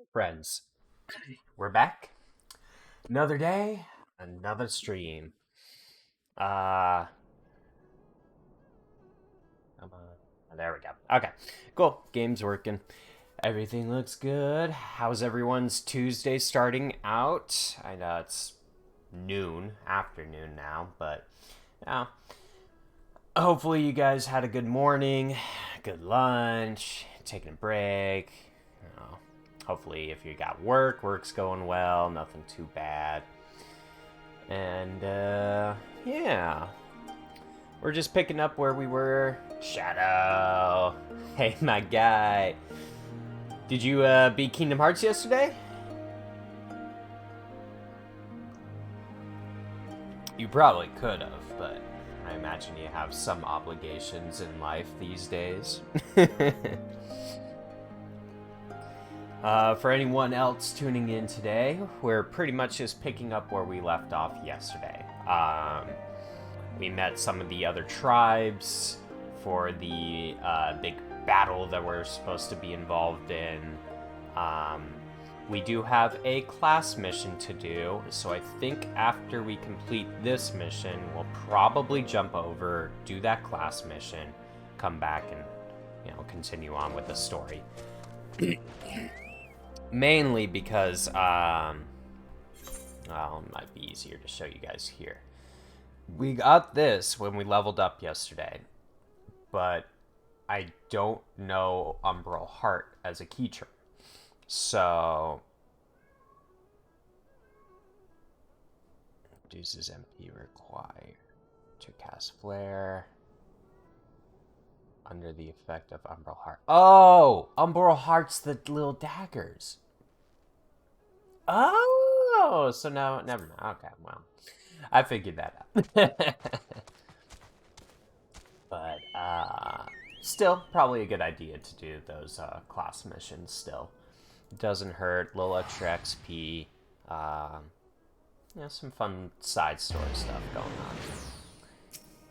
Friends, we're back. Another day, another stream. Uh, come on. There we go. Okay, cool. Game's working. Everything looks good. How's everyone's Tuesday starting out? I know it's afternoon now, but yeah. Hopefully you guys had a good morning, good lunch, taking a break. You know, hopefully if you got work's going well, nothing too bad. And, yeah. We're just picking up where we were. Shadow. Hey, my guy. Did you, beat Kingdom Hearts yesterday? You probably could have, but I imagine you have some obligations in life these days. For anyone else tuning in today, we're pretty much just picking up where we left off yesterday. We met some of the other tribes for the big battle that we're supposed to be involved in. We do have a class mission to do, so I think after we complete this mission, we'll probably jump over, do that class mission, come back and, continue on with the story. Mainly because, well, it might be easier to show you guys here. We got this when we leveled up yesterday, but I don't know Umbral Heart as a key term. So, Deuces MP required to cast Flare under the effect of Umbral Heart. Oh! Umbral Heart's the little daggers. Oh! So now, never mind. Okay, well, I figured that out. But, still, probably a good idea to do those class missions still. It doesn't hurt, little extra XP, some fun side story stuff going on.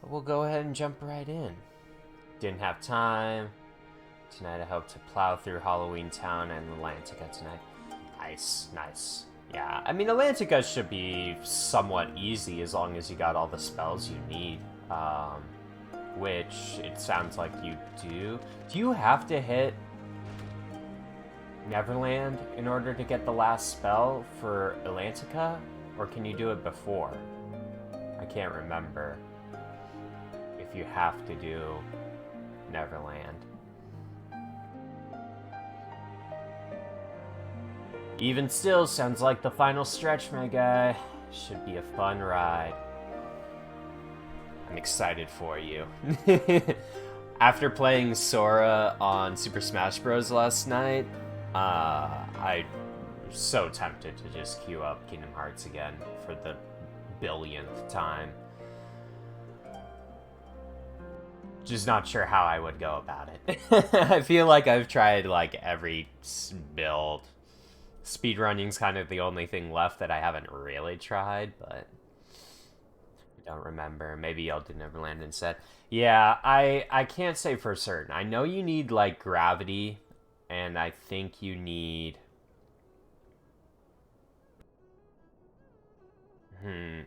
But we'll go ahead and jump right in. Didn't have time. Tonight I hope to plow through Halloween Town and Atlantica tonight. Nice, nice. Yeah, I mean, Atlantica should be somewhat easy as long as you got all the spells you need. Which it sounds like you do. Do you have to hit Neverland in order to get the last spell for Atlantica? Or can you do it before? I can't remember if you have to do Neverland. Even still, sounds like the final stretch, my guy. Should be a fun ride. I'm excited for you. After playing Sora on Super Smash Bros. Last night, I was so tempted to just queue up Kingdom Hearts again for the billionth time. Just not sure how I would go about it. I feel like I've tried like every build. Speedrunning's kind of the only thing left that I haven't really tried, but I don't remember. Maybe I'll do Neverland instead. Yeah, I can't say for certain. I know you need like gravity, and I think you need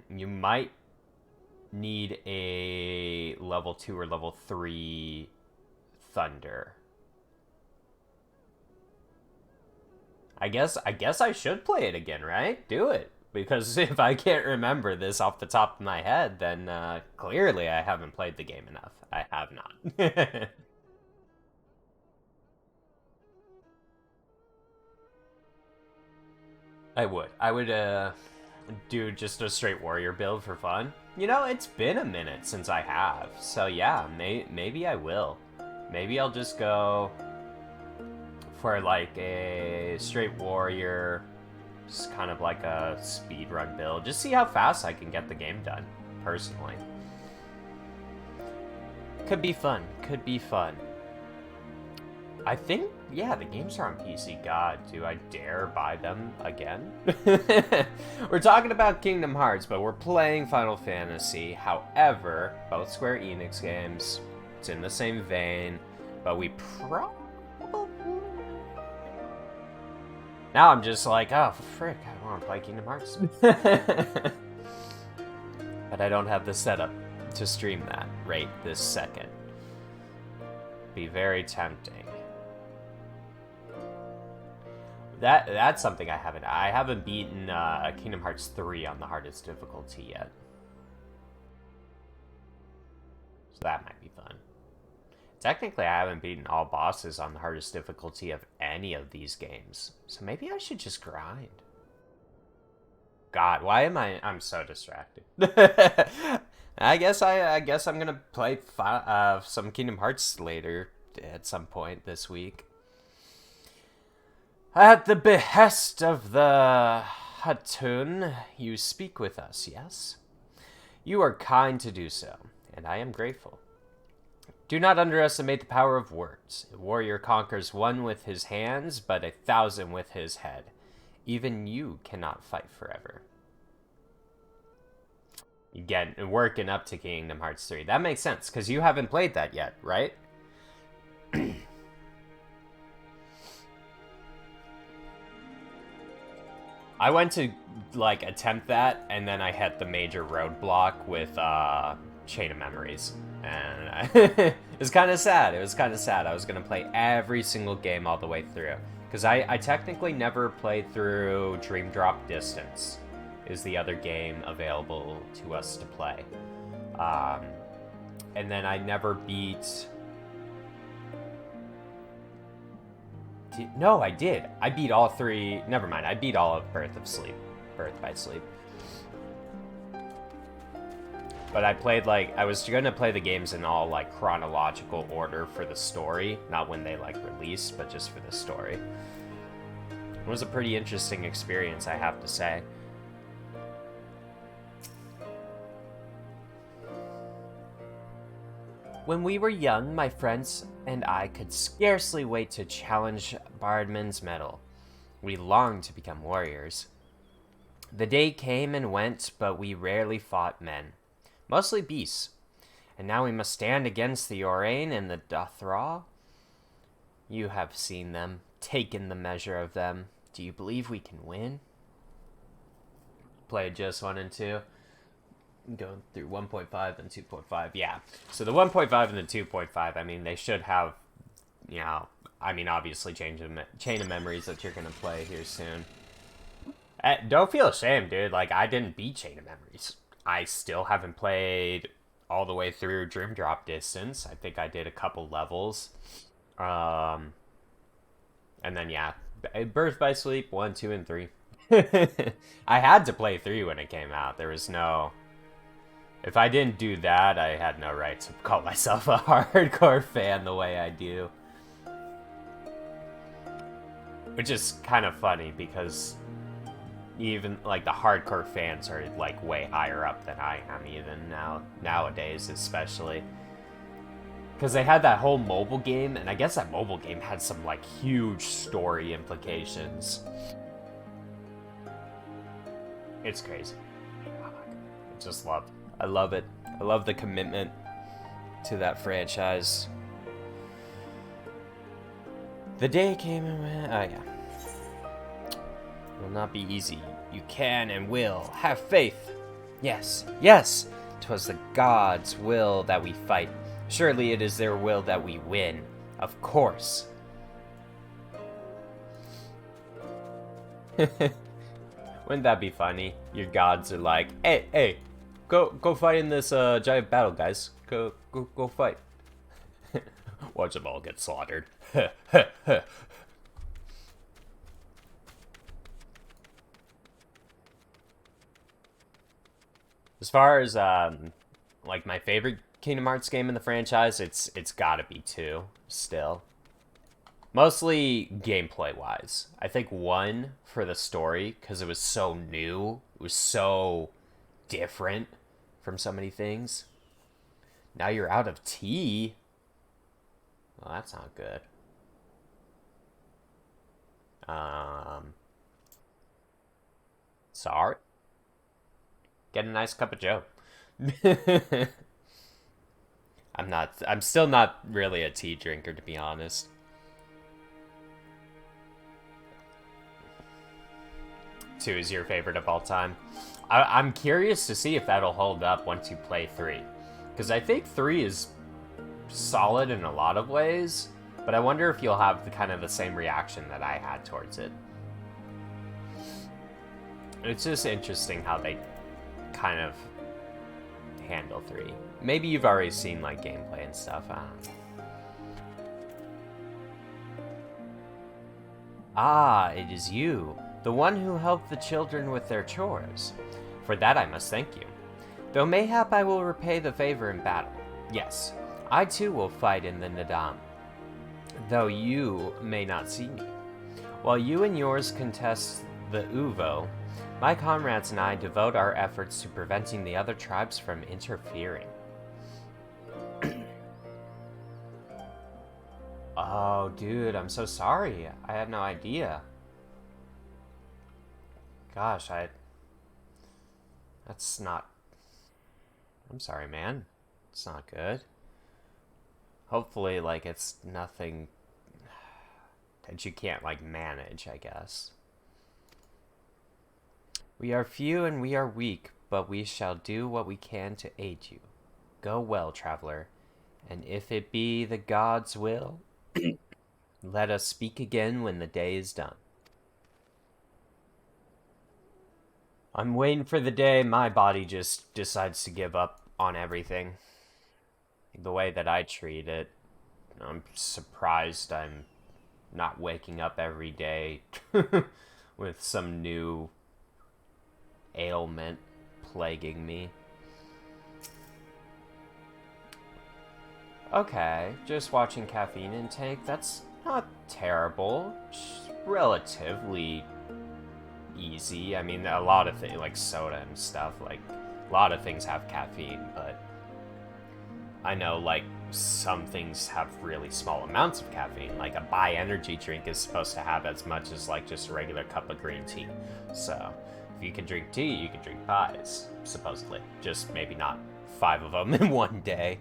you might need a level 2 or level 3 thunder. I guess I should play it again, right? Do it. Because if I can't remember this off the top of my head, then clearly I haven't played the game enough. I have not. I would do just a straight warrior build for fun. You know, it's been a minute since I have. So yeah, maybe I will. Maybe I'll just go for like a straight warrior, just kind of like a speedrun build. Just see how fast I can get the game done, personally. Could be fun. Could be fun. I think, yeah, the games are on PC. God, do I dare buy them again? We're talking about Kingdom Hearts, but we're playing Final Fantasy. However, both Square Enix games, it's in the same vein, but we probably... Now I'm just like, oh, frick, I want to play Kingdom Hearts. But I don't have the setup to stream that right this second. Be very tempting. That's something I haven't beaten Kingdom Hearts 3 on the hardest difficulty yet. So that might be fun. Technically, I haven't beaten all bosses on the hardest difficulty of any of these games. So maybe I should just grind. God, why am I'm so distracted. I guess I'm gonna play some Kingdom Hearts later at some point this week. At the behest of the Hatun, you speak with us, yes? You are kind to do so, and I am grateful. Do not underestimate the power of words. A warrior conquers one with his hands, but 1,000 with his head. Even you cannot fight forever. Again, working up to Kingdom Hearts 3. That makes sense, because you haven't played that yet, right? I went to, like, attempt that, and then I hit the major roadblock with, Chain of Memories. And it was kind of sad. It was kind of sad. I was going to play every single game all the way through. Because I technically never played through Dream Drop Distance. Is the other game available to us to play. And then I never beat... No, I did. I beat all three... Never mind. I beat all of Birth by Sleep. But I played, like... I was going to play the games in all, like, chronological order for the story. Not when they, like, released, but just for the story. It was a pretty interesting experience, I have to say. When we were young, my friends and I could scarcely wait to challenge Bardman's mettle. We longed to become warriors. The day came and went, but we rarely fought men. Mostly beasts. And now we must stand against the Orain and the Dothra. You have seen them, taken the measure of them. Do you believe we can win? Played just 1 and 2. Going through 1.5 and 2.5, yeah. So the 1.5 and the 2.5, I mean, they should have, you know, I mean, obviously Chain of Memories that you're going to play here soon. Don't feel ashamed, dude. Like, I didn't beat Chain of Memories. I still haven't played all the way through Dream Drop Distance. I think I did a couple levels. And then, yeah, Birth by Sleep, 1, 2, and 3. I had to play 3 when it came out. There was no... If I didn't do that, I had no right to call myself a hardcore fan the way I do. Which is kind of funny because even, like, the hardcore fans are, like, way higher up than I am even nowadays, especially. Because they had that whole mobile game, and I guess that mobile game had some, like, huge story implications. It's crazy. I just love it. I love it. I love the commitment to that franchise. The day came and went. Oh, yeah. It will not be easy. You can and will. Have faith. Yes, yes. 'Twas the gods' will that we fight. Surely it is their will that we win. Of course. Wouldn't that be funny? Your gods are like, hey. Go fight in this giant battle, guys. Go fight. Watch them all get slaughtered. As far as like my favorite Kingdom Hearts game in the franchise, it's gotta be 2 still. Mostly gameplay wise. I think 1 for the story because it was so new. It was so different from so many things. Now you're out of tea. Well, that's not good. Sorry. Get a nice cup of joe. I'm still not really a tea drinker, to be honest. 2 is your favorite of all time. I'm curious to see if that'll hold up once you play 3. Because I think 3 is solid in a lot of ways, but I wonder if you'll have the kind of the same reaction that I had towards it. It's just interesting how they kind of handle 3. Maybe you've already seen like gameplay and stuff. I don't know. Ah, it is you, the one who helped the children with their chores. For that I must thank you. Though mayhap I will repay the favor in battle. Yes, I too will fight in the Nadam, though you may not see me. While you and yours contest the Uvo, my comrades and I devote our efforts to preventing the other tribes from interfering. Oh, dude, I'm so sorry. I had no idea. Gosh, that's not... I'm sorry, man. It's not good. Hopefully, like, it's nothing that you can't, like, manage, I guess. We are few and we are weak, but we shall do what we can to aid you. Go well, traveler, and if it be the gods' will, let us speak again when the day is done. I'm waiting for the day my body just decides to give up on everything. The way that I treat it, I'm surprised I'm not waking up every day with some new ailment plaguing me. Okay, just watching caffeine intake, that's not terrible. It's relatively easy. I mean, a lot of things, like soda and stuff, like, a lot of things have caffeine, but I know, like, some things have really small amounts of caffeine. Like, a Bai energy drink is supposed to have as much as, like, just a regular cup of green tea. So, if you can drink tea, you can drink pies, supposedly. Just maybe not 5 of them in one day.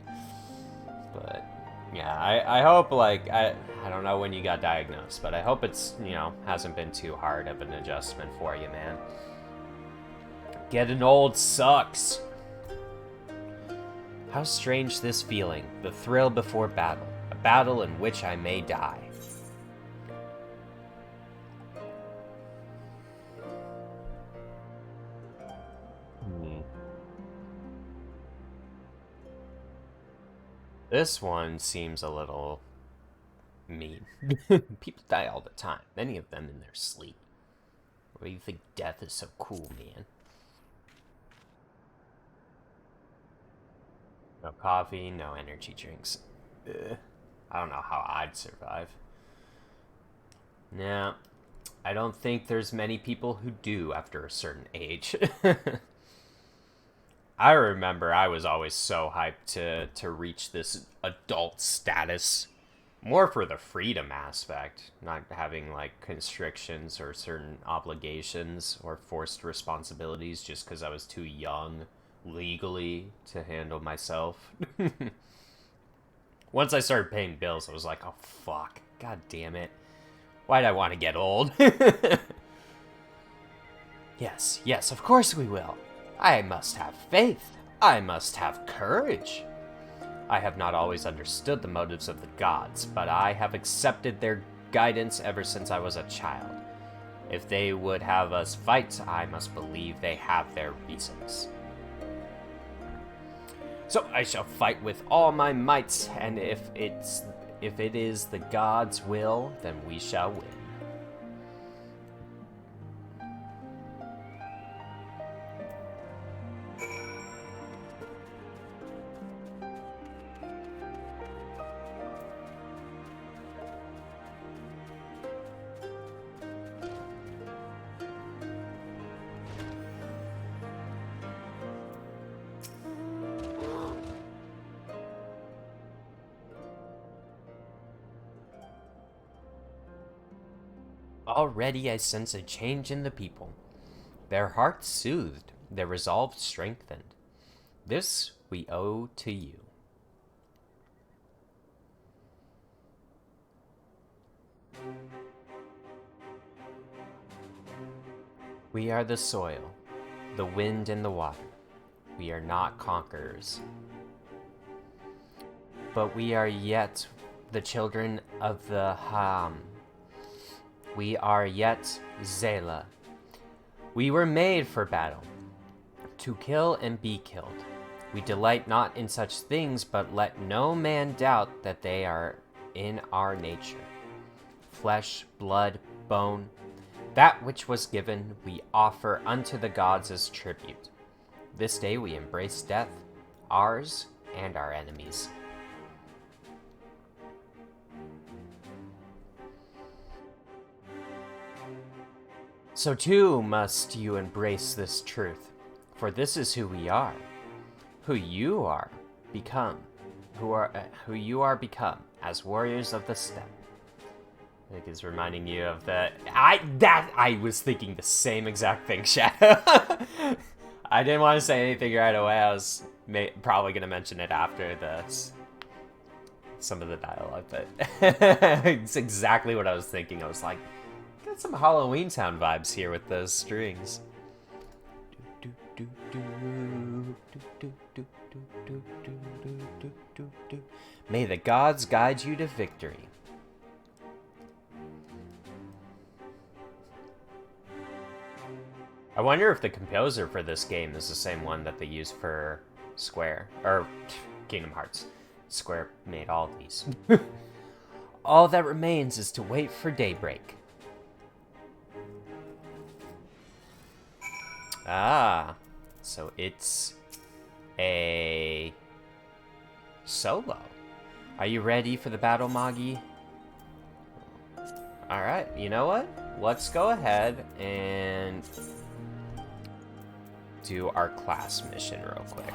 But, yeah, I hope, like, I don't know when you got diagnosed, but I hope it's, you know, hasn't been too hard of an adjustment for you, man. Getting old sucks. How strange this feeling, the thrill before battle, a battle in which I may die. This one seems a little mean. People die all the time, many of them in their sleep. Why do you think death is so cool, man? No coffee, no energy drinks. Ugh. I don't know how I'd survive. Nah, I don't think there's many people who do after a certain age. I remember I was always so hyped to reach this adult status. More for the freedom aspect, not having like constrictions or certain obligations or forced responsibilities just because I was too young legally to handle myself. Once I started paying bills, I was like, oh fuck, god damn it. Why'd I want to get old? Yes, yes, of course we will. I must have faith. I must have courage. I have not always understood the motives of the gods, but I have accepted their guidance ever since I was a child. If they would have us fight, I must believe they have their reasons. So I shall fight with all my might, and if it is the gods' will, then we shall win. Already I sense a change in the people. Their hearts soothed, their resolve strengthened. This we owe to you. We are the soil, the wind and the water. We are not conquerors. But we are yet the children of the Ham. We are yet Zela. We were made for battle, to kill and be killed. We delight not in such things, but let no man doubt that they are in our nature. Flesh, blood, bone, that which was given we offer unto the gods as tribute. This day we embrace death, ours and our enemies. So too must you embrace this truth, for this is who we are, who you are become, who you are become as warriors of the steppe. I think it's reminding you of I was thinking the same exact thing, Shadow. I didn't want to say anything right away. I was probably gonna mention it after some of the dialogue, but it's exactly what I was thinking. I was like, got some Halloween Town vibes here with those strings. May the gods guide you to victory. I wonder if the composer for this game is the same one that they used for Square, or Kingdom Hearts. Square made all these. All that remains is to wait for daybreak. Ah, so it's a solo. Are you ready for the battle, Magi? Alright, you know what? Let's go ahead and do our class mission real quick.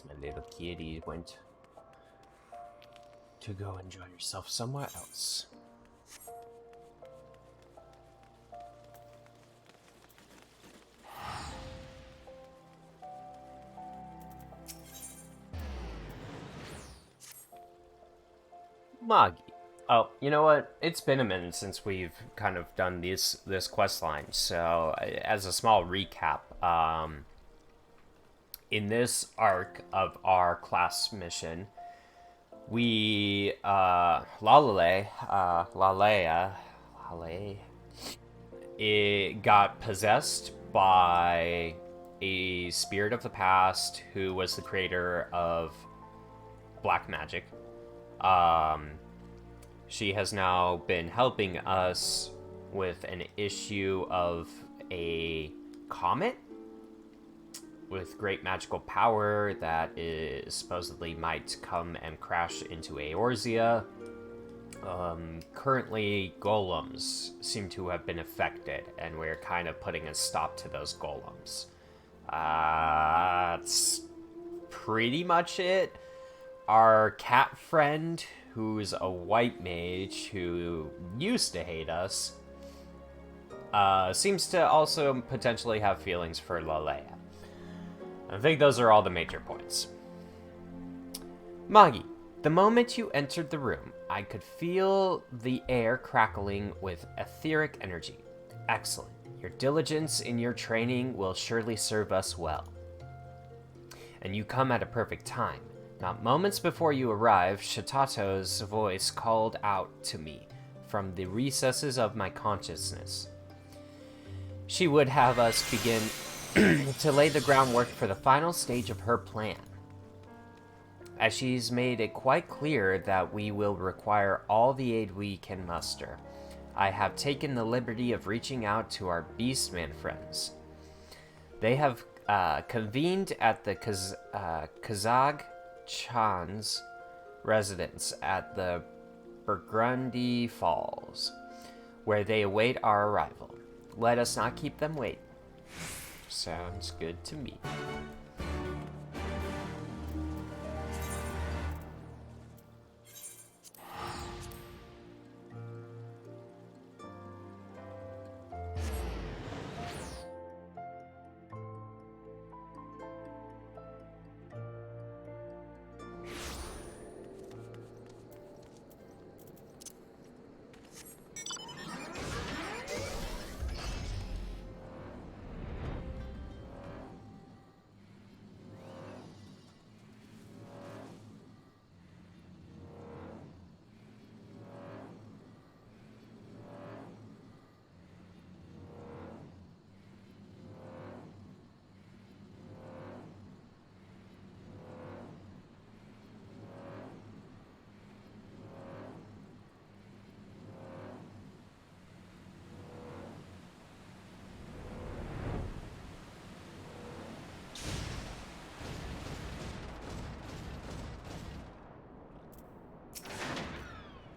My little kitty went to go enjoy herself somewhere else. Magi. Oh, you know what? It's been a minute since we've kind of done this quest line, so as a small recap, in this arc of our class mission, we, Lalea, it got possessed by a spirit of the past who was the creator of black magic. She has now been helping us with an issue of a comet with great magical power that is supposedly might come and crash into Eorzea. Currently, golems seem to have been affected, and we're kind of putting a stop to those golems. That's pretty much it. Our cat friend, who's a white mage who used to hate us, seems to also potentially have feelings for Lalea. I think those are all the major points. Magi, the moment you entered the room, I could feel the air crackling with etheric energy. Excellent. Your diligence in your training will surely serve us well. And you come at a perfect time. Not moments before you arrive, Shatato's voice called out to me from the recesses of my consciousness. She would have us begin to lay the groundwork for the final stage of her plan, as she's made it quite clear that we will require all the aid we can muster. I have taken the liberty of reaching out to our Beastman friends. They have convened at the Kazag Chan's residence at the Burgundy Falls, where they await our arrival. Let us not keep them waiting. Sounds good to me.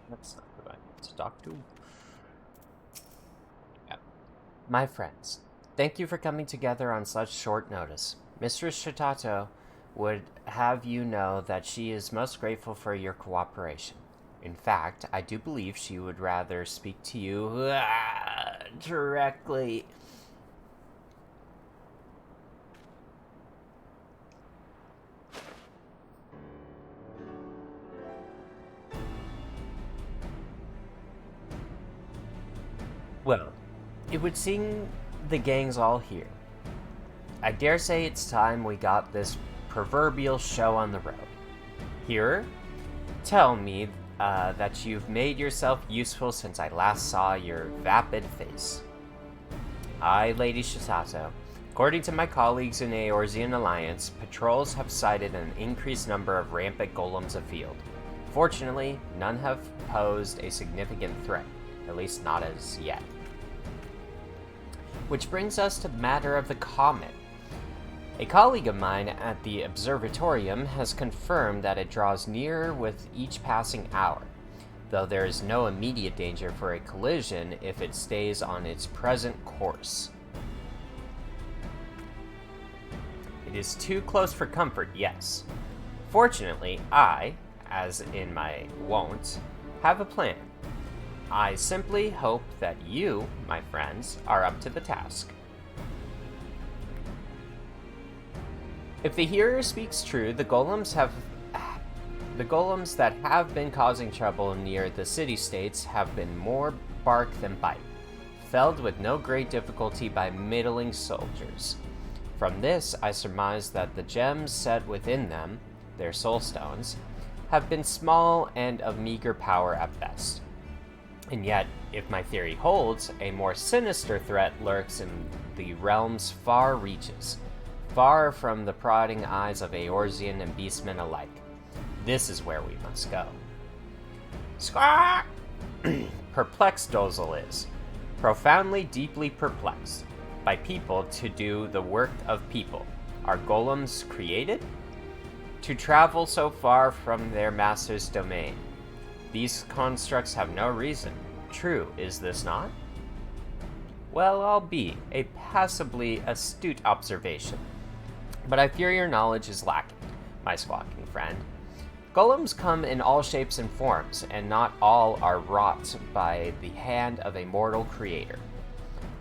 That's not what I need to talk to. Yeah. My friends, thank you for coming together on such short notice. Mistress Shitato would have you know that she is most grateful for your cooperation. In fact, I do believe she would rather speak to you directly. Well, it would seem the gang's all here. I dare say it's time we got this proverbial show on the road. Here, tell me that you've made yourself useful since I last saw your vapid face. Aye, Lady Shisato. According to my colleagues in the Eorzean Alliance, patrols have cited an increased number of rampant golems afield. Fortunately, none have posed a significant threat, at least not as yet. Which brings us to the matter of the comet. A colleague of mine at the observatorium has confirmed that it draws nearer with each passing hour, though there is no immediate danger for a collision if it stays on its present course. It is too close for comfort, yes. Fortunately, I, as in my wont, have a plan. I simply hope that you, my friends, are up to the task. If the hearer speaks true, the golems that have been causing trouble near the city-states have been more bark than bite, felled with no great difficulty by middling soldiers. From this, I surmise that the gems set within them, their soul stones, have been small and of meager power at best. And yet, if my theory holds, a more sinister threat lurks in the realm's far reaches, far from the prodding eyes of Eorzean and beastmen alike. This is where we must go. Squawk! Perplexed Dozel is, profoundly, deeply perplexed, by people to do the work of people. Are golems created? To travel so far from their master's domain. These constructs have no reason. True, is this not? Well, I'll be a passably astute observation. But I fear your knowledge is lacking, my squawking friend. Golems come in all shapes and forms, and not all are wrought by the hand of a mortal creator.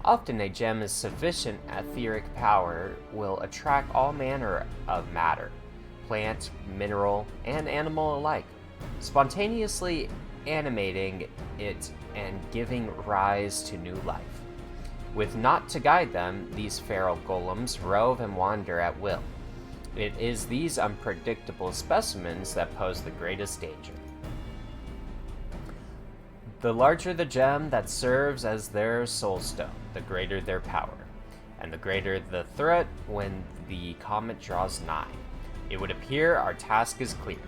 Often a gem of sufficient etheric power will attract all manner of matter, plant, mineral, and animal alike, spontaneously animating it and giving rise to new life. With naught to guide them, these feral golems rove and wander at will. It is these unpredictable specimens that pose the greatest danger. The larger the gem that serves as their soul stone, the greater their power, and the greater the threat when the comet draws nigh. It would appear our task is clear.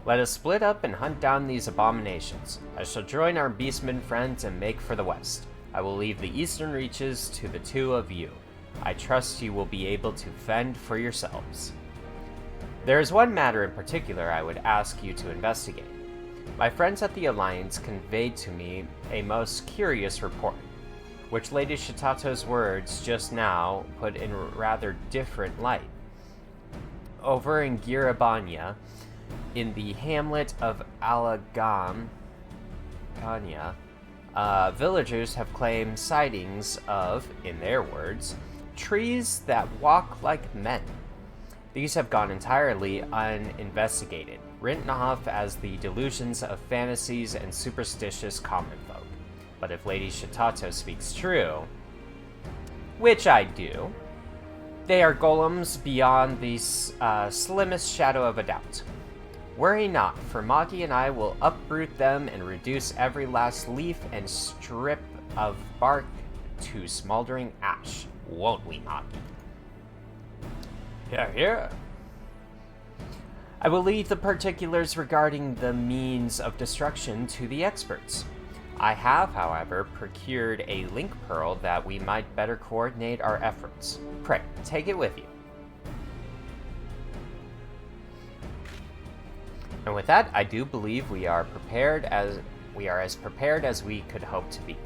Let us split up and hunt down these abominations. I shall join our beastmen friends and make for the west. I will leave the eastern reaches to the two of you. I trust you will be able to fend for yourselves. There is one matter in particular I would ask you to investigate. My friends at the Alliance conveyed to me a most curious report, which Lady Shitato's words just now put in rather different light. Over in Girabanya, in the hamlet of Alagam, villagers have claimed sightings of, in their words, trees that walk like men. These have gone entirely uninvestigated, written off as the delusions of fantasies and superstitious common folk. But if Lady Shitato speaks true, which I do, they are golems beyond the slimmest shadow of a doubt. Worry not, for Maki and I will uproot them and reduce every last leaf and strip of bark to smoldering ash. Won't we, Maki? Hear, hear. I will leave the particulars regarding the means of destruction to the experts. I have, however, procured a link pearl that we might better coordinate our efforts. Pray, take it with you. And with that, I do believe we are as prepared as we could hope to be.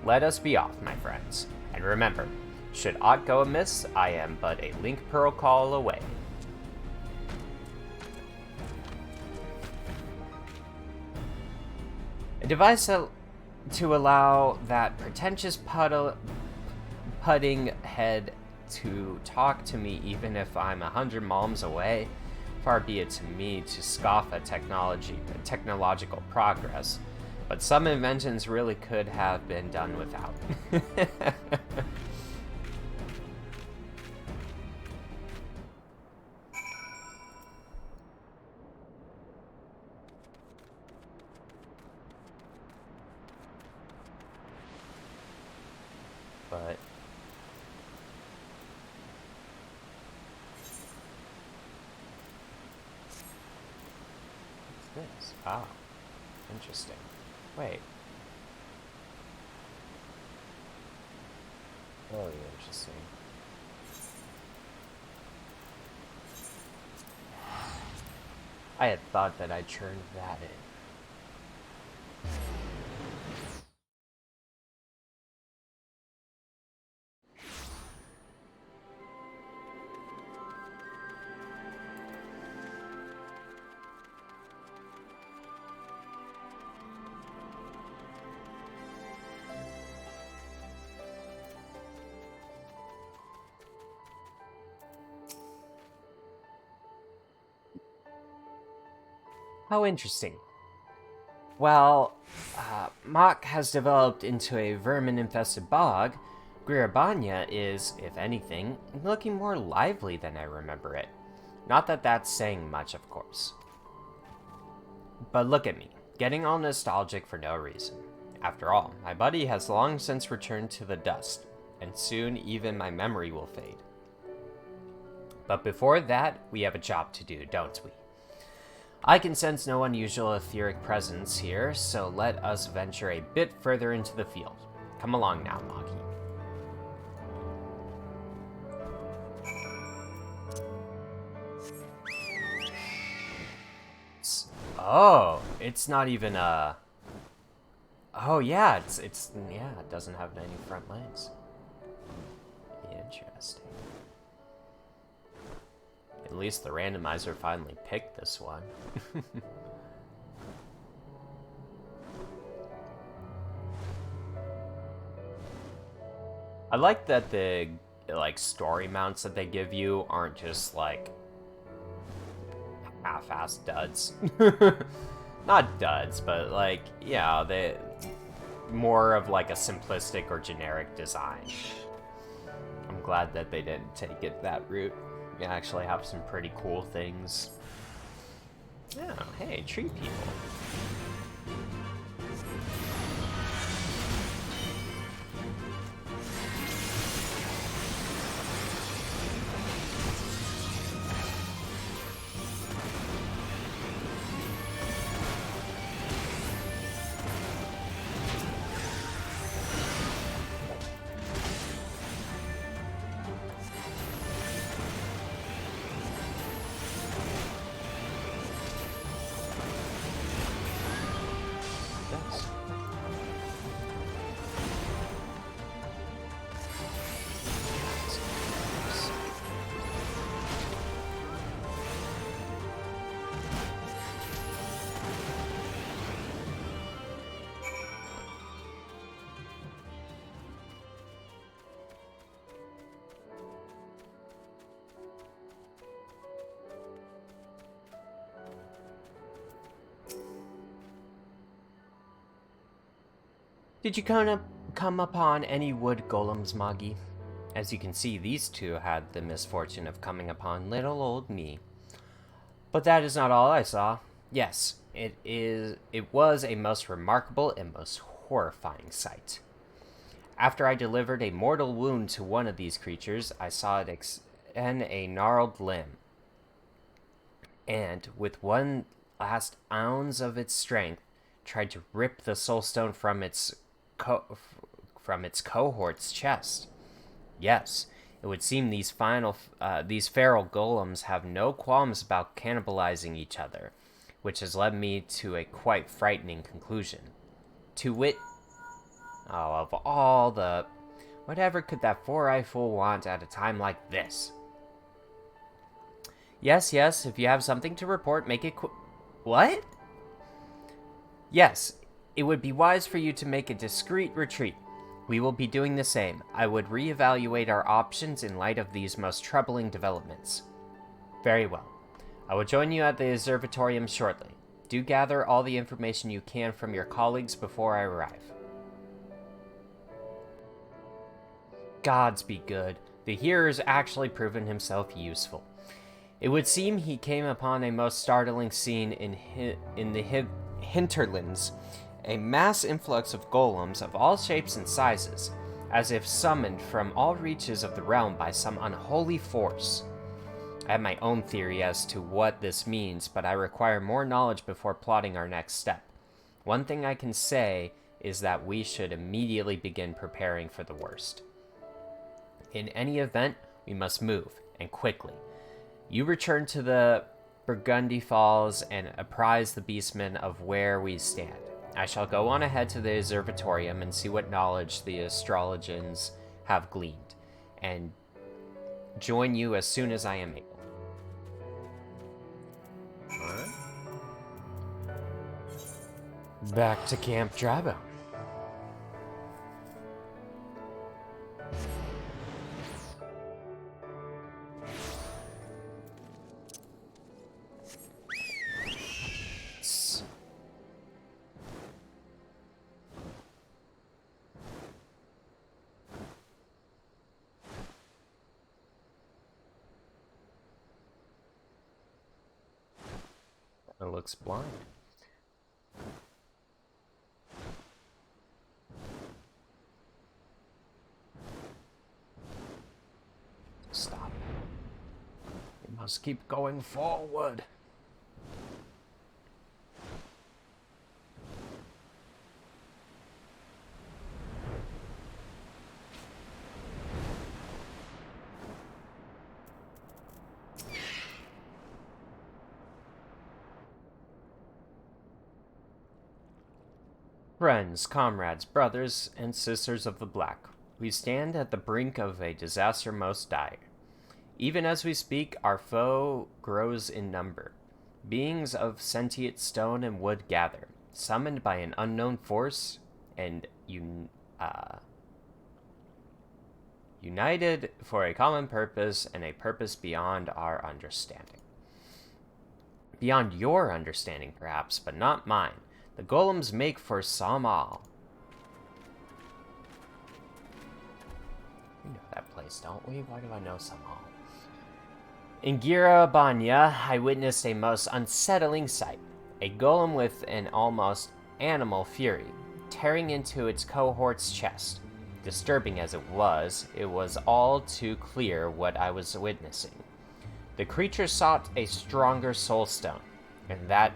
Let us be off, my friends. And remember, should aught go amiss, I am but a link pearl call away. A device to allow that pretentious pudding head to talk to me even if I'm 100 miles away. Far be it to me to scoff at technological progress, but some inventions really could have been done without. But what's this? Ah, interesting. Wait. Really interesting. I had thought that I churned that in. How interesting. Well, Mach has developed into a vermin-infested bog. Girabanya is, if anything, looking more lively than I remember it. Not that that's saying much, of course. But look at me, getting all nostalgic for no reason. After all, my buddy has long since returned to the dust, and soon even my memory will fade. But before that, we have a job to do, don't we? I can sense no unusual etheric presence here, so let us venture a bit further into the field. Come along now, Maki. Oh, it's not even a... Oh yeah, it's yeah, it doesn't have any front legs. Interesting. At least the randomizer finally picked this one. I like that the story mounts that they give you aren't just like half-assed duds. Not duds, but like, yeah, they more of like a simplistic or generic design. I'm glad that they didn't take it that route. We actually have some pretty cool things. Oh, hey, tree people. Did you come upon any wood golems, Magi? As you can see, these two had the misfortune of coming upon little old me. But that is not all I saw. Yes, it was a most remarkable and most horrifying sight. After I delivered a mortal wound to one of these creatures, I saw it extend a gnarled limb, and with one last ounce of its strength, tried to rip the soulstone from its cohort's chest. Yes, it would seem these feral golems have no qualms about cannibalizing each other, which has led me to a quite frightening conclusion. To wit, of all the... whatever could that four-eyed fool want at a time like this? Yes, if you have something to report, make it What? Yes, it would be wise for you to make a discreet retreat. We will be doing the same. I would reevaluate our options in light of these most troubling developments. Very well. I will join you at the observatorium shortly. Do gather all the information you can from your colleagues before I arrive. Gods be good. The hearer's actually proven himself useful. It would seem he came upon a most startling scene in the hinterlands, a mass influx of golems of all shapes and sizes, as if summoned from all reaches of the realm by some unholy force. I have my own theory as to what this means, but I require more knowledge before plotting our next step. One thing I can say is that we should immediately begin preparing for the worst. In any event, we must move, and quickly. You return to the Burgundy Falls and apprise the beastmen of where we stand. I shall go on ahead to the observatorium and see what knowledge the astrologians have gleaned, and join you as soon as I am able. Back to Camp Drabo. It looks blind. Stop. We must keep going forward. Friends, comrades, brothers, and sisters of the Black, we stand at the brink of a disaster most dire. Even as we speak, our foe grows in number. Beings of sentient stone and wood gather, summoned by an unknown force, and united for a common purpose and a purpose beyond our understanding. Beyond your understanding, perhaps, but not mine. The golems make for Samal. We know that place, don't we? Why do I know Samal? In Girabanya, I witnessed a most unsettling sight. A golem with an almost animal fury, tearing into its cohort's chest. Disturbing as it was all too clear what I was witnessing. The creature sought a stronger soulstone, and that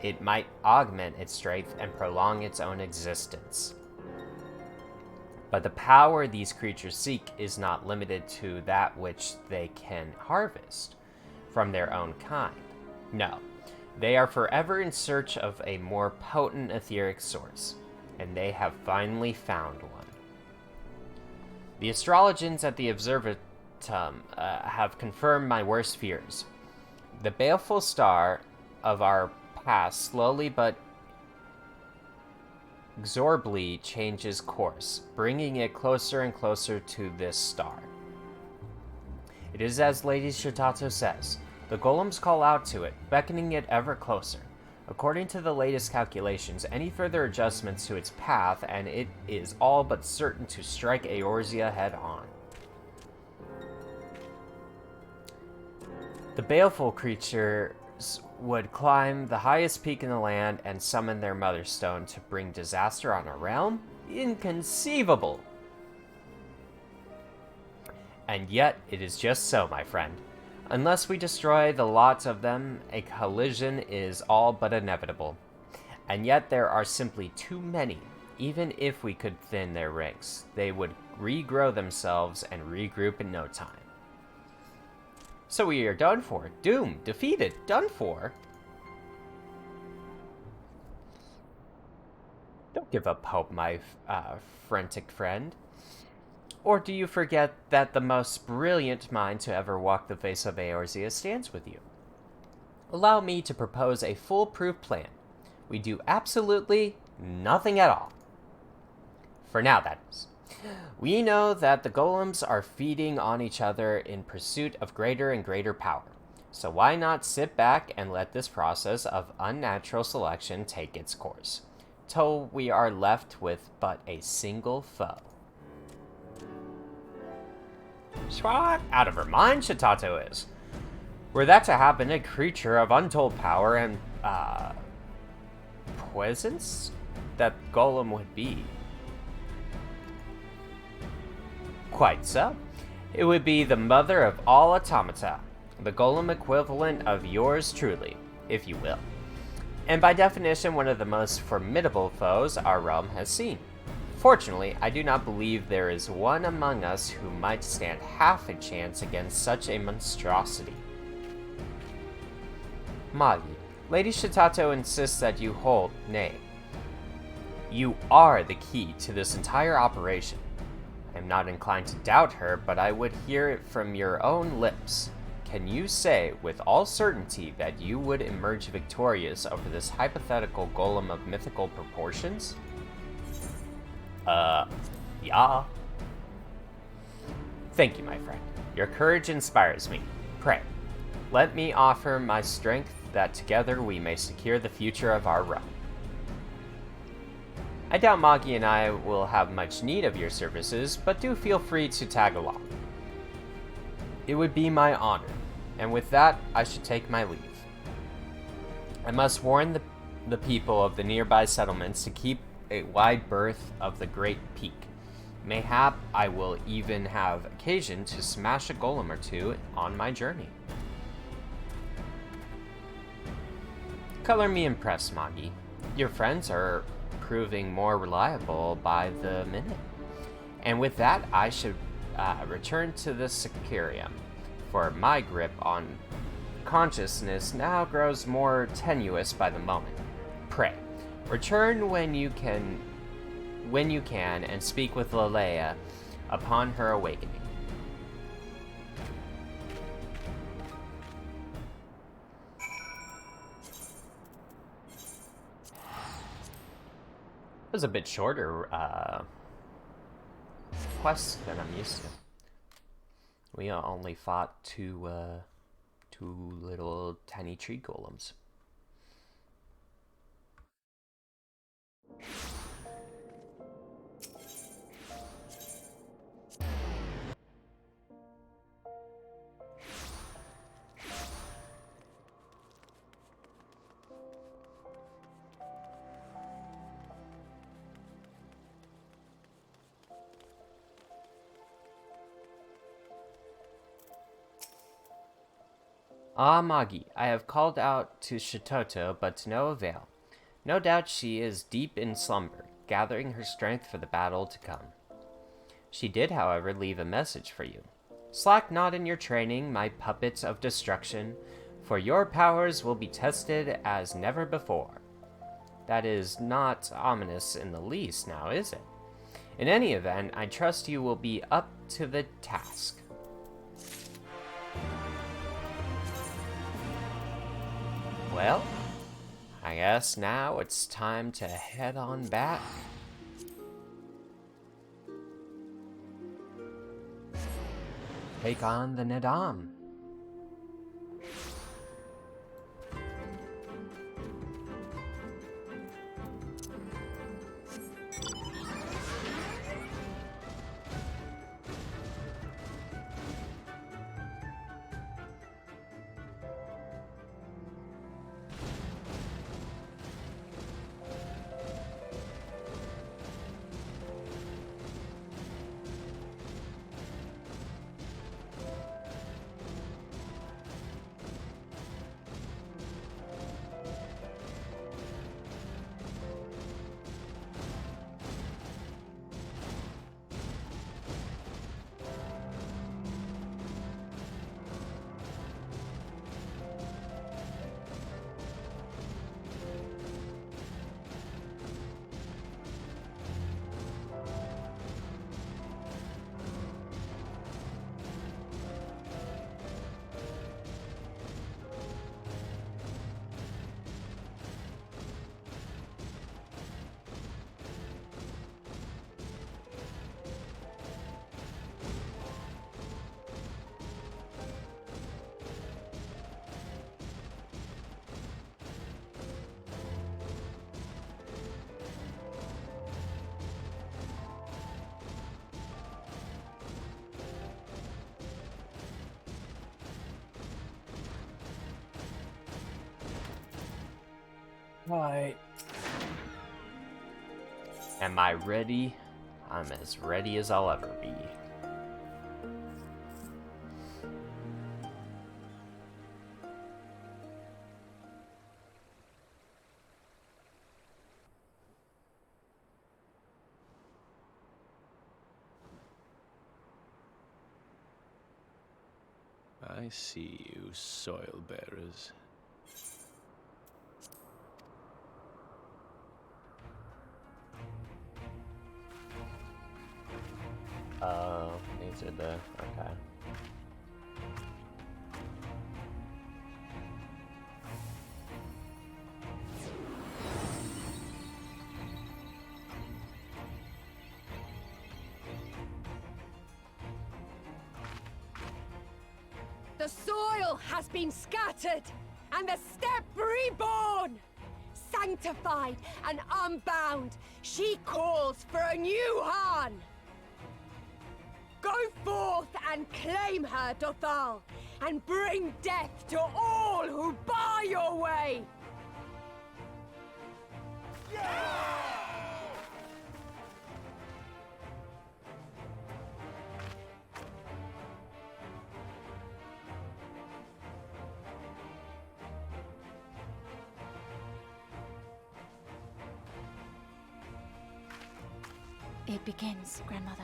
it might augment its strength and prolong its own existence. But the power these creatures seek is not limited to that which they can harvest from their own kind. No, they are forever in search of a more potent etheric source, and they have finally found one. The astrologians at the observatorium have confirmed my worst fears. The baleful star of our past slowly but inexorably changes course, bringing it closer and closer to this star. It is as Lady Shitato says. The golems call out to it, beckoning it ever closer. According to the latest calculations, any further adjustments to its path, and it is all but certain to strike Eorzea head-on. The baleful creatures would climb the highest peak in the land and summon their Mother Stone to bring disaster on our realm? Inconceivable! And yet, it is just so, my friend. Unless we destroy the lots of them, a collision is all but inevitable. And yet there are simply too many. Even if we could thin their ranks, they would regrow themselves and regroup in no time. So we are done for. Doomed. Defeated. Done for. Don't give up hope, my frantic friend. Or do you forget that the most brilliant mind to ever walk the face of Eorzea stands with you? Allow me to propose a foolproof plan. We do absolutely nothing at all. For now, that is. We know that the golems are feeding on each other in pursuit of greater and greater power. So why not sit back and let this process of unnatural selection take its course, till we are left with but a single foe. What? Out of her mind, Shitato is. Were that to happen, a creature of untold power and, presence, that golem would be. Quite so. It would be the mother of all automata, the golem equivalent of yours truly, if you will. And by definition, one of the most formidable foes our realm has seen. Fortunately, I do not believe there is one among us who might stand half a chance against such a monstrosity. Magi, Lady Shitato insists that you hold, nay, you are the key to this entire operation. I am not inclined to doubt her, but I would hear it from your own lips. Can you say with all certainty that you would emerge victorious over this hypothetical golem of mythical proportions? Yeah. Thank you, my friend. Your courage inspires me. Pray, let me offer my strength that together we may secure the future of our realm. I doubt Magi and I will have much need of your services, but do feel free to tag along. It would be my honor, and with that, I should take my leave. I must warn the people of the nearby settlements to keep a wide berth of the great peak. Mayhap I will even have occasion to smash a golem or two on my journey. Color me impressed, Magi. Your friends are proving more reliable by the minute. And with that, I should return to the Sicarium, for my grip on consciousness now grows more tenuous by the moment. Pray, return when you can, and speak with Lelea upon her awakening. It was a bit shorter quest than I'm used to. We only fought two little tiny tree golems. Ah, Magi, I have called out to Shitoto, but to no avail. No doubt she is deep in slumber, gathering her strength for the battle to come. She did, however, leave a message for you. Slack not in your training, my puppets of destruction, for your powers will be tested as never before. That is not ominous in the least, now is it? In any event, I trust you will be up to the task. Well, I guess now it's time to head on back. Take on the Nadam. fight. Am I ready? I'm as ready as I'll ever be. I see you, soil bearers. Oh, these are the... okay. The soil has been scattered, and the steppe reborn! Sanctified and unbound, she calls for a new Han! Go forth and claim her, Dothal, and bring death to all who bar your way! It begins, Grandmother.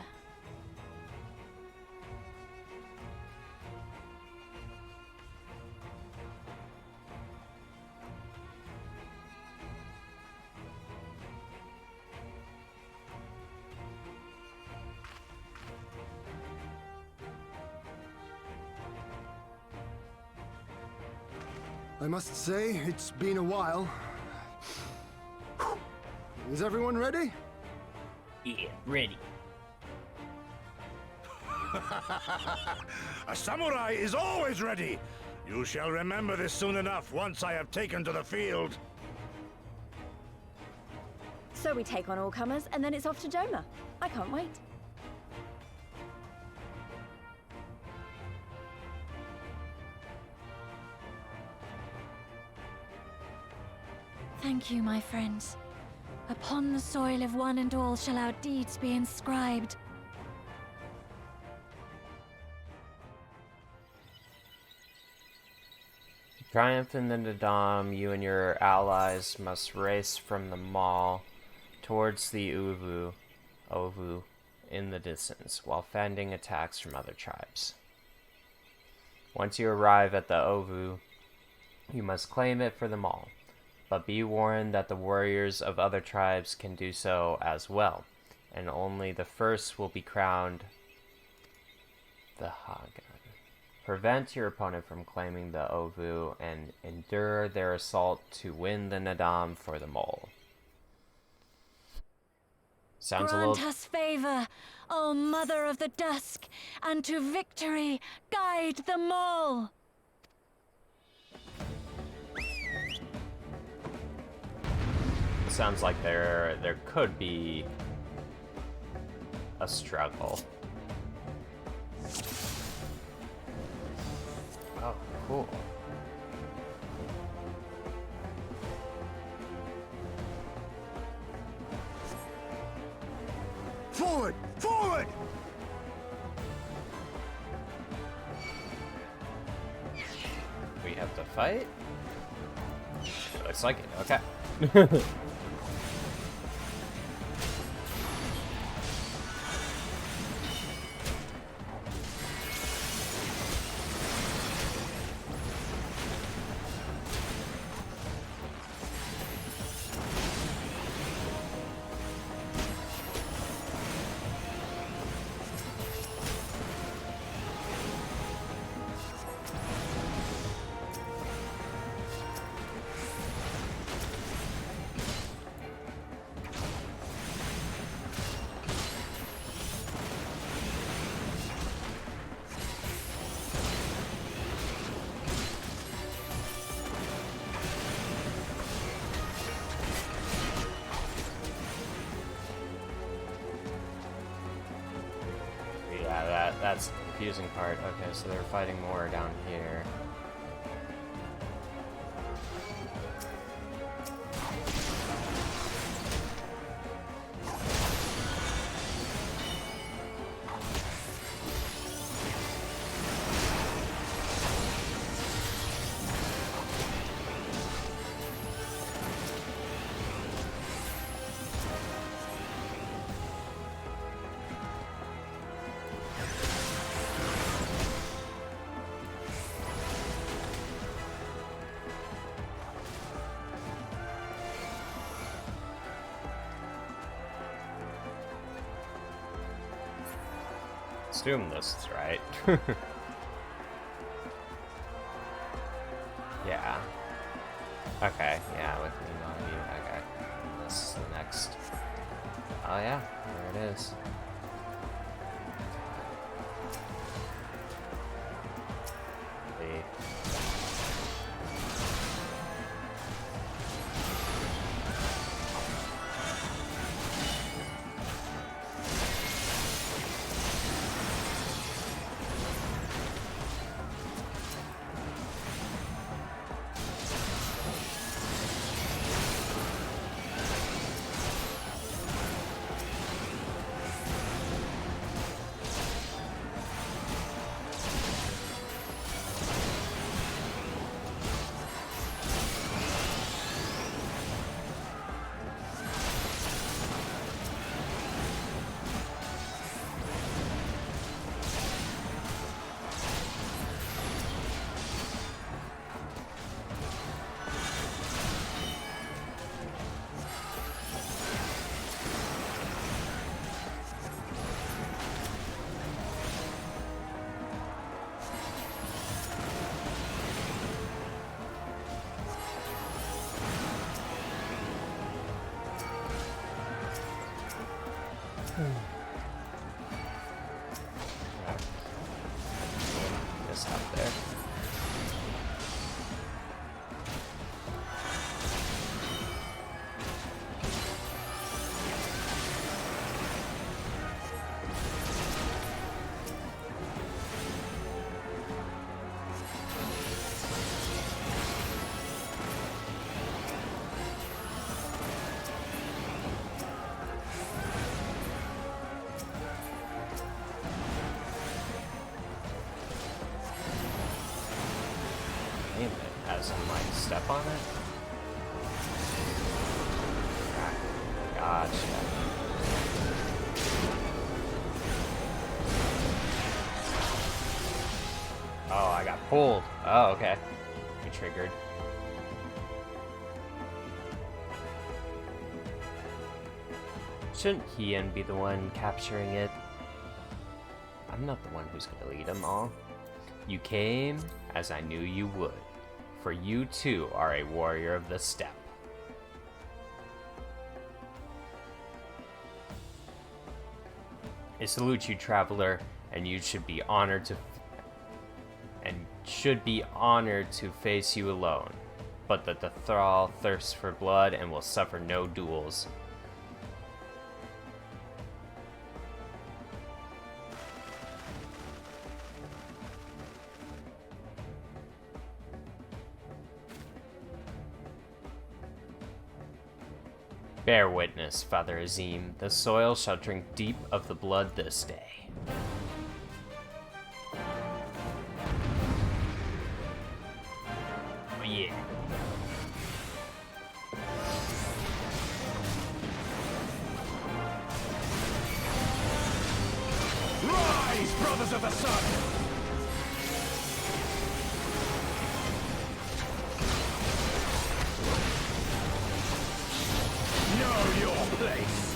I must say, it's been a while. Is everyone ready? Yeah, ready. A samurai is always ready! You shall remember this soon enough once I have taken to the field. So we take on all comers, and then it's off to Doma. I can't wait. Thank you, my friends. Upon the soil of one and all shall our deeds be inscribed. Triumph in the Nadam, you and your allies must race from the mall towards the Ovu in the distance, while fending attacks from other tribes. Once you arrive at the Ovu, you must claim it for the mall, but be warned that the warriors of other tribes can do so as well, and only the first will be crowned the Hagan. Prevent your opponent from claiming the Ovu and endure their assault to win the Nadam for the mole. Sounds a little... Grant us favor, O Mother of the Dusk, and to victory guide them all. Sounds like there could be a struggle. Oh, cool. Forward! Forward! We have to fight? Looks like it, okay. That's the confusing part. Okay, so they're fighting more down here. assume this is right. Yeah. Okay, yeah, with me on you. Okay. And this is the next. Oh yeah, there it is. The this up there. Damn, it has some like step on it. Gotcha. Oh, I got pulled. Oh, okay. We triggered. Shouldn't Ian be the one capturing it? I'm not the one who's gonna lead them all. You came as I knew you would, for you too are a warrior of the steppe. I salute you, traveler, and you should be honored to face you alone. But that the thrall thirsts for blood and will suffer no duels. Bear witness, Father Azim, the soil shall drink deep of the blood this day. Oh yeah. Rise, brothers of the sun! Know your place!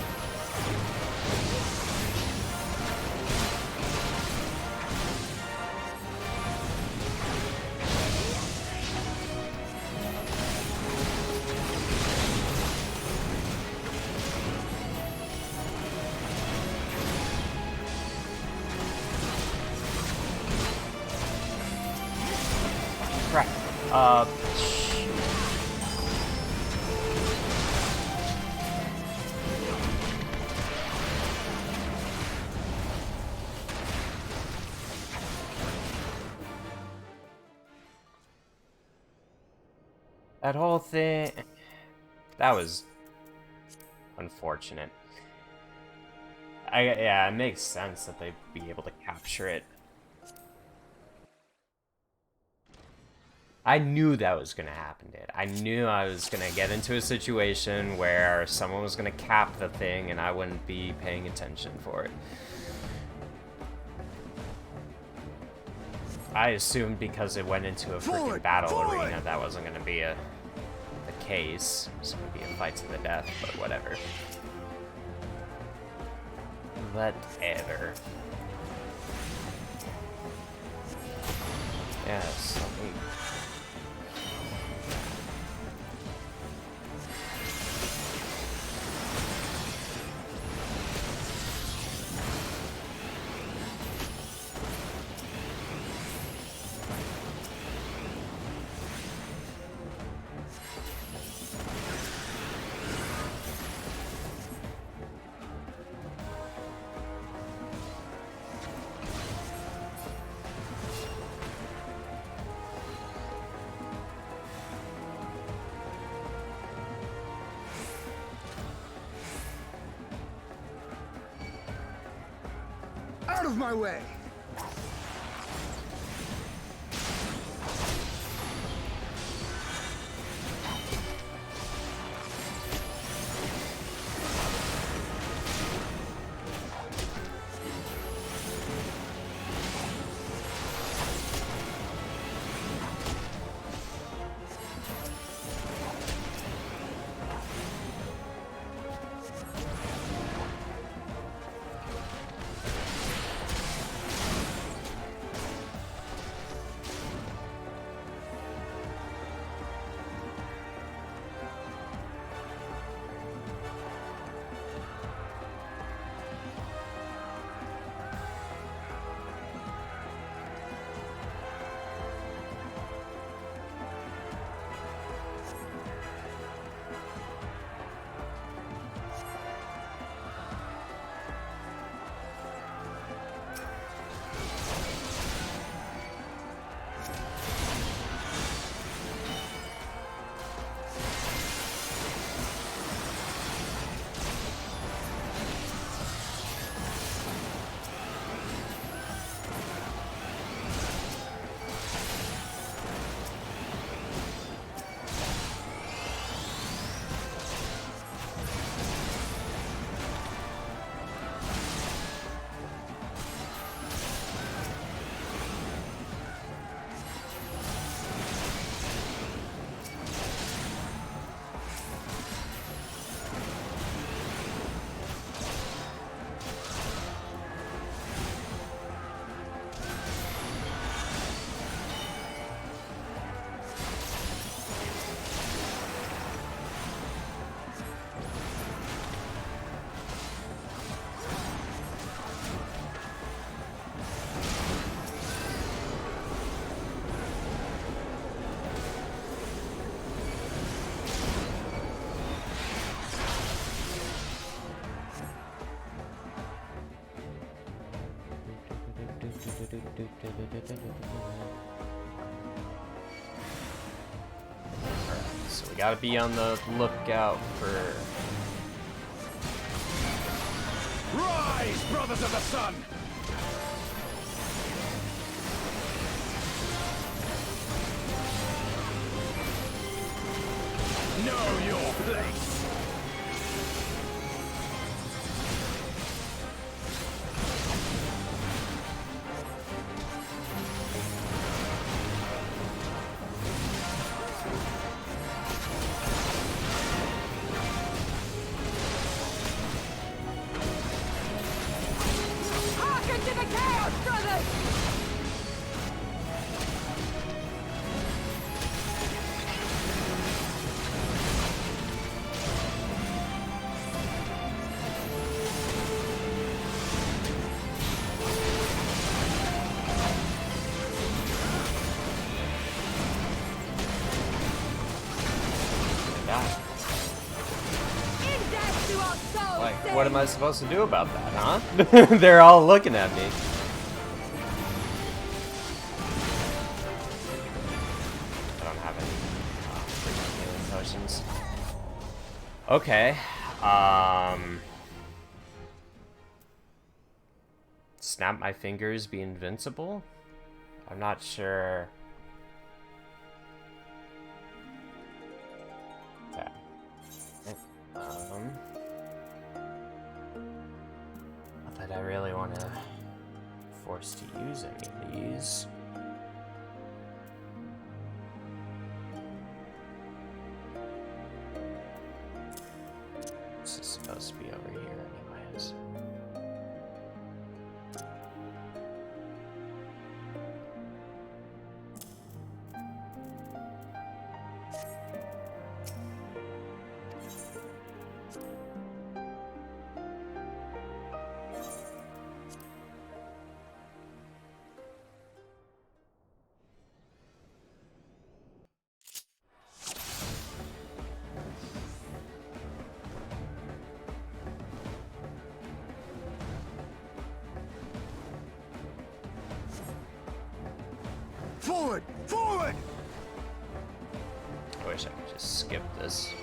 Crap. That whole thing, that was unfortunate. Yeah, it makes sense that they'd be able to capture it. I knew that was gonna happen, dude. I knew I was gonna get into a situation where someone was gonna cap the thing and I wouldn't be paying attention for it. I assumed because it went into a freaking battle arena that wasn't gonna be the case. It was gonna be a fight to the death, but whatever. Whatever. Yes, let me... Out of my way! So we gotta be on the lookout for... Rise, brothers of the sun! Know your place! Hearken to the chaos, brothers! God. In death to our souls! Like, what am I supposed to do about that, huh? They're all looking at me. I don't have any freaking healing potions. Okay. Snap my fingers, be invincible? I'm not sure. Okay. Not that I really want to force to use any of these. This is supposed to be over here anyways. Forward! Forward! I wish I could just skip this.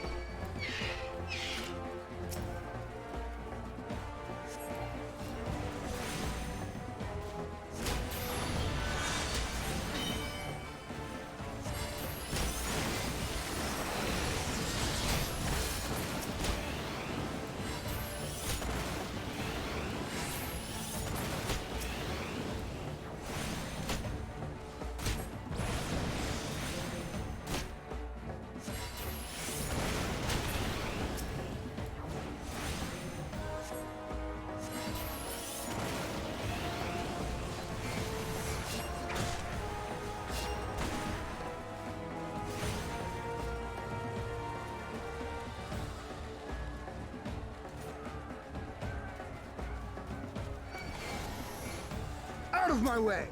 Out of my way!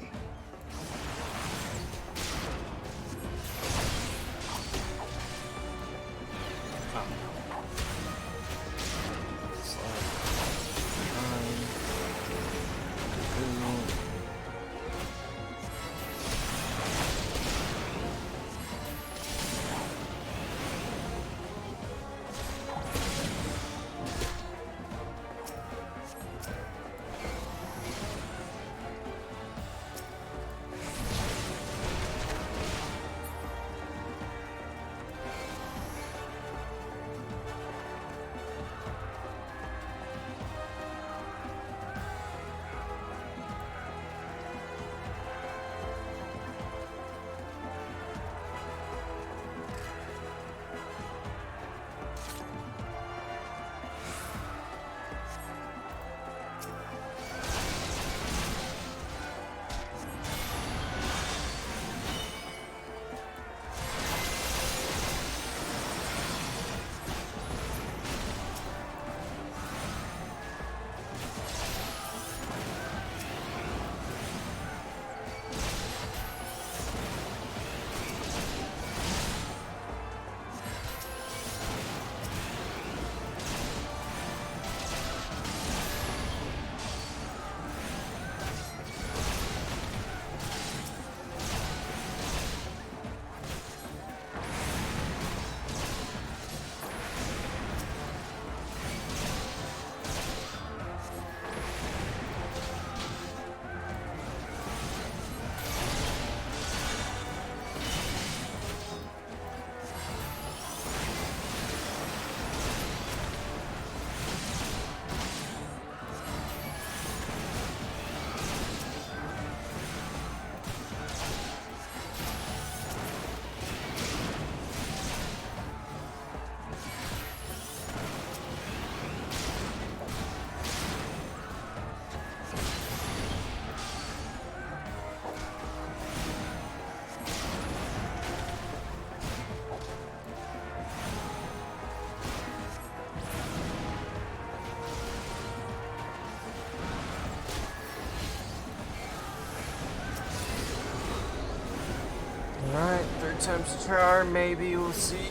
Alright, third time's the charm, maybe we'll see.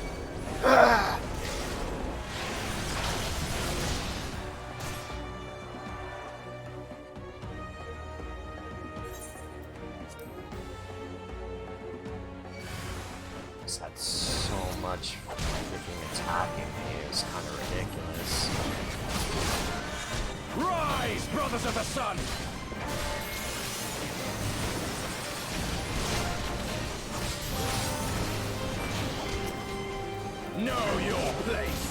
Just had so much freaking attacking me, it's kind of ridiculous. Rise, brothers of the sun! Know your place!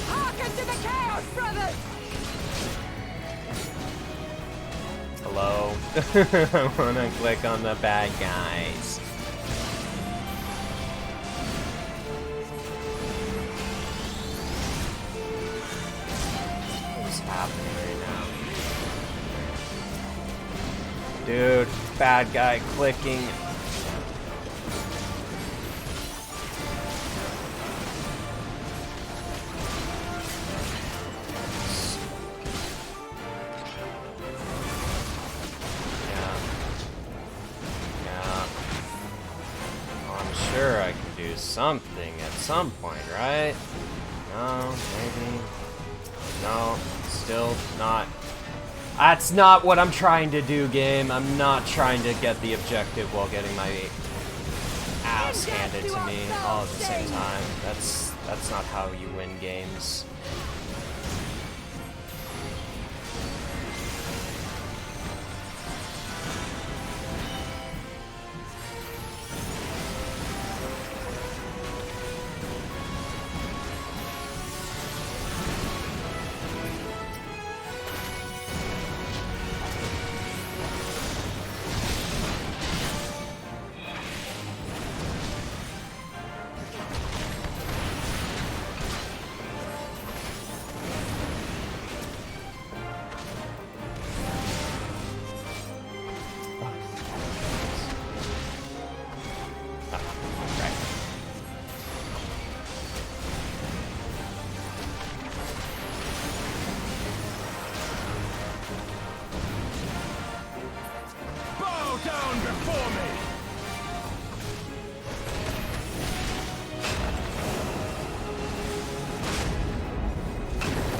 Hearken to the chaos, brothers! Hello? I wanna click on the bad guys. What is happening right now? Dude, bad guy clicking. something at some point, right? No, maybe. No, still not. That's not what I'm trying to do, game. I'm not trying to get the objective while getting my ass handed to me all at the same time. That's not how you win games.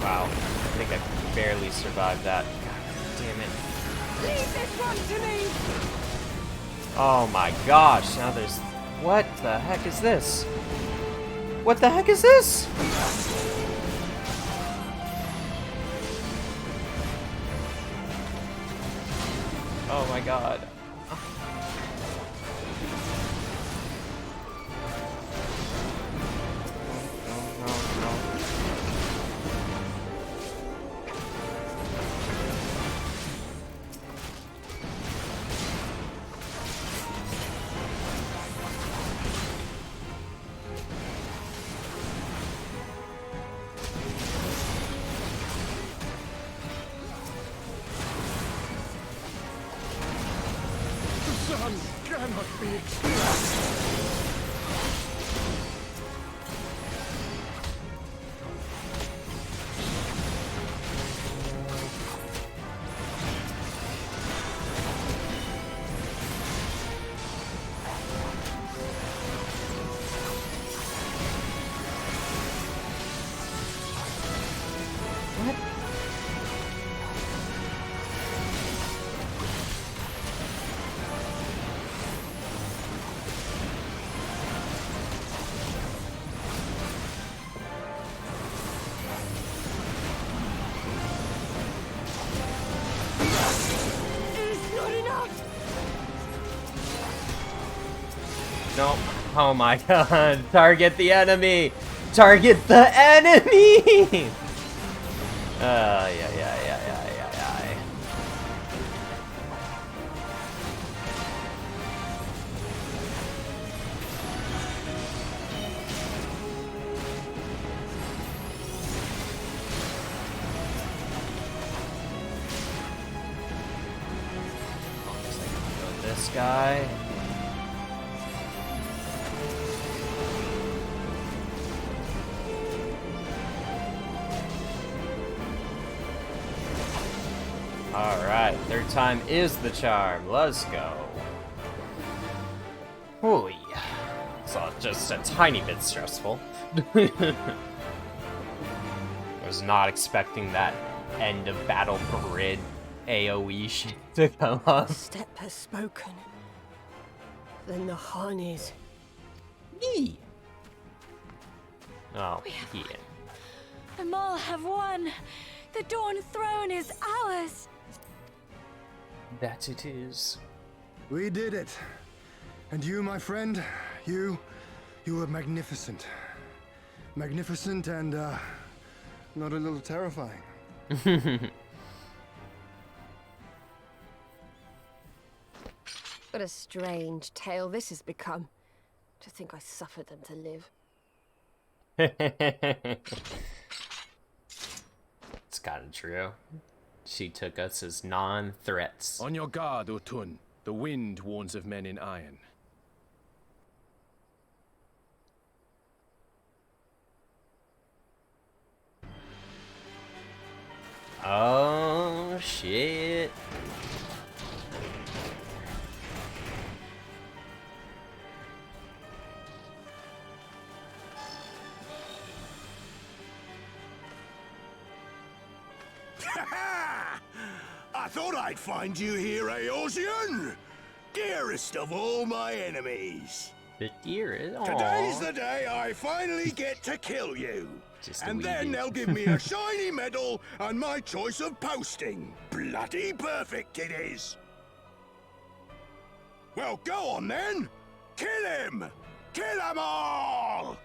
Wow, I think I barely survived that. God damn it. Leave this one to me! Oh my gosh, now there's... What the heck is this? What the heck is this? Oh my god. Cannot be experienced. No. Oh my god. Target the enemy! Target the enemy! Yeah. This guy. Alright, third time is the charm. Let's go. Holy. So just a tiny bit stressful. I was not expecting that end of battle grid AoE shit to come up. Step has spoken. Then the Han is. Me. Oh, yeah. The Maul have won. The Dawn Throne is ours. That it is. We did it. And you, my friend, you were magnificent. Magnificent and, not a little terrifying. What a strange tale this has become. To think I suffered them to live. It's kind of true. She took us as non-threats. On your guard, Otun. The wind warns of men in iron. Oh, shit. I thought I'd find you here, Eosian! Dearest of all my enemies. The dearest. Today's the day I finally get to kill you. Just a And wee then bit. they'll give me a shiny medal and my choice of posting. Bloody perfect it is. Well, go on then. Kill him! Kill them all!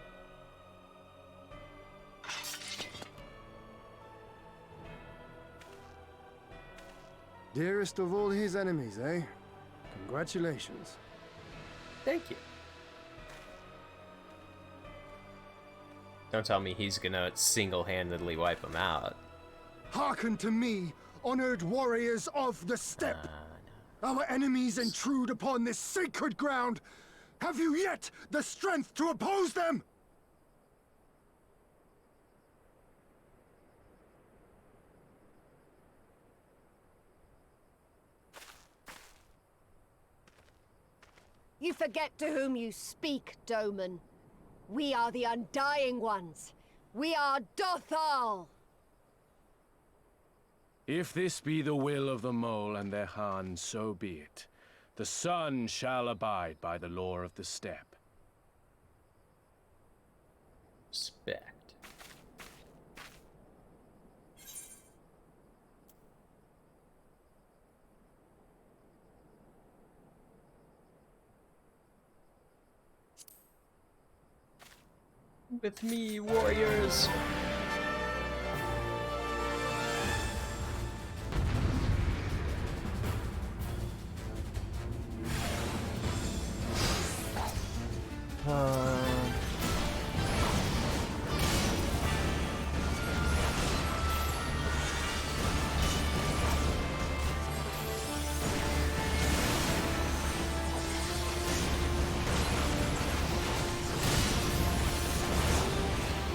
Dearest of all his enemies, eh? Congratulations. Thank you. Don't tell me he's gonna single-handedly wipe him out. Hearken to me, honored warriors of the steppe. Our enemies intrude upon this sacred ground. Have you yet the strength to oppose them? You forget to whom you speak, Doman. We are the Undying Ones. We are Dothal. If this be the will of the mole and their Han, so be it. The sun shall abide by the law of the steppe. Respect. With me, warriors.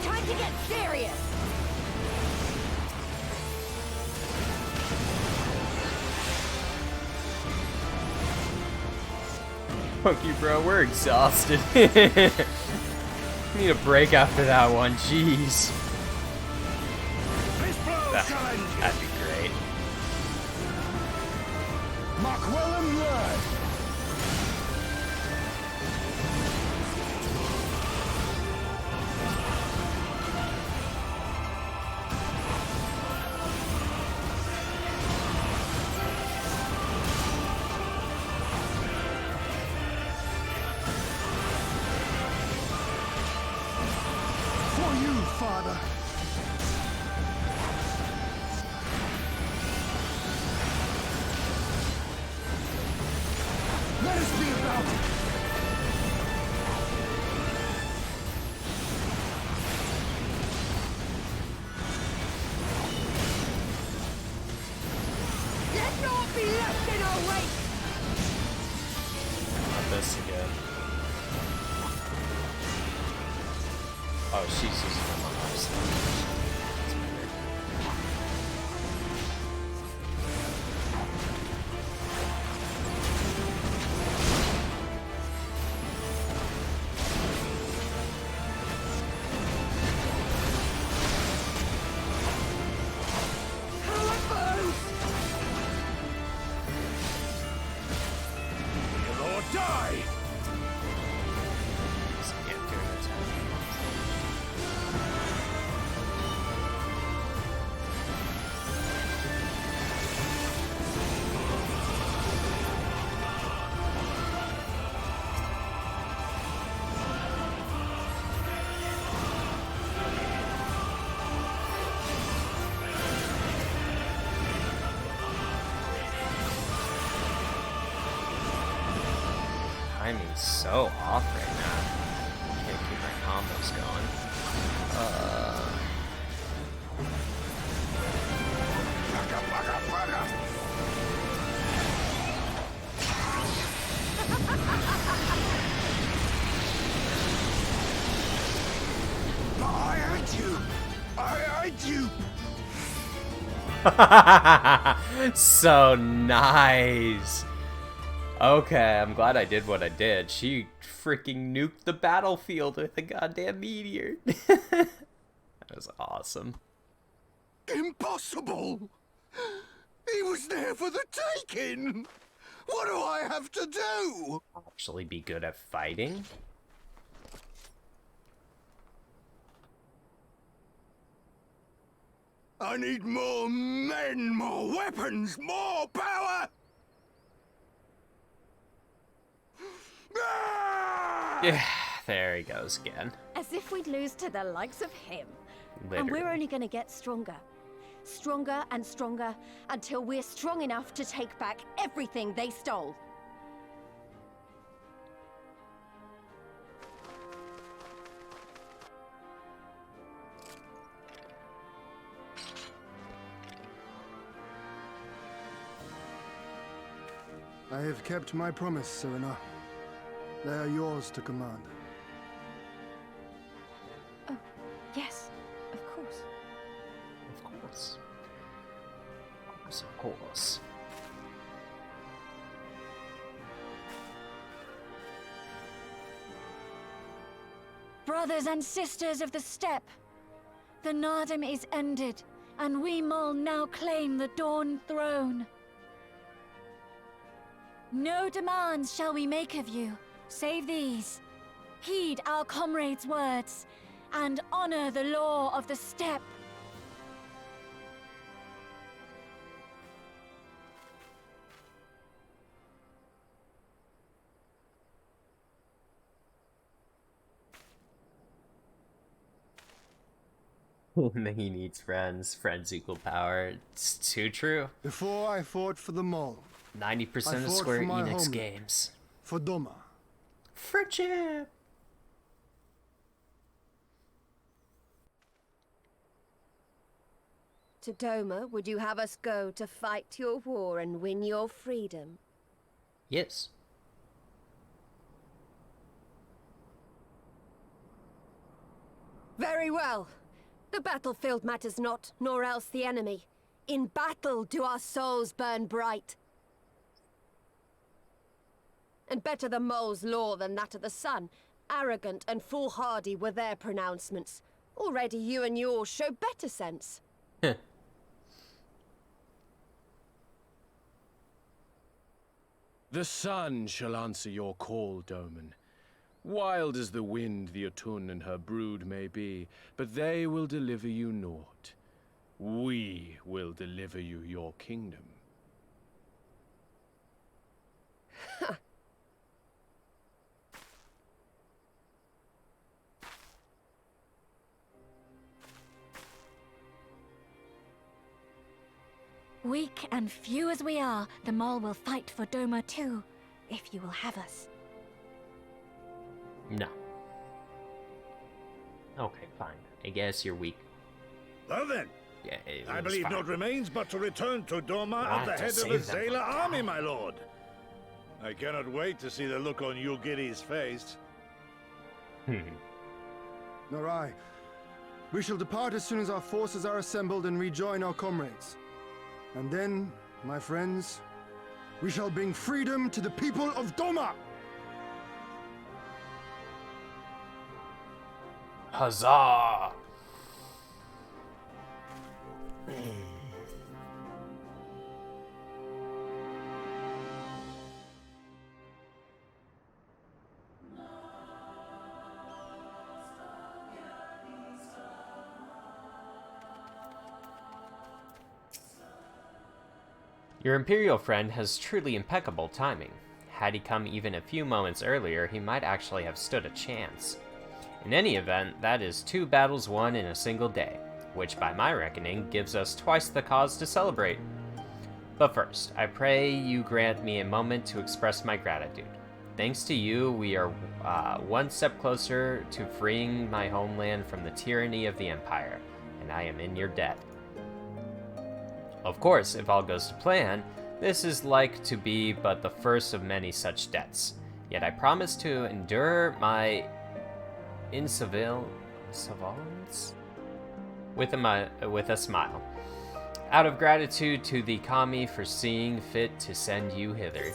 Time to get serious. Fuck you, bro. We're exhausted. Need a break after that one. Jeez. This blow shall end you. That'd be great. Macwellum blood. For you, Father. Let us be about it. Let not be left in our wake. Not this again. Oh, she's using them on our side. That's weird. How it burns. The Lord die. Just can't do it. Timing's so off right now. Can't keep my combos going. Bugga, bugga, bugga. I hate you. I hate you. So nice. Okay, I'm glad I did what I did. She freaking nuked the battlefield with a goddamn meteor. That was awesome. Impossible. He was there for the taking! What do I have to do? Actually be good at fighting? I need more men, more weapons, more power! Ah! Yeah, there he goes again. As if we'd lose to the likes of him. And Literally. we're only gonna get stronger. Stronger and stronger until we're strong enough to take back everything they stole. I have kept my promise, Serena. They are yours to command. Oh, yes, of course. Of course. Of course, of course. Brothers and sisters of the steppe, the Nardum is ended, and we Mol now claim the Dawn throne. No demands shall we make of you, save these. Heed our comrades' words, and honor the law of the steppe. He needs friends. Friends equal power. It's too true. Before I fought for the Mall, 90% I of fought Square for my Enix homeland. games. for Doma. Friendship! To Doma, would you have us go to fight your war and win your freedom? Yes. Very well. The battlefield matters not, nor else the enemy. In battle do our souls burn bright. And better the mole's law than that of the sun. Arrogant and foolhardy were their pronouncements. Already you and yours show better sense. The sun shall answer your call, Doman. Wild as the wind the Otun and her brood may be, but they will deliver you naught. We will deliver you your kingdom. Weak and few as we are, the Mole will fight for Doma too, if you will have us. No. Okay, fine. I guess you're weak. Well then, Yeah, it I was believe fine. naught remains but to return to Doma at the to head of save the them Zayla from army, time. my lord. I cannot wait to see the look on Yugiri's face. Nor I. We shall depart as soon as our forces are assembled and rejoin our comrades. And then, my friends, we shall bring freedom to the people of Doma! Huzzah! Your Imperial friend has truly impeccable timing. Had he come even a few moments earlier, he might actually have stood a chance. In any event, that is 2 battles won in a single day, which by my reckoning gives us twice the cause to celebrate. But first, I pray you grant me a moment to express my gratitude. Thanks to you, we are one step closer to freeing my homeland from the tyranny of the Empire, and I am in your debt. Of course, if all goes to plan, this is like to be but the first of many such debts. Yet I promise to endure my insolence with a smile, out of gratitude to the Kami for seeing fit to send you hither.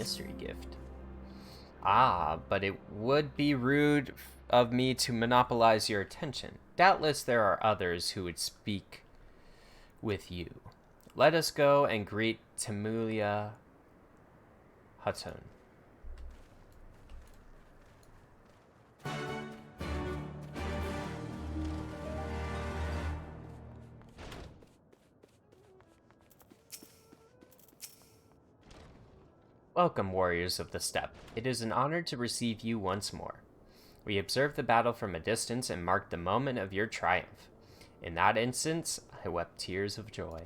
mystery gift. Ah, but it would be rude of me to monopolize your attention. Doubtless there are others who would speak with you. Let us go and greet Temulia Hutton. Welcome, warriors of the steppe. It is an honor to receive you once more. We observed the battle from a distance and marked the moment of your triumph. In that instance, I wept tears of joy.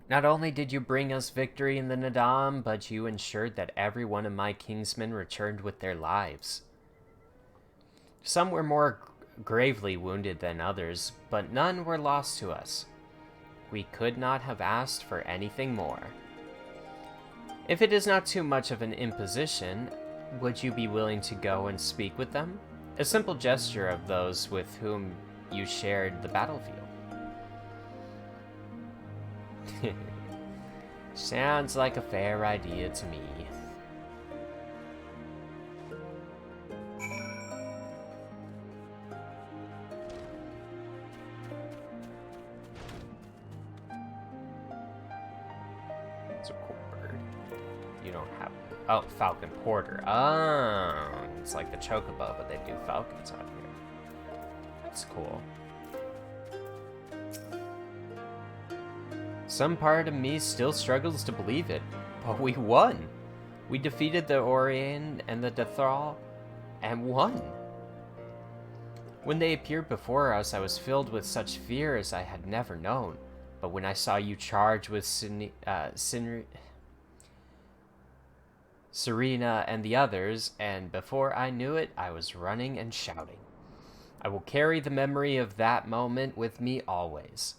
Not only did you bring us victory in the Nadam, but you ensured that every one of my kingsmen returned with their lives. Some were more gravely wounded than others, but none were lost to us. We could not have asked for anything more. If it is not too much of an imposition, would you be willing to go and speak with them? A simple gesture of those with whom you shared the battlefield. Sounds like a fair idea to me. It's a cool bird. You don't have... Oh, Falcon Porter. Oh, it's like the Chocobo, but they do falcons out here. That's cool. Some part of me still struggles to believe it, but we won. We defeated the Orion and the Dethral, and won. When they appeared before us, I was filled with such fear as I had never known. But when I saw you charge with Serena and the others, and before I knew it, I was running and shouting. I will carry the memory of that moment with me always,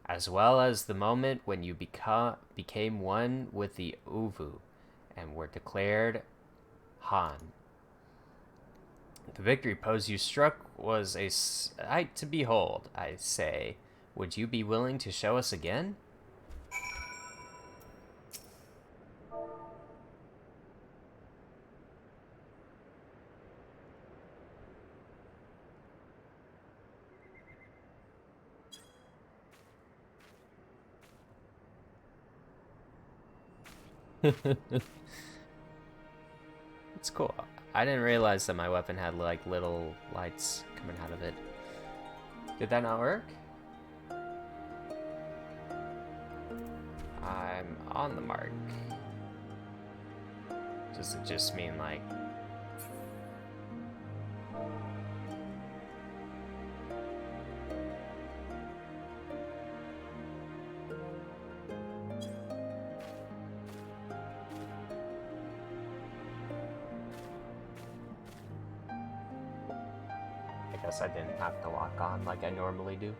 as well as the moment when you became one with the Uvu and were declared Han. The victory pose you struck was a sight to behold, I say. Would you be willing to show us again? It's cool. I didn't realize that my weapon had like little lights coming out of it. Did that not work? I'm on the mark. Does it just mean like... I guess I didn't have to lock on like I normally do.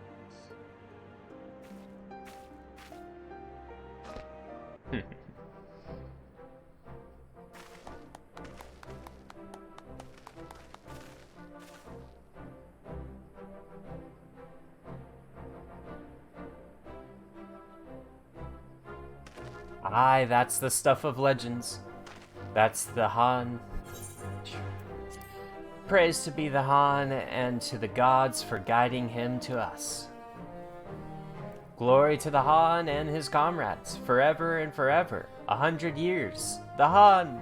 Aye, that's the stuff of legends. That's the Han. Praise to be the Han and to the gods for guiding him to us. Glory to the Han and his comrades, forever and forever. 100 years. The Han!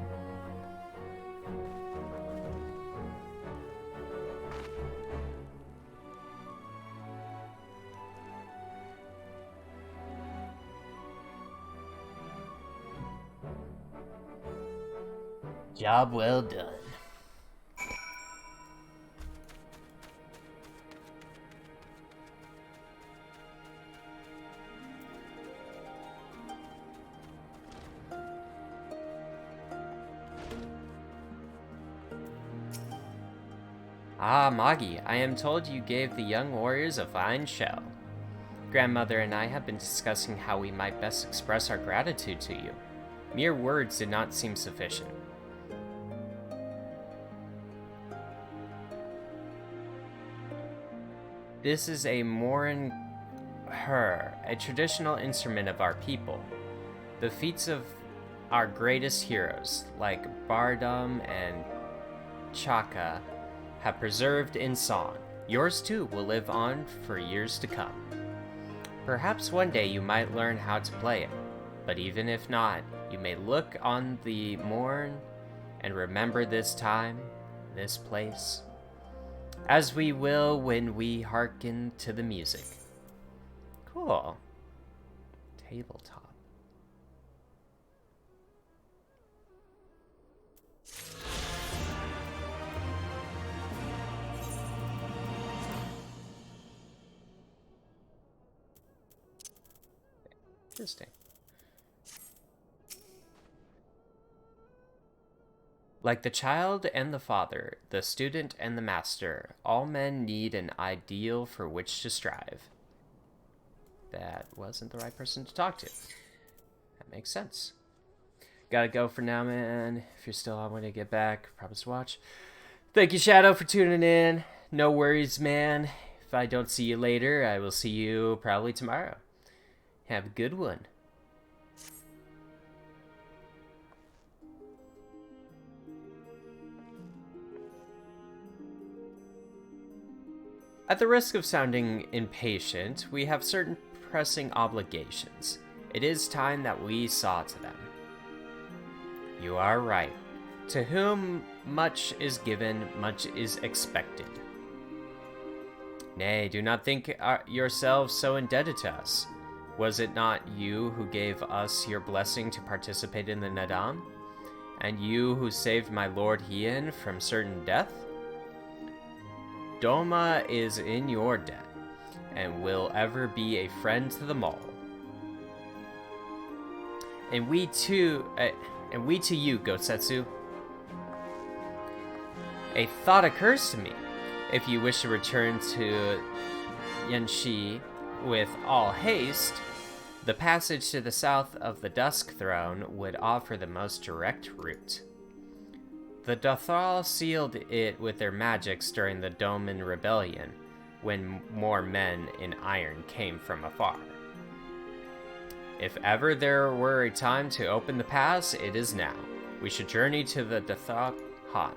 Job well done. Ah, Magi, I am told you gave the young warriors a fine show. Grandmother and I have been discussing how we might best express our gratitude to you. Mere words did not seem sufficient. This is a morin her, a traditional instrument of our people. The feats of our greatest heroes, like Bardum and Chaka, have preserved in song. Yours too will live on for years to come. Perhaps one day you might learn how to play it, but even if not, you may look on the morn and remember this time, this place, as we will when we hearken to the music. Cool. Tabletop. Interesting. Like the child and the father, the student and the master, all men need an ideal for which to strive. That wasn't the right person to talk to. That makes sense. Gotta go for now, man. If you're still on when I get back, promise to watch. Thank you, Shadow, for tuning in. No worries, man. If I don't see you later, I will see you probably tomorrow. Have a good one. At the risk of sounding impatient, we have certain pressing obligations. It is time that we saw to them. You are right. To whom much is given, much is expected. Nay, do not think yourselves so indebted to us. Was it not you who gave us your blessing to participate in the Nadam? And you who saved my lord Hien from certain death? Doma is in your debt, and will ever be a friend to them all. And we to you, Gosetsu. A thought occurs to me. If you wish to return to Yenshi with all haste, the passage to the south of the Dusk Throne would offer the most direct route. The Dothal sealed it with their magics during the Doman Rebellion, when more men in iron came from afar. If ever there were a time to open the pass, it is now. We should journey to the Dothal Han.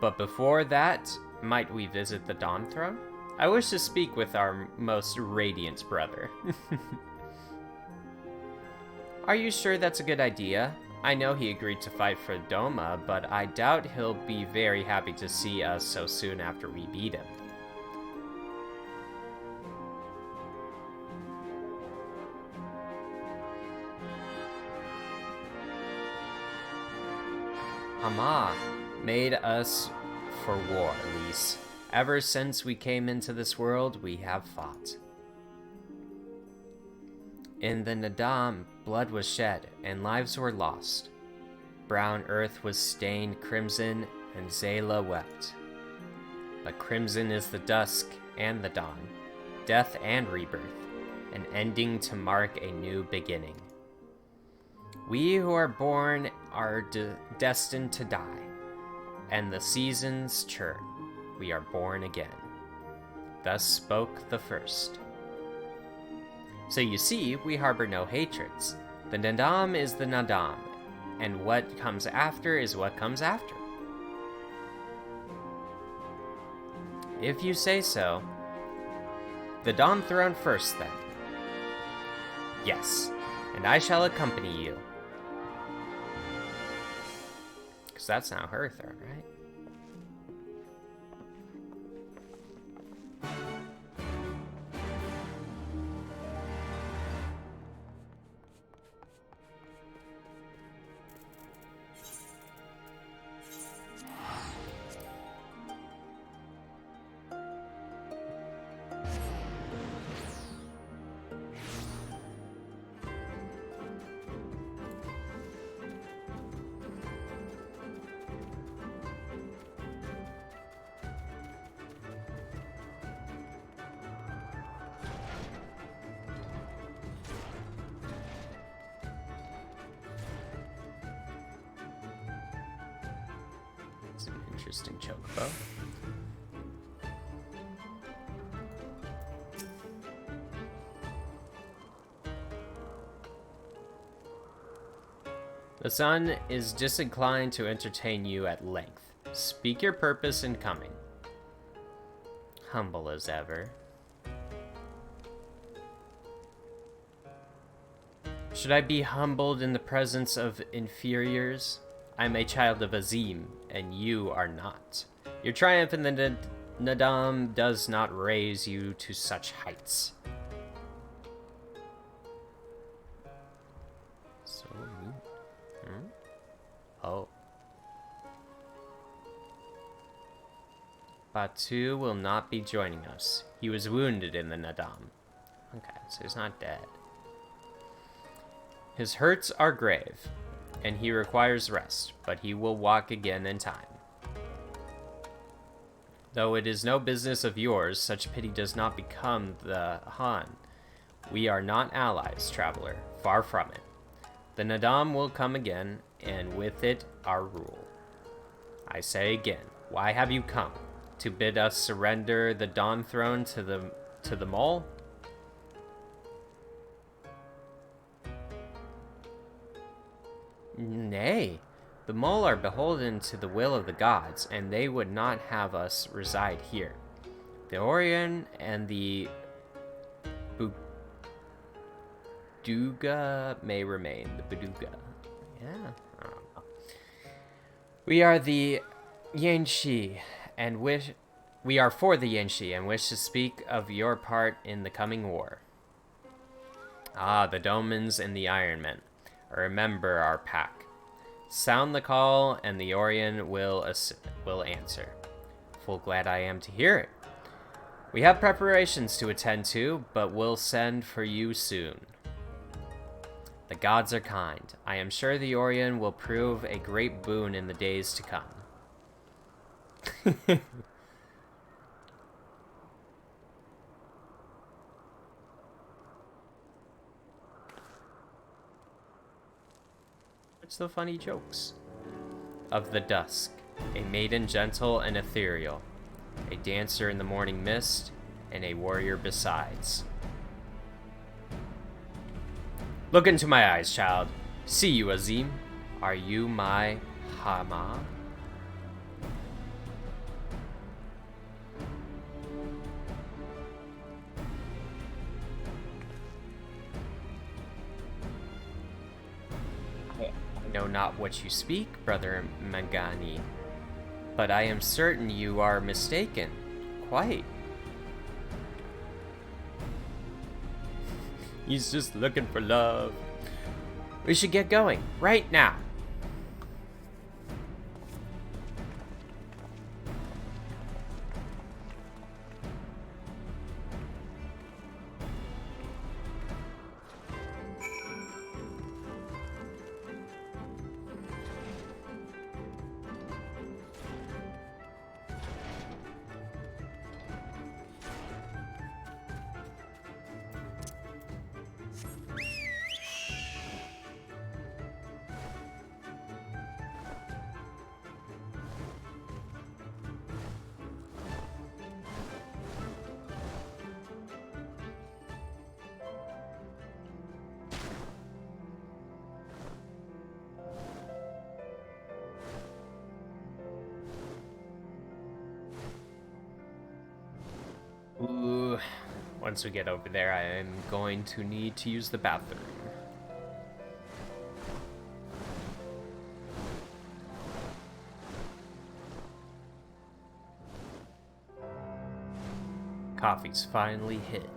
But before that, might we visit the Dawn Throne? I wish to speak with our most radiant brother. Are you sure that's a good idea? I know he agreed to fight for Doma, but I doubt he'll be very happy to see us so soon after we beat him. Hama made us for war, Lise. Ever since we came into this world, we have fought. In the Nadam, blood was shed, and lives were lost. Brown earth was stained crimson, and Zayla wept. But crimson is the dusk and the dawn, death and rebirth, an ending to mark a new beginning. We who are born are destined to die, and the seasons churn. We are born again. Thus spoke the first. So you see, we harbor no hatreds. The Nadam is the Nadam, and what comes after is what comes after. If you say so. The Dawn Throne first, then. Yes, and I shall accompany you. Because that's now her throne, right? It's an interesting chocobo. The sun is disinclined to entertain you at length. Speak your purpose in coming. Humble as ever. Should I be humbled in the presence of inferiors? I am a child of Azim, and you are not. Your triumph in the Nadam does not raise you to such heights. So, oh. Batu will not be joining us. He was wounded in the Nadam. Okay, so he's not dead. His hurts are grave, and he requires rest, but he will walk again in time. Though it is no business of yours, such pity does not become the Han. We are not allies, traveler, far from it. The Nadam will come again, and with it our rule. I say again, why have you come? To bid us surrender the Dawn Throne to the Mole? Nay, the Mole are beholden to the will of the gods, and they would not have us reside here. The Orion and the Buduga may remain. The Buduga. Yeah, I don't know. We are the Yanshi, and we are for the Yanshi, and wish to speak of your part in the coming war. Ah, the Domans and the Ironmen. Remember our pack. Sound the call, and the Orion will answer. Full glad I am to hear it. We have preparations to attend to, but we'll send for you soon. The gods are kind. I am sure the Orion will prove a great boon in the days to come. What's the funny jokes? Of the dusk, a maiden gentle and ethereal, a dancer in the morning mist, and a warrior besides. Look into my eyes, child. See you, Azim. Are you my Hama? I know not what you speak, brother Mangani, but I am certain you are mistaken. Quite. He's just looking for love. We should get going right now. Ooh, once we get over there, I am going to need to use the bathroom. Coffee's finally hit.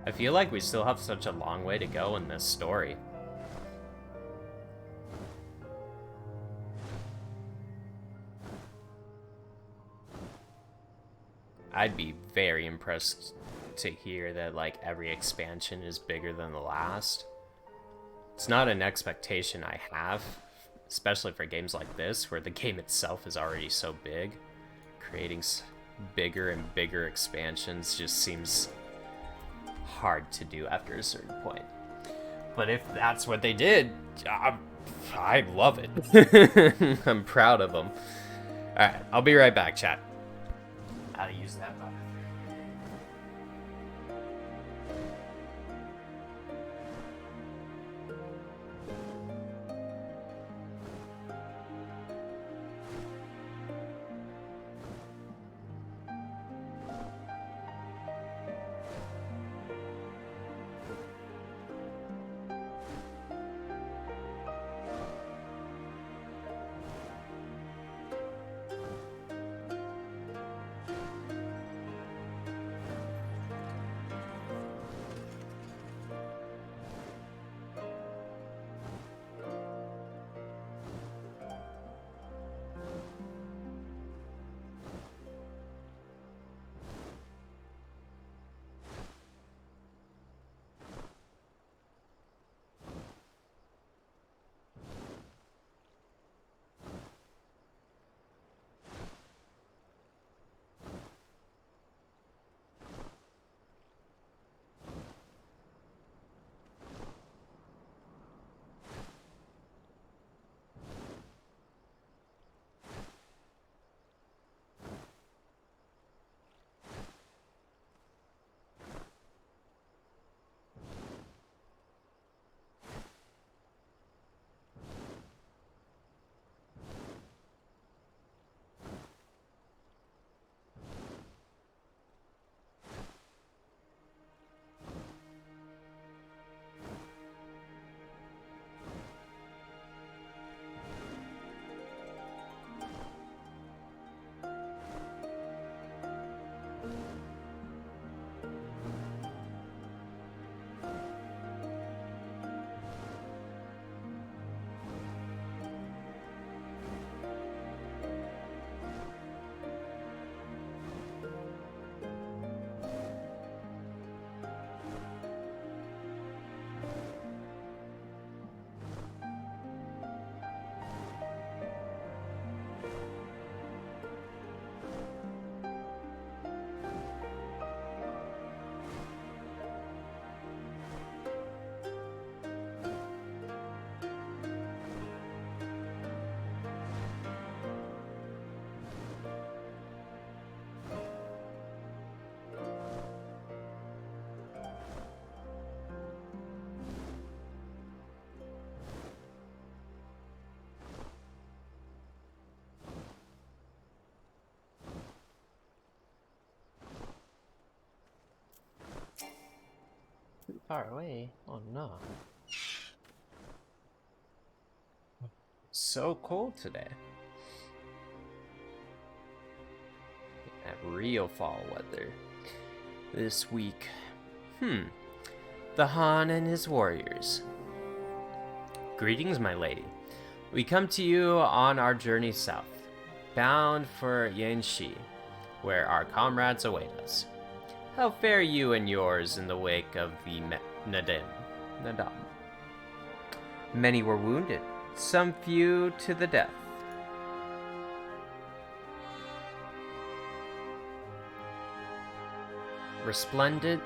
I feel like we still have such a long way to go in this story. I'd be very impressed to hear that, like, every expansion is bigger than the last. It's not an expectation I have, especially for games like this, where the game itself is already so big. Creating bigger and bigger expansions just seems hard to do after a certain point. But if that's what they did, I love it. I'm proud of them. Alright, I'll be right back, chat. how to use that button. Far away? Oh no. So cold today. That real fall weather. This week. The Han and his warriors. Greetings, my lady. We come to you on our journey south, bound for Yanxi, where our comrades await us. How fare you and yours in the wake of the Nadam? Many were wounded, some few to the death. Resplendent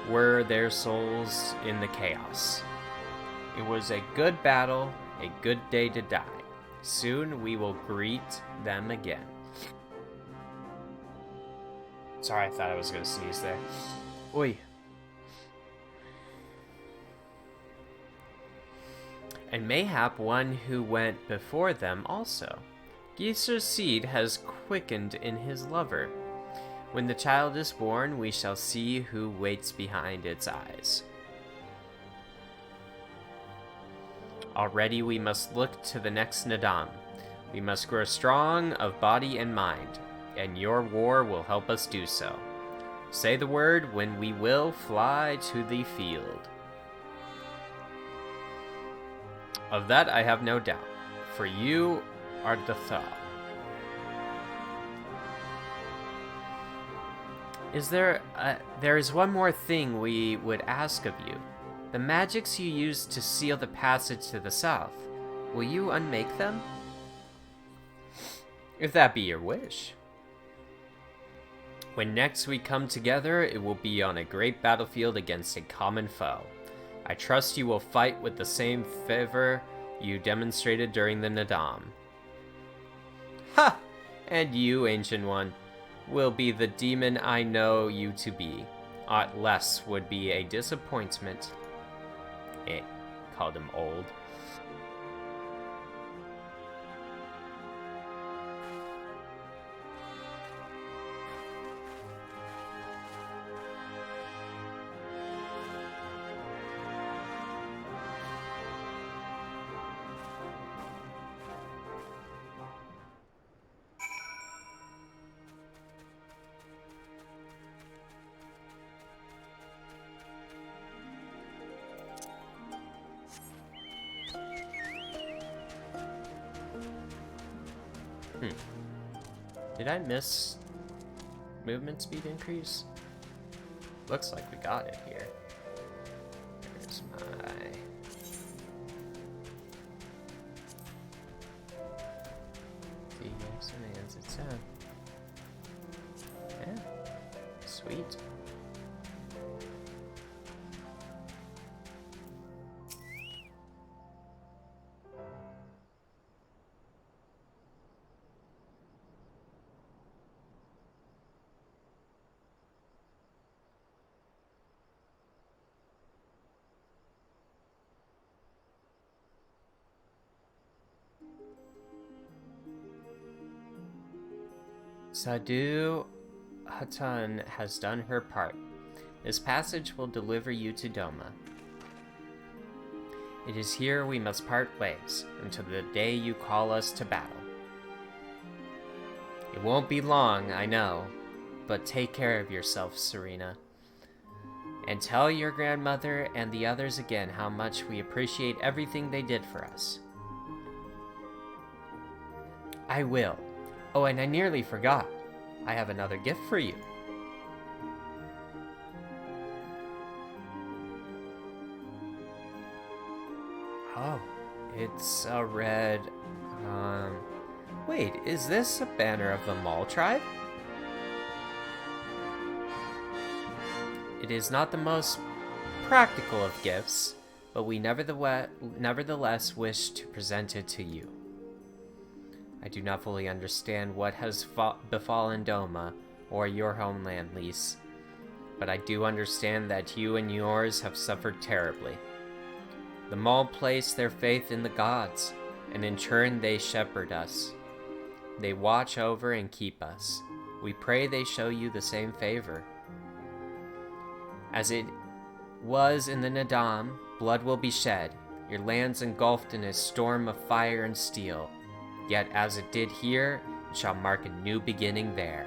were their souls in the chaos. It was a good battle, a good day to die. Soon we will greet them again. Sorry, I thought I was gonna sneeze there. Oi. And mayhap one who went before them also. Giser's seed has quickened in his lover. When the child is born, we shall see who waits behind its eyes. Already we must look to the next Nadam. We must grow strong of body and mind, and your war will help us do so. Say the word when we will fly to the field. Of that I have no doubt, for you are the Thaw. There is one more thing we would ask of you. The magics you used to seal the passage to the south, will you unmake them? If that be your wish. When next we come together, it will be on a great battlefield against a common foe. I trust you will fight with the same fervor you demonstrated during the Nadam. Ha! And you, Ancient One, will be the demon I know you to be. Aught less would be a disappointment. It called him old. Did I miss movement speed increase? Looks like we got it here. There's my... Yes, and it's yeah, sweet. Sadu Hatan has done her part. This passage will deliver you to Doma. It is here we must part ways, until the day you call us to battle. It won't be long, I know, but take care of yourself, Serena. And tell your grandmother and the others again how much we appreciate everything they did for us. I will. Oh, and I nearly forgot. I have another gift for you. Oh, it's a red, wait, is this a banner of the Mall tribe? It is not the most practical of gifts, but we nevertheless wish to present it to you. I do not fully understand what has befallen Doma, or your homeland, Lise, but I do understand that you and yours have suffered terribly. The Maul place their faith in the gods, and in turn they shepherd us. They watch over and keep us. We pray they show you the same favor. As it was in the Nadam, blood will be shed, your lands engulfed in a storm of fire and steel. Yet as it did here, it shall mark a new beginning there.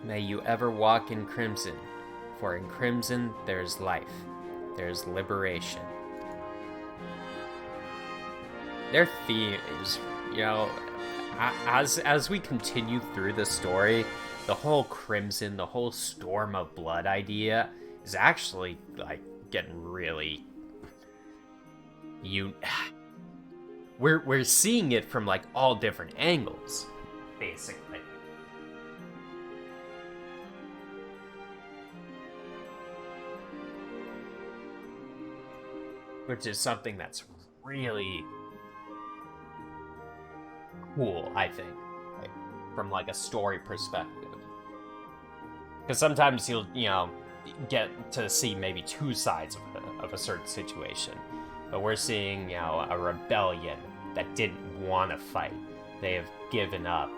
May you ever walk in crimson, for in crimson there is life, there is liberation. Their theme is, you know, as we continue through the story, the whole crimson, the whole storm of blood idea is actually, like, getting really... We're seeing it from, like, all different angles, basically. Which is something that's really cool, I think, like, from, like, a story perspective. Because sometimes you'll, you know, get to see maybe two sides of a certain situation. But we're seeing, you know, a rebellion that didn't want to fight. They have given up.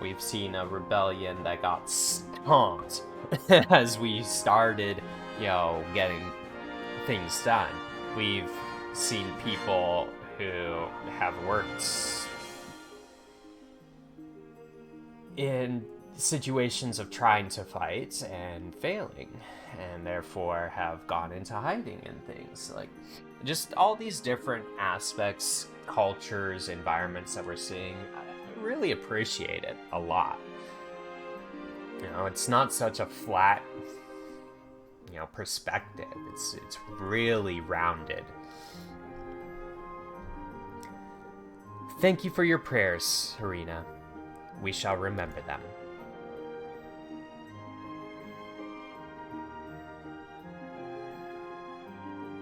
We've seen a rebellion that got stomped as we started, you know, getting things done. We've seen people who have worked in situations of trying to fight and failing, and therefore have gone into hiding and things. Like, just all these different aspects, cultures, environments that we're seeing. I really appreciate it a lot. You know, it's not such a flat, you know, perspective. It's really rounded. Thank you for your prayers, Serena. We shall remember them.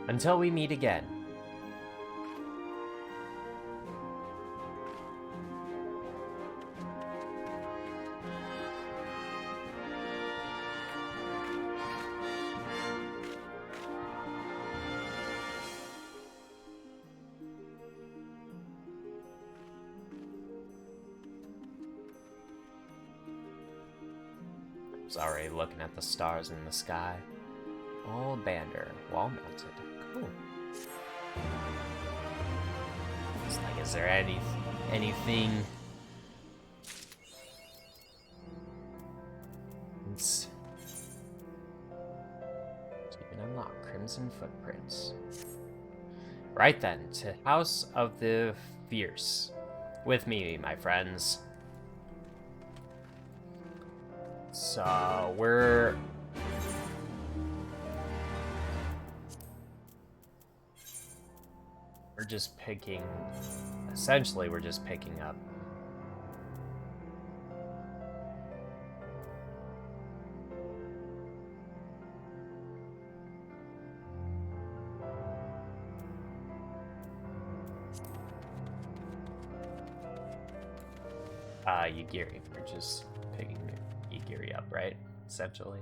Until we meet again. was already looking at the stars in the sky. Old bander, wall mounted. Cool. It's like, is there anything? It's even unlock Crimson Footprints. Right then, to House of the Fierce. With me, my friends. So, we're just picking, essentially we're just picking up Yagiri. We're just picking Yagiri up, right? Essentially.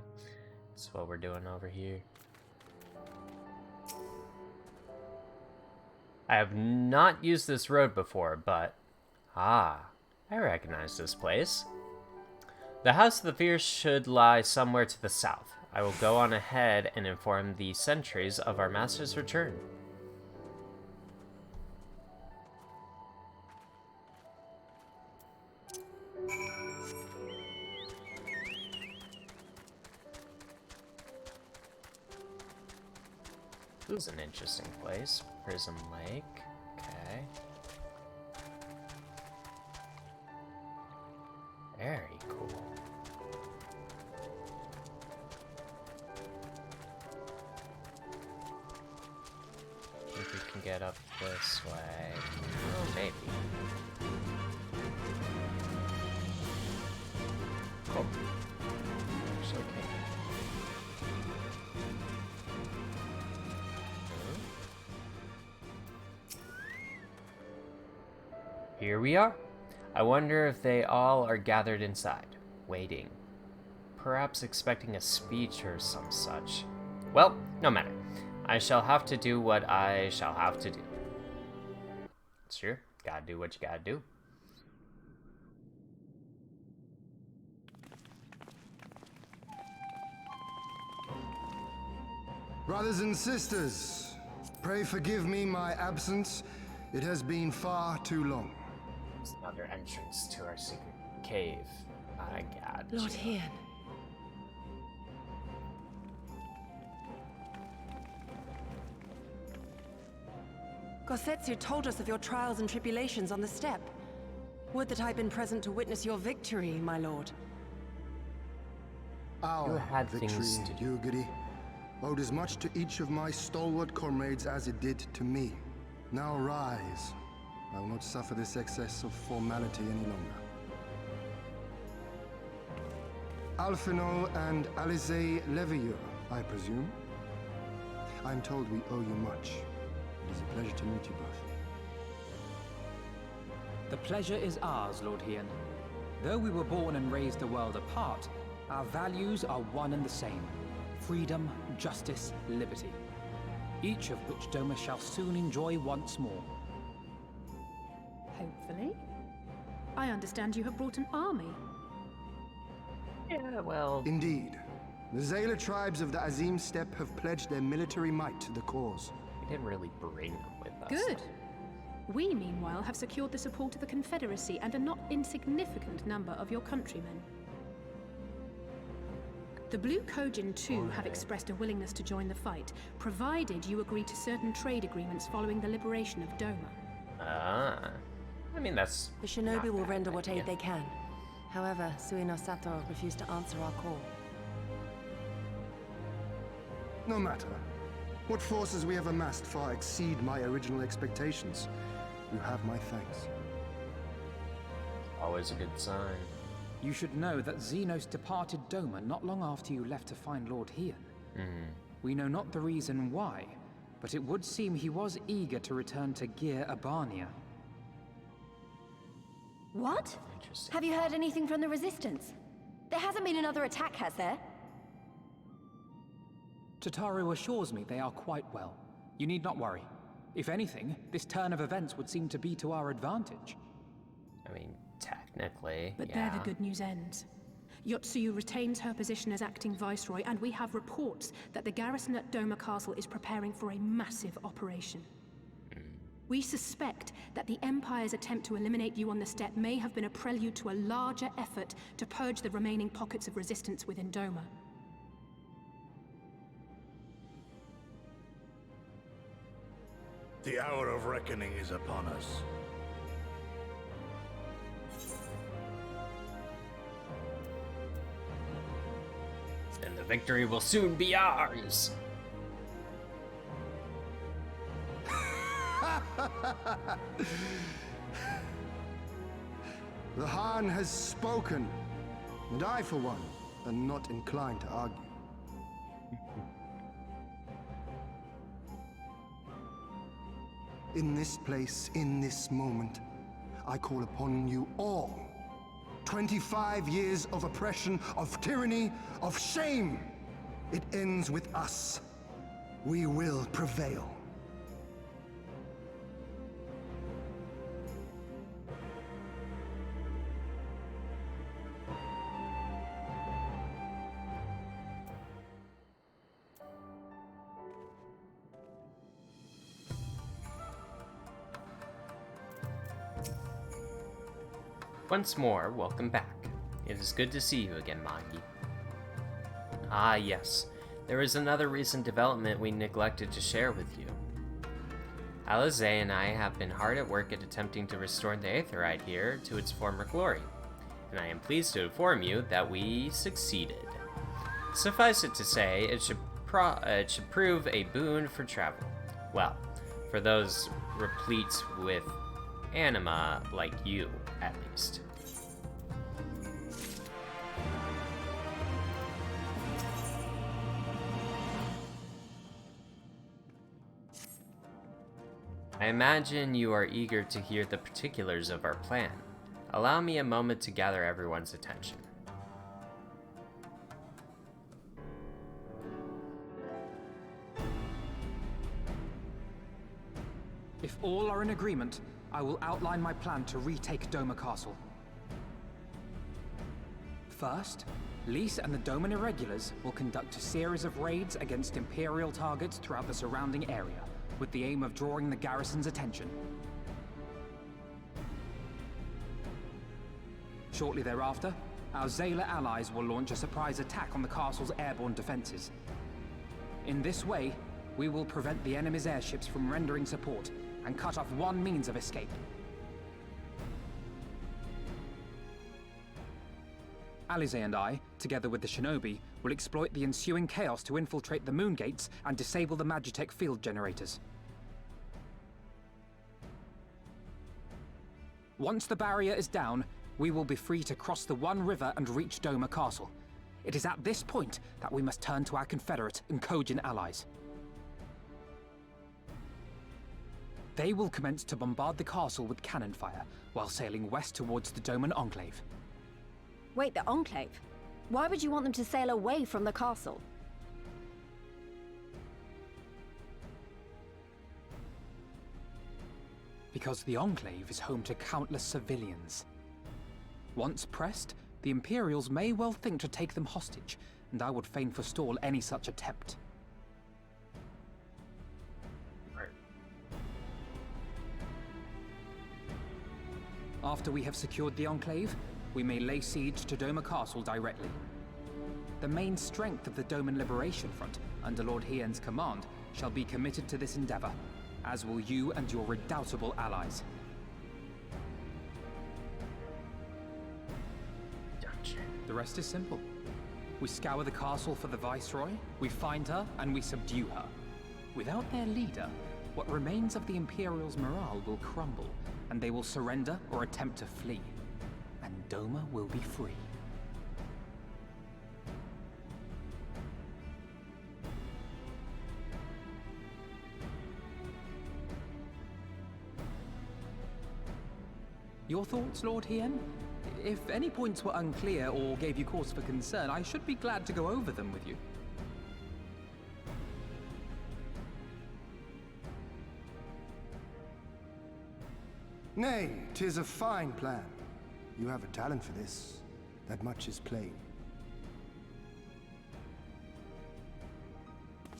That's what we're doing over here. I have not used this road before, but... I recognize this place. The House of the Fierce should lie somewhere to the south. I will go on ahead and inform the sentries of our master's return. This is an interesting place. Prism Lake. Okay. Very cool. Think we can get up this way. Oh, maybe. Cool. Looks okay. Here we are. I wonder if they all are gathered inside, waiting. Perhaps expecting a speech or some such. Well, no matter. I shall have to do what I shall have to do. Sure, gotta do what you gotta do. Brothers and sisters, pray forgive me my absence. It has been far too long. There's another entrance to our secret cave. My God. Lord Hian. Gosetsu told us of your trials and tribulations on the steppe. Would that I'd been present to witness your victory, my lord. Our had victory, things to do. Yugiri, owed as much to each of my stalwart comrades as it did to me. Now rise. I will not suffer this excess of formality any longer. Alphino and Alize Levieux, I presume? I'm told we owe you much. It is a pleasure to meet you both. The pleasure is ours, Lord Hian. Though we were born and raised a world apart, our values are one and the same. Freedom, justice, liberty. Each of which Doma shall soon enjoy once more. Hopefully. I understand you have brought an army. Yeah, well... Indeed. The Zayla tribes of the Azim Steppe have pledged their military might to the cause. We didn't really bring them with us. Good. We, meanwhile, have secured the support of the Confederacy and a not insignificant number of your countrymen. The Blue Kojin, too, have expressed a willingness to join the fight, provided you agree to certain trade agreements following the liberation of Doma. I mean, that's... The shinobi will render what idea. aid they can. However, Suino Sato refused to answer our call. No matter. What forces we have amassed far exceed my original expectations. You have my thanks. Always a good sign. You should know that Xenos departed Doma not long after you left to find Lord Hian. We know not the reason why, but it would seem he was eager to return to Gir Abania. What? Interesting. Have you heard anything from the Resistance? There hasn't been another attack, has there? Tataru assures me they are quite well. You need not worry. If anything, this turn of events would seem to be to our advantage. I mean, technically, But yeah. there the good news ends. Yotsuyu retains her position as acting viceroy, and we have reports that the garrison at Doma Castle is preparing for a massive operation. We suspect that the Empire's attempt to eliminate you on the steppe may have been a prelude to a larger effort to purge the remaining pockets of resistance within Doma. The hour of reckoning is upon us. And the victory will soon be ours. The Han has spoken, and I, for one, am not inclined to argue. In this place, in this moment, I call upon you all. 25 years of oppression, of tyranny, of shame. It ends with us. We will prevail. Once more, welcome back. It is good to see you again, Magi. Ah, yes. There is another recent development we neglected to share with you. Alize and I have been hard at work at attempting to restore the Aetheryte here to its former glory, and I am pleased to inform you that we succeeded. Suffice it to say, it should prove a boon for travel. Well, for those replete with anima like you, at least. I imagine you are eager to hear the particulars of our plan. Allow me a moment to gather everyone's attention. If all are in agreement, I will outline my plan to retake Doma Castle. First, Lys and the Doman Irregulars will conduct a series of raids against Imperial targets throughout the surrounding area, with the aim of drawing the garrison's attention. Shortly thereafter, our Zayla allies will launch a surprise attack on the castle's airborne defenses. In this way, we will prevent the enemy's airships from rendering support and cut off one means of escape. Alize and I, together with the shinobi, will exploit the ensuing chaos to infiltrate the moon gates and disable the Magitech field generators. Once the barrier is down, we will be free to cross the One River and reach Doma Castle. It is at this point that we must turn to our Confederate and Kojin allies. They will commence to bombard the castle with cannon fire, while sailing west towards the Doman Enclave. Wait, the Enclave? Why would you want them to sail away from the castle? Because the Enclave is home to countless civilians. Once pressed, the Imperials may well think to take them hostage, and I would fain forestall any such attempt. After we have secured the Enclave, we may lay siege to Doma Castle directly. The main strength of the Doman Liberation Front, under Lord Hien's command, shall be committed to this endeavor, as will you and your redoubtable allies. The rest is simple. We scour the castle for the Viceroy, we find her, and we subdue her. Without their leader, what remains of the Imperials' morale will crumble, and they will surrender or attempt to flee. And Doma will be free. Your thoughts, Lord Hien? If any points were unclear or gave you cause for concern, I should be glad to go over them with you. Nay, 'tis a fine plan. You have a talent for this. That much is plain.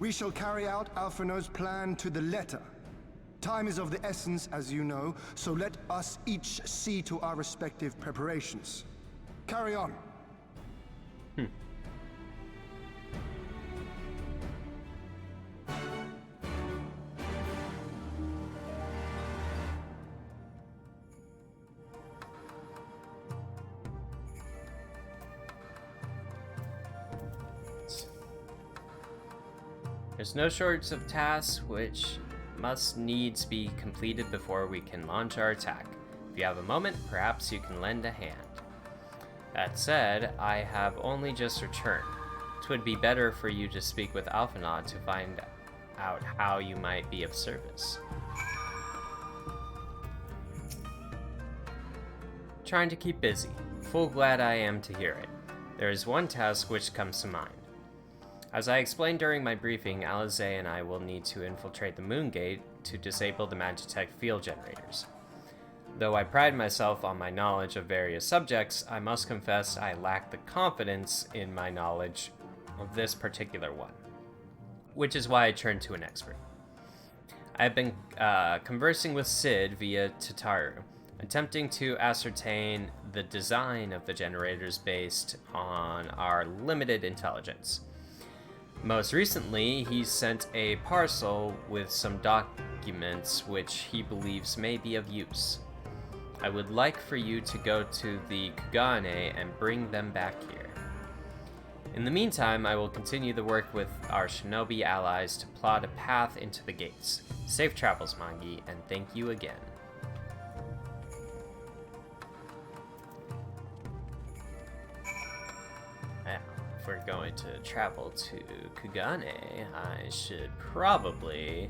We shall carry out Alphinaud's plan to the letter. Time is of the essence, as you know, so let us each see to our respective preparations. Carry on. There's no shortage of tasks which must needs be completed before we can launch our attack. If you have a moment, perhaps you can lend a hand. That said, I have only just returned. It would be better for you to speak with Alphinaud to find out how you might be of service. Trying to keep busy. Full glad I am to hear it. There is one task which comes to mind. As I explained during my briefing, Alize and I will need to infiltrate the Moon Gate to disable the Magitech field generators. Though I pride myself on my knowledge of various subjects, I must confess I lack the confidence in my knowledge of this particular one, which is why I turned to an expert. I have been conversing with Sid via Tataru, attempting to ascertain the design of the generators based on our limited intelligence. Most recently, he sent a parcel with some documents which he believes may be of use. I would like for you to go to the Kugane and bring them back here. In the meantime, I will continue the work with our shinobi allies to plot a path into the gates. Safe travels, Mangi, and thank you again. If we're going to travel to Kugane, I should probably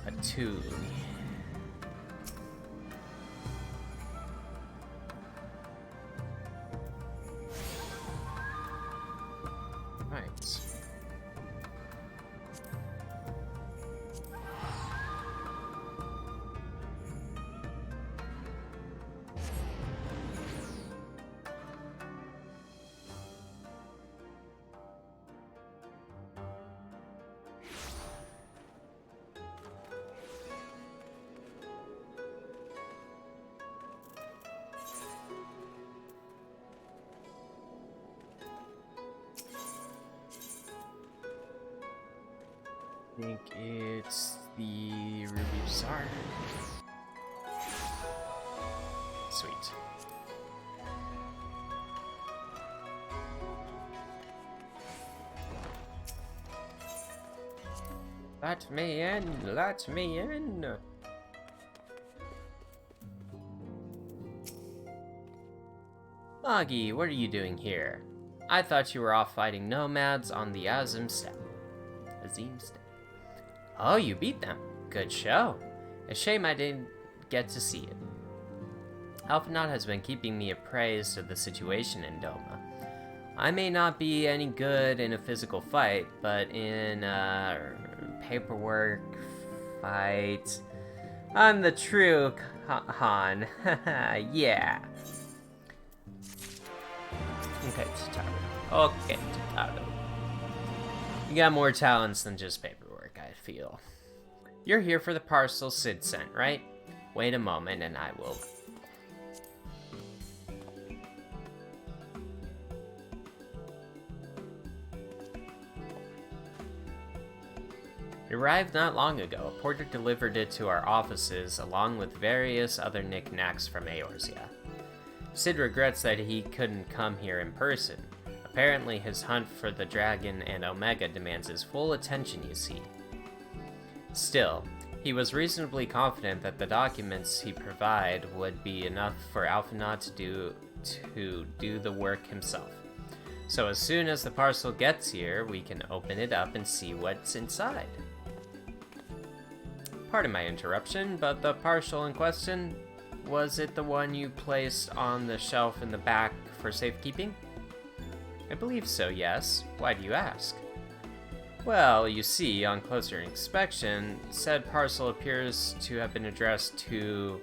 attune. Right. I think it's the Ruby Bazaar. Sweet. Let me in, let me in. Magi, what are you doing here? I thought you were off fighting nomads on the Azim Steppe. Oh, you beat them. Good show. A shame I didn't get to see it. Alphinaud has been keeping me appraised of the situation in Doma. I may not be any good in a physical fight, but in a paperwork fight, I'm the true Han. Yeah. Okay, Tataru. Okay, Tataru. You got more talents than just paperwork, I feel. You're here for the parcel Sid sent, right? Wait a moment and I will... It arrived not long ago. A porter delivered it to our offices along with various other knickknacks from Eorzea. Sid regrets that he couldn't come here in person. Apparently his hunt for the dragon and Omega demands his full attention, you see. Still, he was reasonably confident that the documents he provided would be enough for Alphinaud to do the work himself. So as soon as the parcel gets here, we can open it up and see what's inside. Pardon my interruption, but the parcel in question, was it the one you placed on the shelf in the back for safekeeping? I believe so, yes. Why do you ask? Well, you see, on closer inspection, said parcel appears to have been addressed to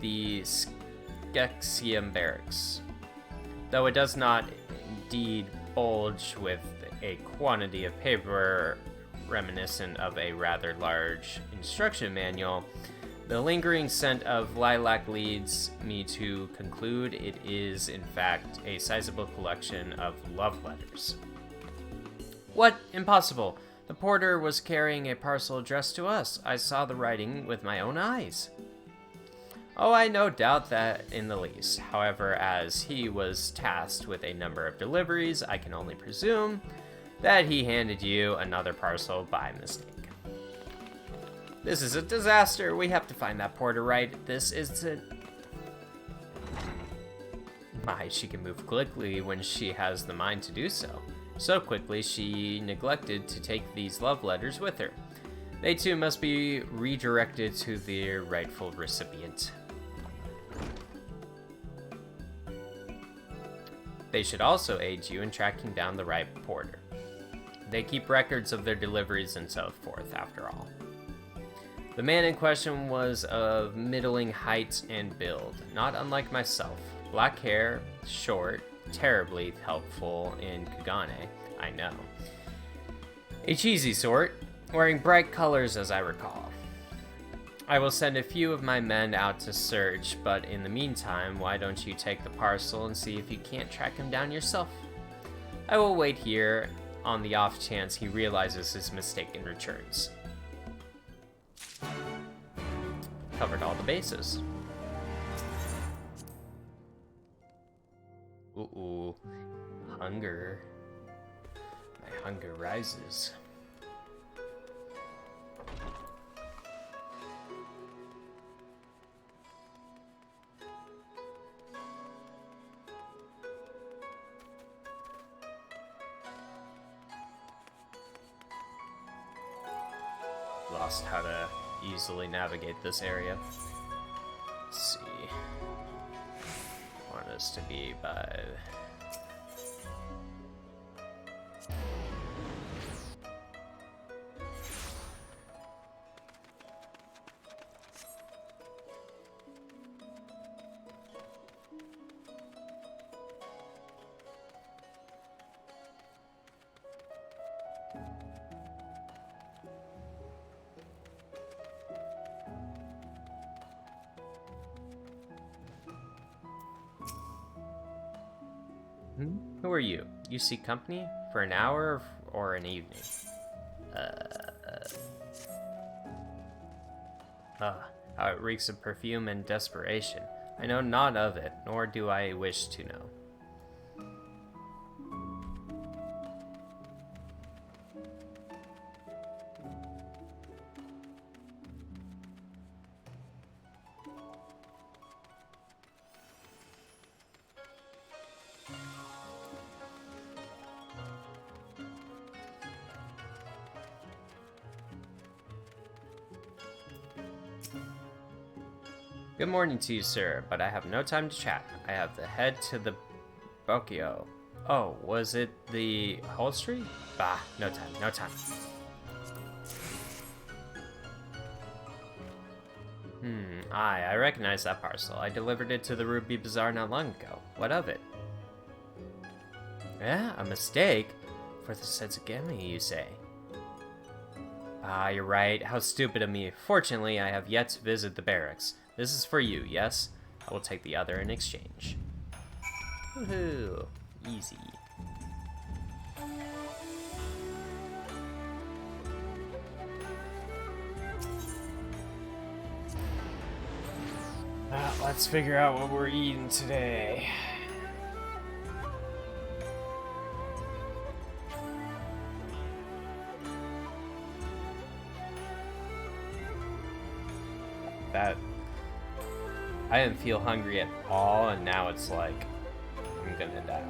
the Skexium barracks, though it does not indeed bulge with a quantity of paper reminiscent of a rather large instruction manual, the lingering scent of lilac leads me to conclude it is, in fact, a sizable collection of love letters. What? Impossible! The porter was carrying a parcel addressed to us. I saw the writing with my own eyes. Oh, I no doubt that in the least. However, as he was tasked with a number of deliveries, I can only presume that he handed you another parcel by mistake. This is a disaster. We have to find that porter, right? This isn't... My, she can move quickly when she has the mind to do so. So quickly, she neglected to take these love letters with her. They too must be redirected to their rightful recipient. They should also aid you in tracking down the right porter. They keep records of their deliveries and so forth, after all. The man in question was of middling height and build, not unlike myself. Black hair, short, terribly helpful in Kugane, I know. A cheesy sort, wearing bright colors as I recall. I will send a few of my men out to search, but in the meantime, why don't you take the parcel and see if you can't track him down yourself? I will wait here on the off chance he realizes his mistake and returns. Covered all the bases. Ooh, hunger. My hunger rises. Lost how to easily navigate this area. Let's see. Want us to be by... Who are you? You seek company? For an hour or an evening? How it reeks of perfume and desperation. I know not of it, nor do I wish to know. Good morning to you, sir, but I have no time to chat. I have to head to the Bokyo. Oh, was it the upholstery? Bah, no time, no time. I recognize that parcel. I delivered it to the Ruby Bazaar not long ago. What of it? Yeah, a mistake? For the Setsugami, you say? Ah, you're right. How stupid of me. Fortunately, I have yet to visit the barracks. This is for you, yes? I will take the other in exchange. Woohoo! Easy. Let's figure out what we're eating today. I didn't feel hungry at all, and now it's like I'm gonna die.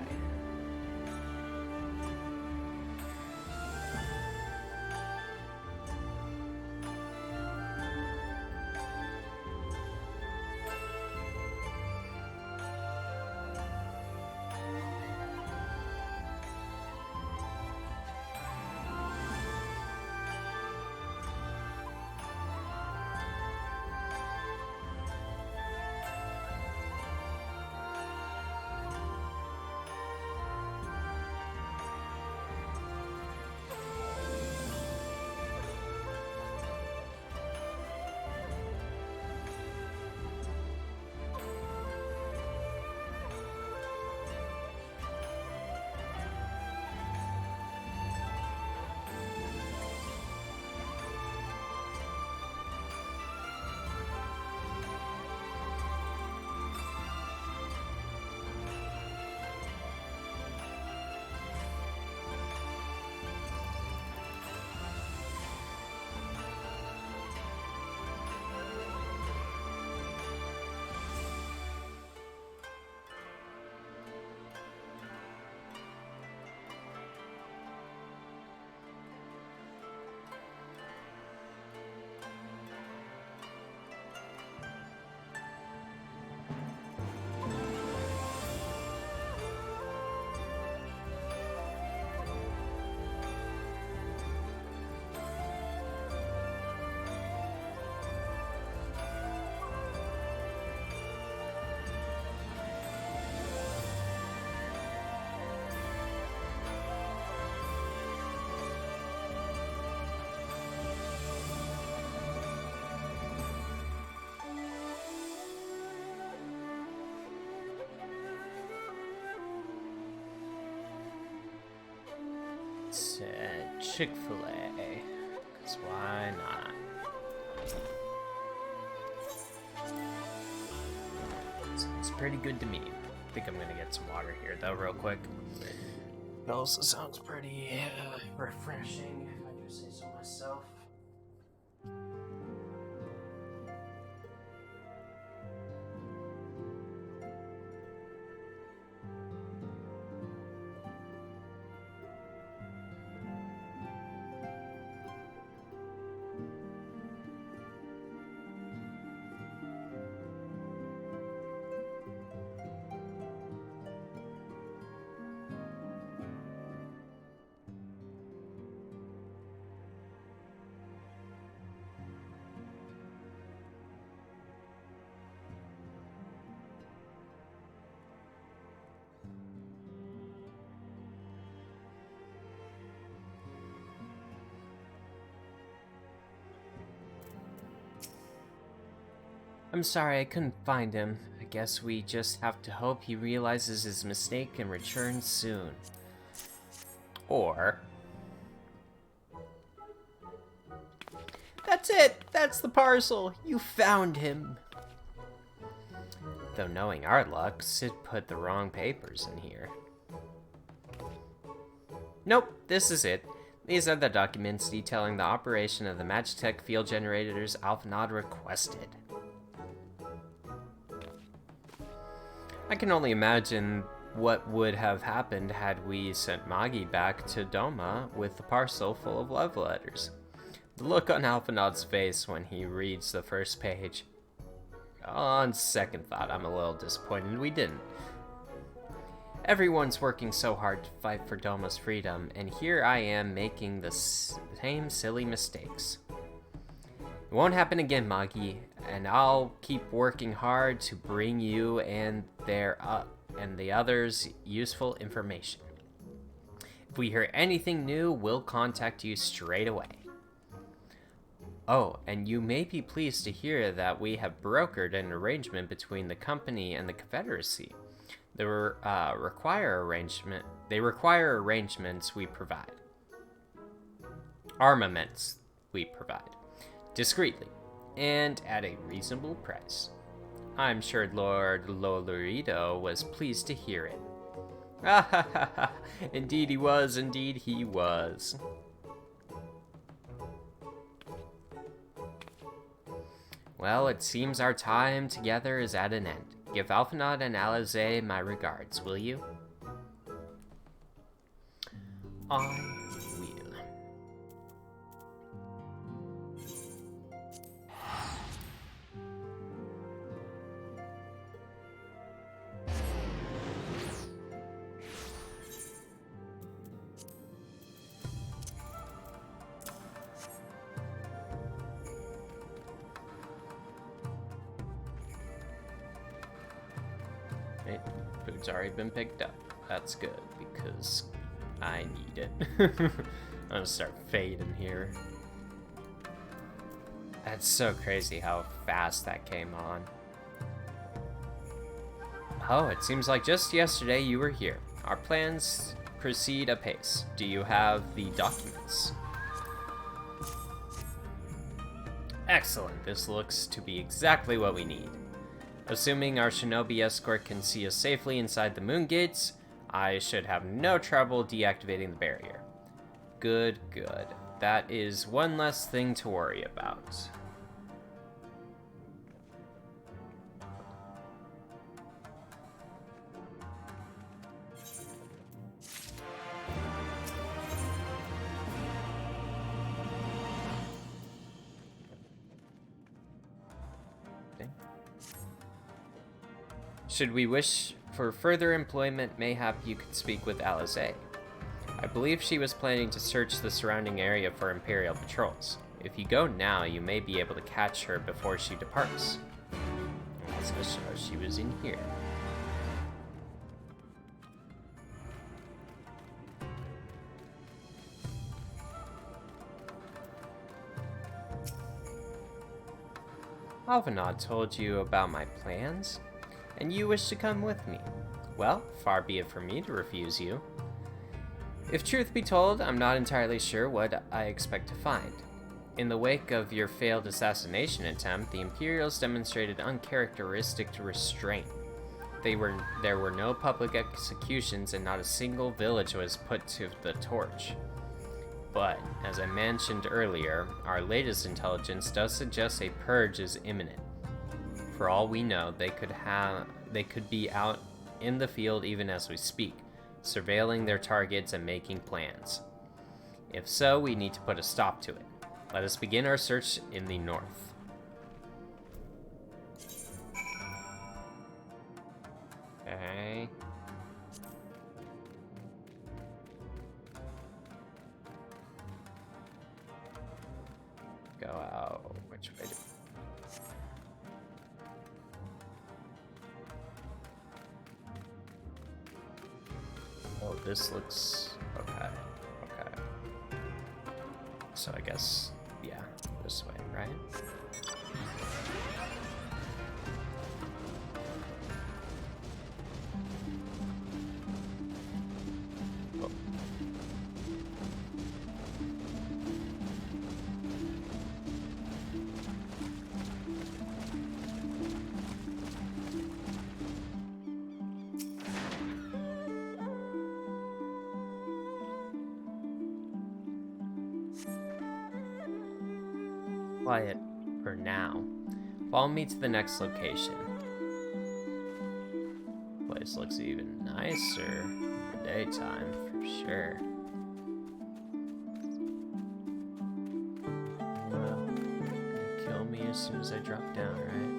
Chick-fil-A. 'Cause why not? Sounds pretty good to me. I think I'm gonna get some water here, though, real quick. It also sounds pretty refreshing, if I do say so myself. I'm sorry I couldn't find him. I guess we just have to hope he realizes his mistake and returns soon. Or... That's it! That's the parcel! You found him! Though knowing our luck, Sid put the wrong papers in here. Nope, this is it. These are the documents detailing the operation of the Magitech field generators Alphanod requested. I can only imagine what would have happened had we sent Magi back to Doma with the parcel full of love letters. The look on Alphanod's face when he reads the first page. On second thought, I'm a little disappointed we didn't. Everyone's working so hard to fight for Doma's freedom, and here I am making the same silly mistakes. It won't happen again, Magi, and I'll keep working hard to bring you and the others useful information. If we hear anything new, we'll contact you straight away. Oh, and you may be pleased to hear that we have brokered an arrangement between the company and the Confederacy. They require arrangements we provide. Armaments we provide. Discreetly, and at a reasonable price. I'm sure Lord Lolorito was pleased to hear it. Ah ha ha ha! Indeed he was, indeed he was. Well, it seems our time together is at an end. Give Alphanod and Alizé my regards, will you? I will. Okay, food's already been picked up. That's good, because I need it. I'm gonna start fading here. That's so crazy how fast that came on. Oh, it seems like just yesterday you were here. Our plans proceed apace. Do you have the documents? Excellent. This looks to be exactly what we need. Assuming our shinobi escort can see us safely inside the moon gates, I should have no trouble deactivating the barrier. Good, good. That is one less thing to worry about. Should we wish for further employment, mayhap you could speak with Alizé. I believe she was planning to search the surrounding area for Imperial patrols. If you go now, you may be able to catch her before she departs. That's for sure. She was in here. Alvanad told you about my plans, and you wish to come with me. Well, far be it from me to refuse you. If truth be told, I'm not entirely sure what I expect to find. In the wake of your failed assassination attempt, the Imperials demonstrated uncharacteristic restraint. There were no public executions and not a single village was put to the torch. But, as I mentioned earlier, our latest intelligence does suggest a purge is imminent. For all we know, they could be out in the field even as we speak, surveilling their targets and making plans. If so, we need to put a stop to it. Let us begin our search in the north. Okay. Go out. Which way do Oh, this looks okay. Okay. So I guess, yeah, this way, right? Oh. Quiet for now. Follow me to the next location. Place looks even nicer in the daytime, for sure. Well, gonna kill me as soon as I drop down, right?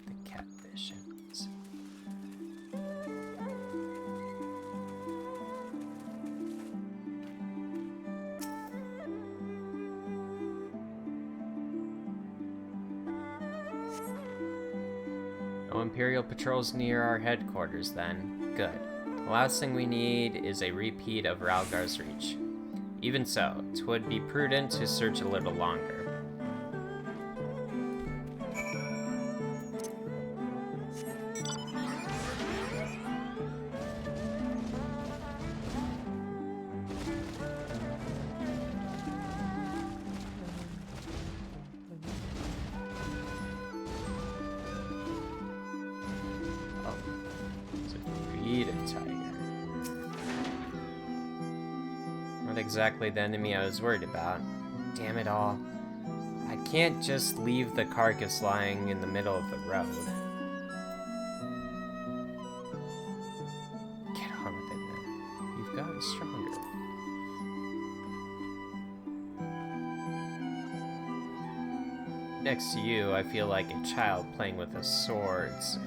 The catfishes. No Imperial patrols near our headquarters then. Good. The last thing we need is a repeat of Ralgar's Reach. Even so, 'twould be prudent to search a little longer. Not exactly the enemy I was worried about. Damn it all. I can't just leave the carcass lying in the middle of the road. Get on with it then. You've gotten stronger. Next to you, I feel like a child playing with swords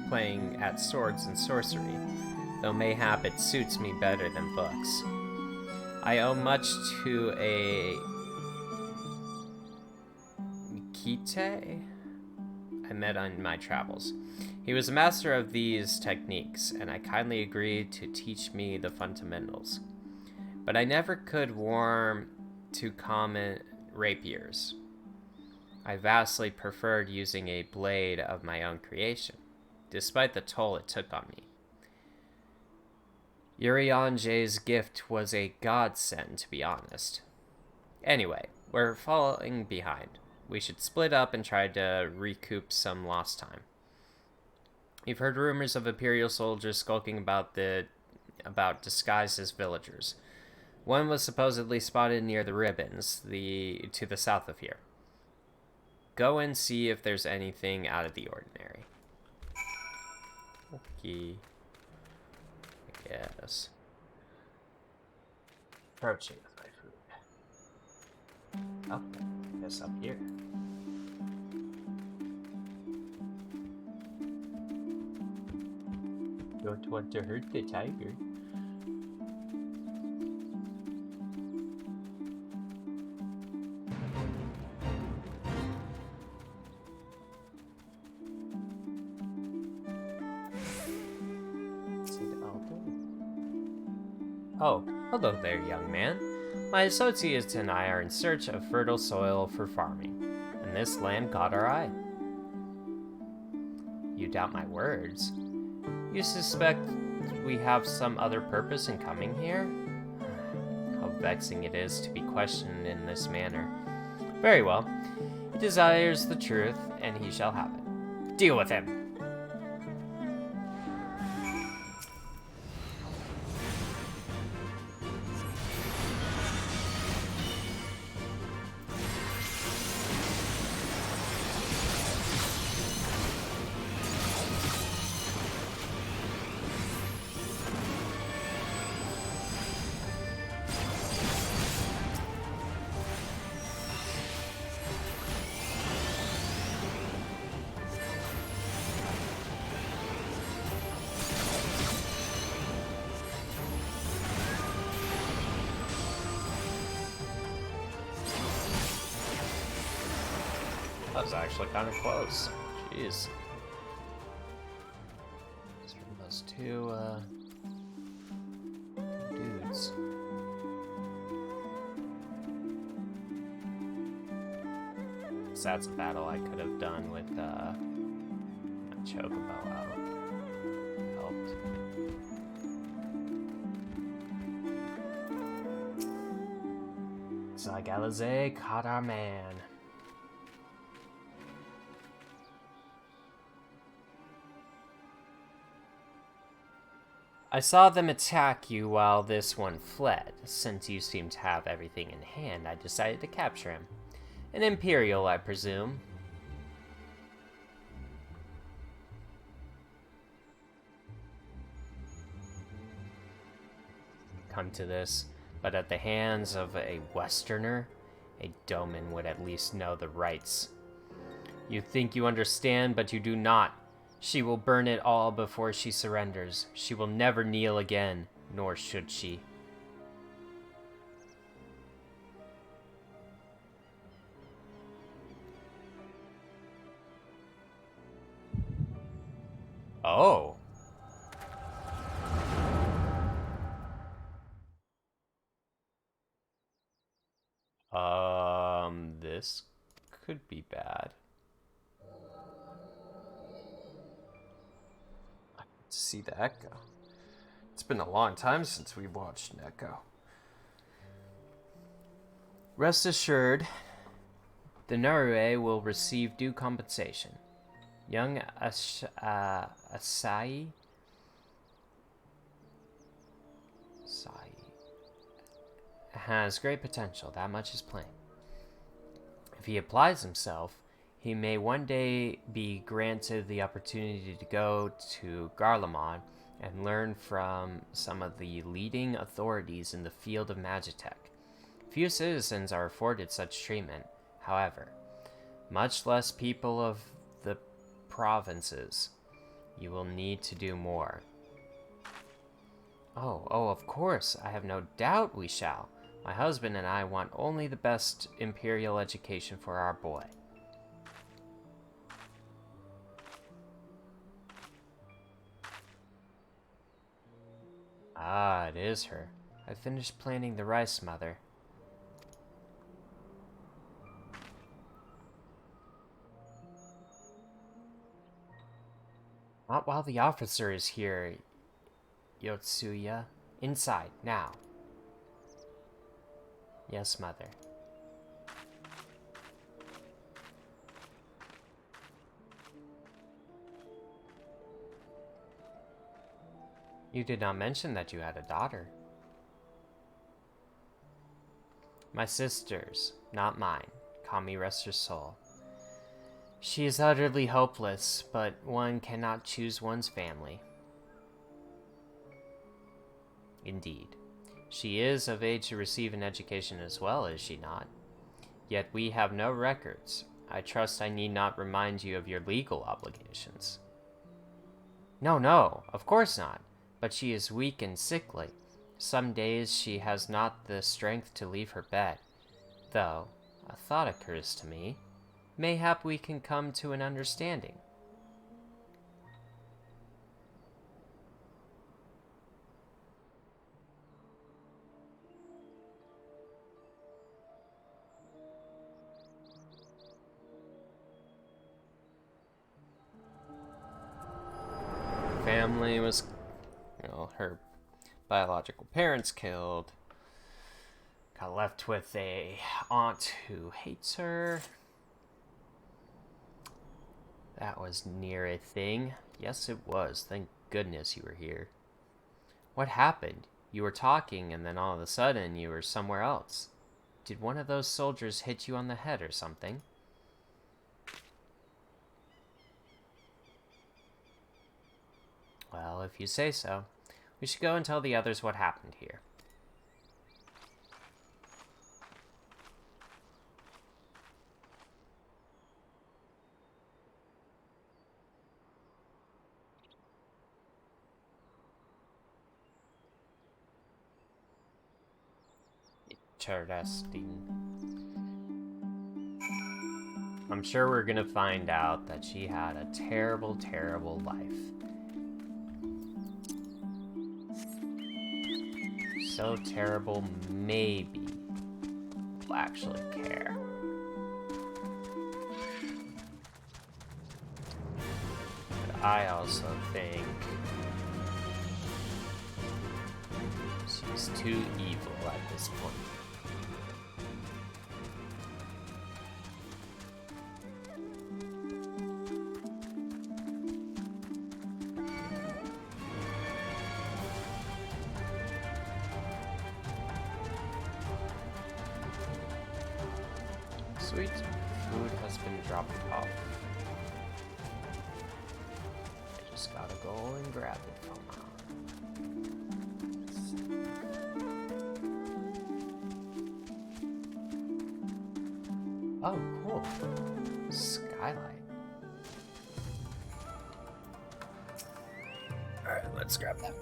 and sorcery, though mayhap it suits me better than books. I owe much to a Mikite I met on my travels. He was a master of these techniques, and I kindly agreed to teach me the fundamentals. But I never could warm to common rapiers. I vastly preferred using a blade of my own creation, despite the toll it took on me. Urianje's gift was a godsend, to be honest. Anyway, we're falling behind. We should split up and try to recoup some lost time. You've heard rumors of Imperial soldiers skulking about disguised as villagers. One was supposedly spotted near the ribbons, to the south of here. Go and see if there's anything out of the ordinary. Okay. Yes. Approaching with my food. Oh, I guess up here. Don't want to hurt the tiger. Oh, hello there, young man. My associates and I are in search of fertile soil for farming, and this land caught our eye. You doubt my words? You suspect we have some other purpose in coming here? How vexing it is to be questioned in this manner. Very well. He desires the truth, and he shall have it. Deal with him! That was actually kind of close. Jeez. Just from those two dudes. So that's a battle I could have done with a chocobo out. Helped. Zagalaze caught our man. I saw them attack you while this one fled. Since you seem to have everything in hand, I decided to capture him. An Imperial, I presume. Come to this, but at the hands of a Westerner, a Doman would at least know the rights. You think you understand, but you do not. She will burn it all before she surrenders. She will never kneel again, nor should she. Oh. This could be bad. See the Echo. It's been a long time since we watched an Echo. Rest assured, the Narue will receive due compensation. Young Asai has great potential, that much is plain. If he applies himself, he may one day be granted the opportunity to go to Garlemald and learn from some of the leading authorities in the field of Magitech. Few citizens are afforded such treatment, however, much less people of the provinces. You will need to do more. Oh, of course, I have no doubt we shall. My husband and I want only the best Imperial education for our boy. Ah, it is her. I finished planting the rice, Mother. Not while the officer is here, Yotsuya. Inside, now. Yes, Mother. You did not mention that you had a daughter. My sister's, not mine. Kami rest her soul. She is utterly hopeless, but one cannot choose one's family. Indeed. She is of age to receive an education as well, is she not? Yet we have no records. I trust I need not remind you of your legal obligations. No, of course not. But she is weak and sickly. Some days she has not the strength to leave her bed. Though, a thought occurs to me. Mayhap we can come to an understanding. family was, her biological parents killed. Got left with a aunt who hates her. That was near a thing. Yes, it was. Thank goodness you were here. What happened? You were talking, and then all of a sudden, you were somewhere else. Did one of those soldiers hit you on the head or something? Well, if you say so. We should go and tell the others what happened here. Interesting. I'm sure we're gonna find out that she had a terrible, terrible life. So terrible, maybe we'll actually care. But I also think she's too evil at this point. Sweet. Food has been dropped off. I just gotta go and grab it from her. Oh, cool. Skylight. Alright, let's grab that.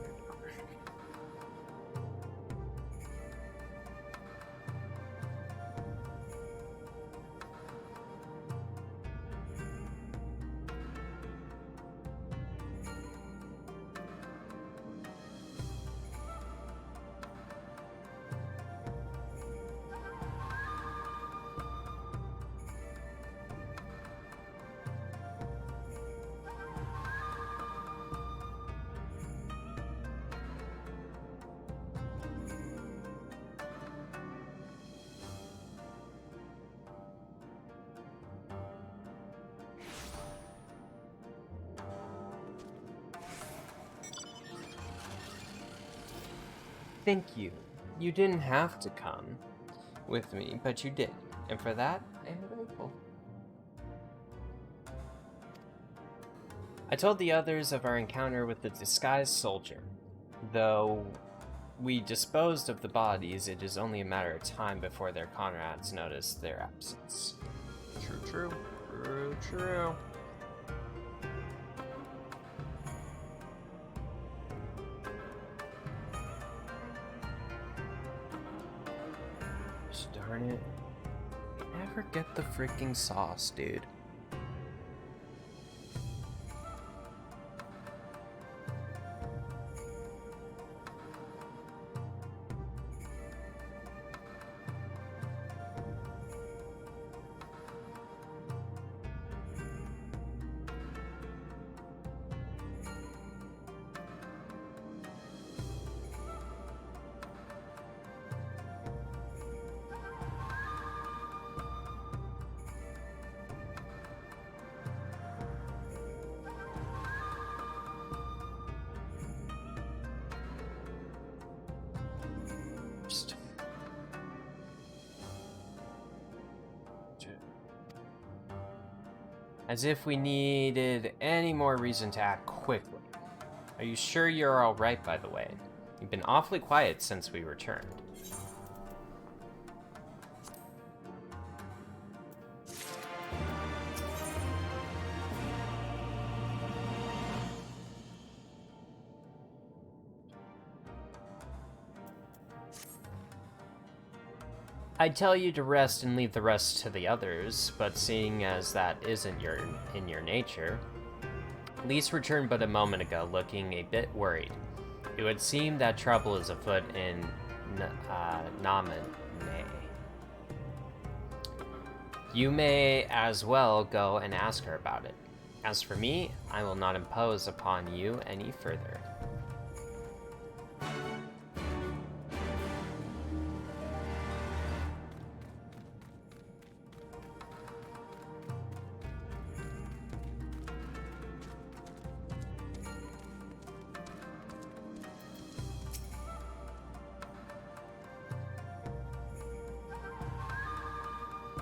Thank you. You didn't have to come with me, but you did. And for that, I am grateful. I told the others of our encounter with the disguised soldier. Though we disposed of the bodies, it is only a matter of time before their comrades notice their absence. True. Darn it. Never get the freaking sauce, dude. As if we needed any more reason to act quickly. Are you sure you're alright, by the way? You've been awfully quiet since we returned. I'd tell you to rest and leave the rest to the others, but seeing as that isn't in your nature... Lise returned but a moment ago, looking a bit worried. It would seem that trouble is afoot in Namine. You may as well go and ask her about it. As for me, I will not impose upon you any further.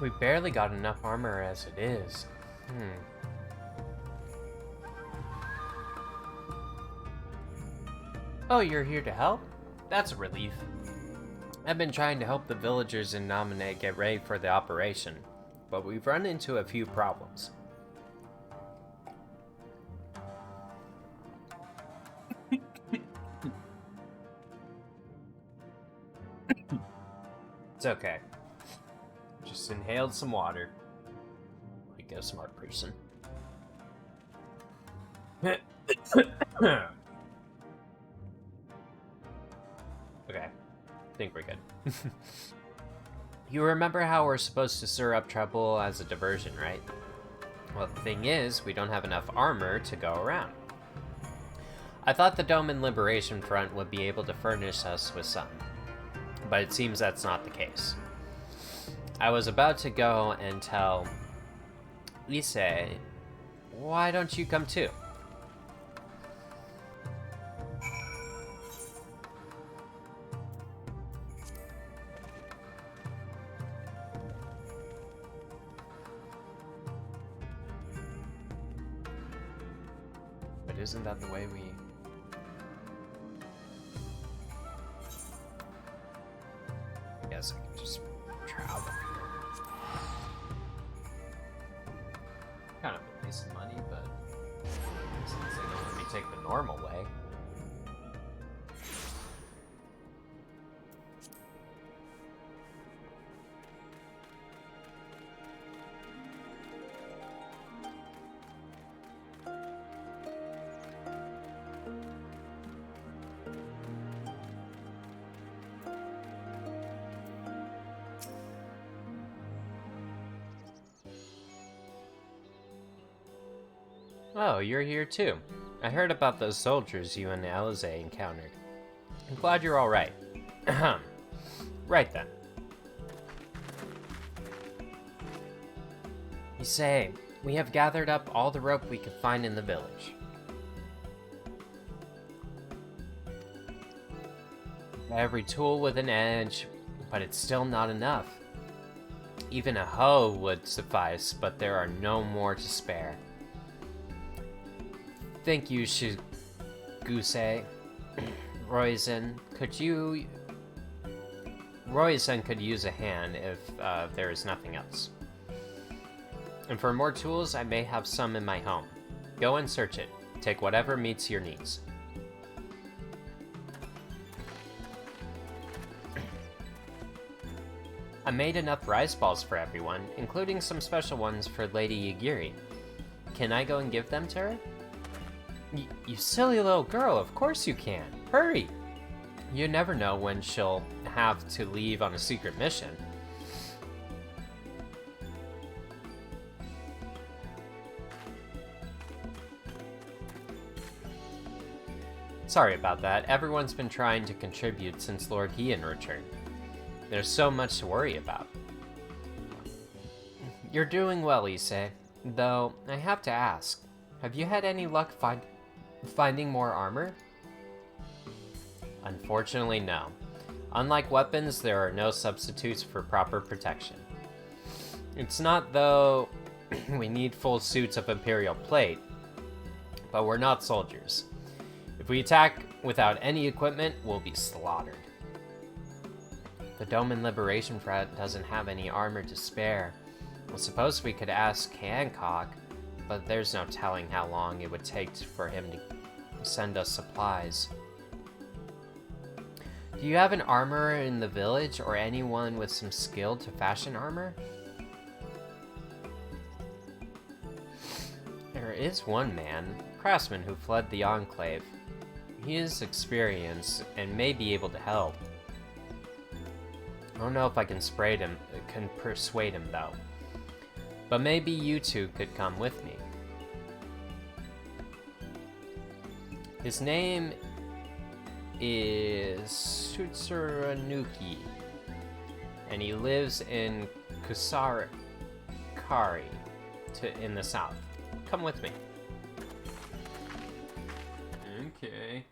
We barely got enough armor as it is. Oh, you're here to help? That's a relief. I've been trying to help the villagers in Nominate get ready for the operation, but we've run into a few problems. It's okay. Just inhaled some water. Like a smart person. Okay. I think we're good. You remember how we're supposed to stir up trouble as a diversion, right? Well, the thing is, we don't have enough armor to go around. I thought the Dome and Liberation Front would be able to furnish us with some, but it seems that's not the case. I was about to go and tell Issei, why don't you come too? But isn't that the way we... I guess I can just travel here. Kind of a waste of money, but since they don't let me take the normal way. Oh, you're here too. I heard about those soldiers you and Alize encountered. I'm glad you're alright. Right then. You say, we have gathered up all the rope we could find in the village. Every tool with an edge, but it's still not enough. Even a hoe would suffice, but there are no more to spare. Thank you, Shiguse. Roizen, Roizen could use a hand if there is nothing else. And for more tools, I may have some in my home. Go and search it. Take whatever meets your needs. I made enough rice balls for everyone, including some special ones for Lady Yagiri. Can I go and give them to her? You silly little girl, of course you can. Hurry! You never know when she'll have to leave on a secret mission. Sorry about that. Everyone's been trying to contribute since Lord Heian returned. There's so much to worry about. You're doing well, Issei. Though, I have to ask, have you had any luck finding more armor? Unfortunately, no. Unlike weapons, there are no substitutes for proper protection. It's not though we need full suits of Imperial plate, but we're not soldiers. If we attack without any equipment, we'll be slaughtered. The Dome and Liberation Front doesn't have any armor to spare. I suppose we could ask Hancock, but there's no telling how long it would take for him to send us supplies. Do you have an armorer in the village or anyone with some skill to fashion armor? There is one man, craftsman who fled the Enclave. He is experienced and may be able to help. I don't know if I can persuade him though. But maybe you two could come with me. His name is Sutsuranuki, and he lives in Kusarikari in the south. Come with me. Okay.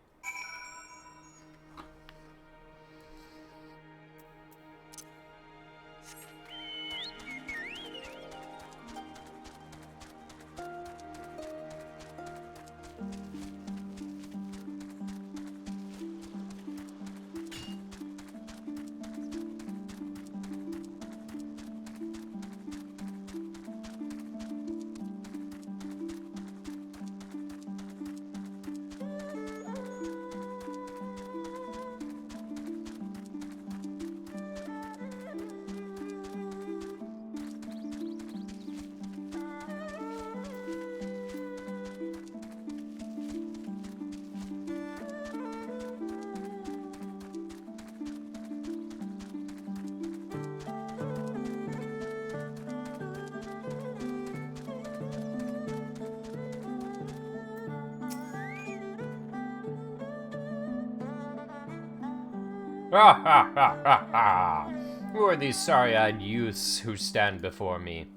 Ha ha ha ha ha! Who are these sorry-eyed youths who stand before me?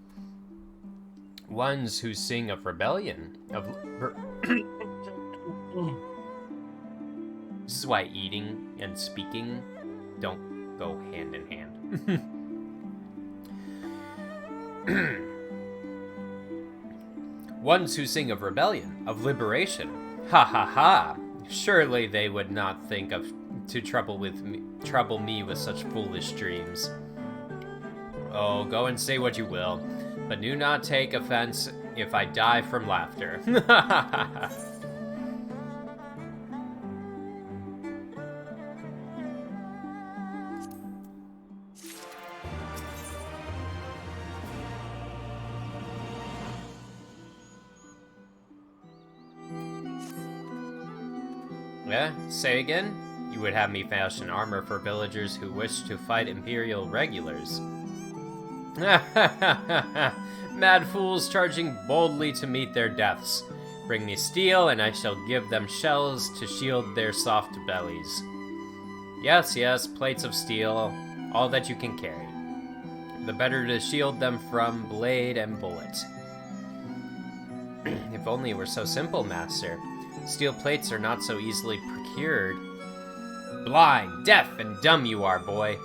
Ones who sing of rebellion, of... This is why eating and speaking don't go hand in hand. Ones who sing of rebellion, of liberation. Ha ha ha! Surely they would not think of to trouble me with such foolish dreams. Oh, go and say what you will, but do not take offense if I die from laughter. Yeah, say again? You would have me fashion armor for villagers who wish to fight Imperial regulars. Mad fools charging boldly to meet their deaths. Bring me steel, and I shall give them shells to shield their soft bellies. Yes, yes, plates of steel, all that you can carry. The better to shield them from blade and bullet. If only it were so simple, master. Steel plates are not so easily procured. Blind, deaf, and dumb you are, boy.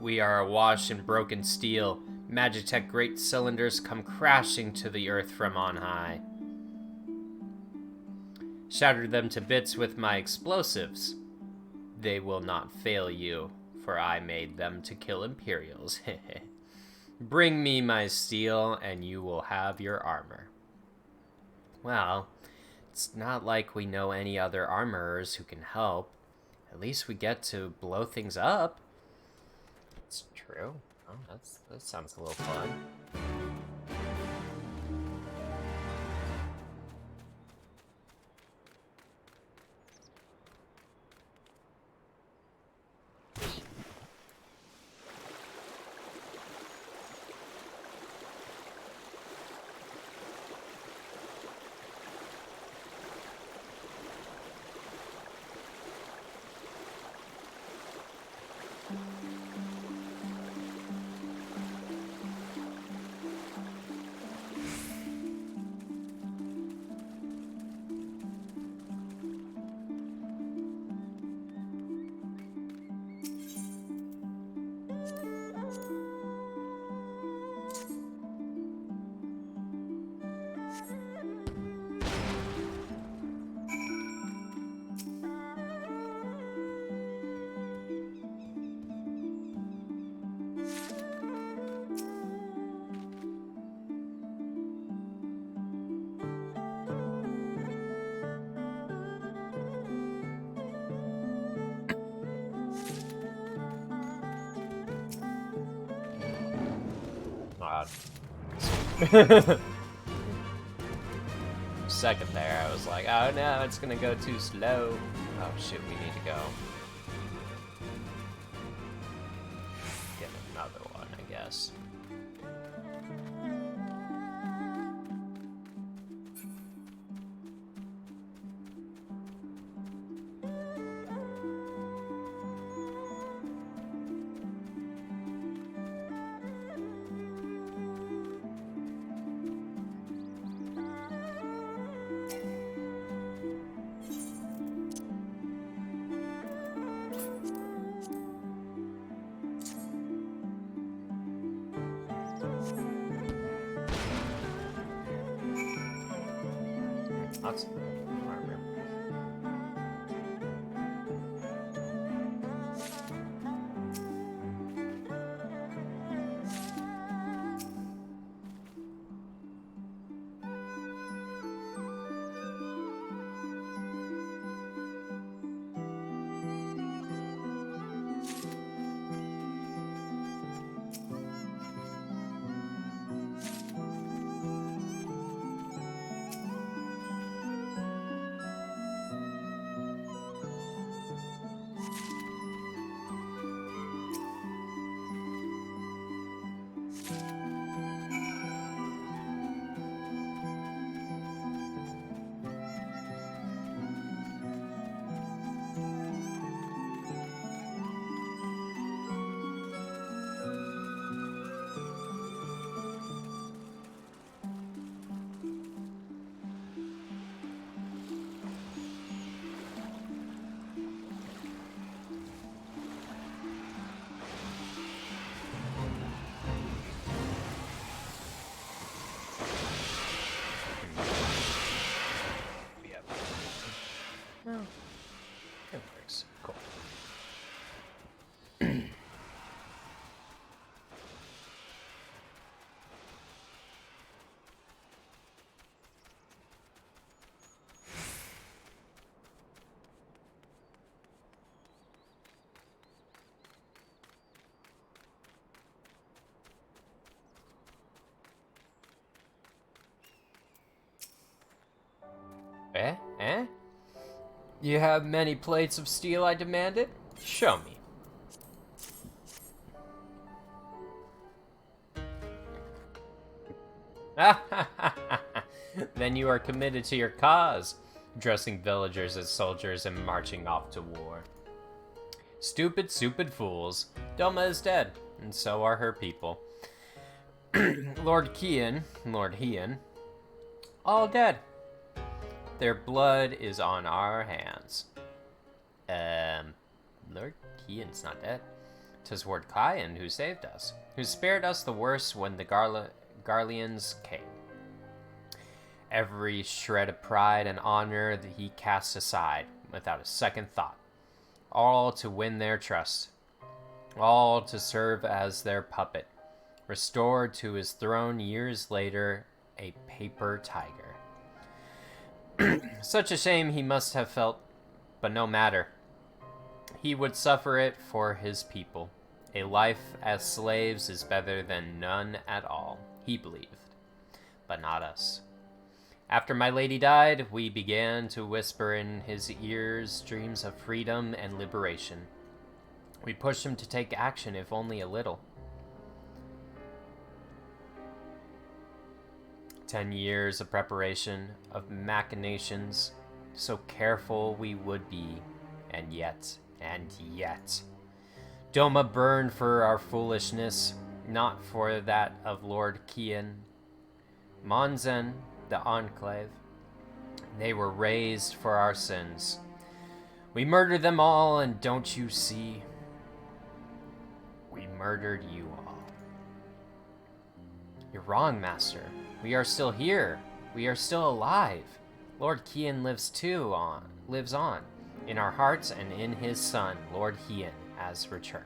We are awash in broken steel. Magitech great cylinders come crashing to the earth from on high. Shatter them to bits with my explosives. They will not fail you, for I made them to kill Imperials. Bring me my steel, and you will have your armor. Well, it's not like we know any other armorers who can help. At least we get to blow things up. It's true. Oh, that sounds a little fun. Second there, I was like, oh no, it's gonna go too slow. Oh shit, we need to go. Get another one, I guess. Lots of armor. It works. Cool. Eh? Eh? You have many plates of steel, I demanded? Show me. Then you are committed to your cause, dressing villagers as soldiers and marching off to war. Stupid, stupid fools. Doma is dead, and so are her people. Lord Hien, all dead. Their blood is on our hands. Lord Kian's not dead. 'Tis Lord Kian who saved us, who spared us the worst when the Garleans came. Every shred of pride and honor that he cast aside without a second thought. All to win their trust. All to serve as their puppet. Restored to his throne years later, a paper tiger. Such a shame he must have felt, but no matter. He would suffer it for his people. A life as slaves is better than none at all, he believed. But not us. After my lady died, we began to whisper in his ears dreams of freedom and liberation. We pushed him to take action, if only a little. 10 years of preparation, of machinations, so careful we would be, and yet. Doma burned for our foolishness, not for that of Lord Kian. Monzen, the Enclave, they were raised for our sins. We murdered them all, and don't you see? We murdered you all. You're wrong, Master. We are still here. We are still alive. Lord Kian lives on, in our hearts and in his son, Lord Hien, has returned.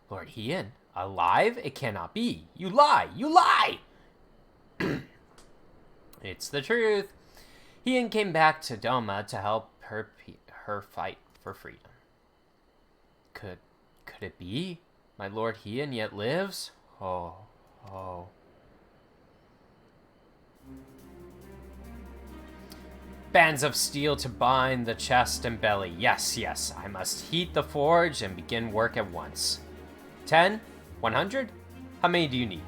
Lord Hien? Alive? It cannot be. You lie! You lie! It's the truth. Hien came back to Doma to help her fight for freedom. Could it be? My Lord Hien yet lives? Oh. Bands of steel to bind the chest and belly. Yes, I must heat the forge and begin work at once. 10? 100? How many do you need?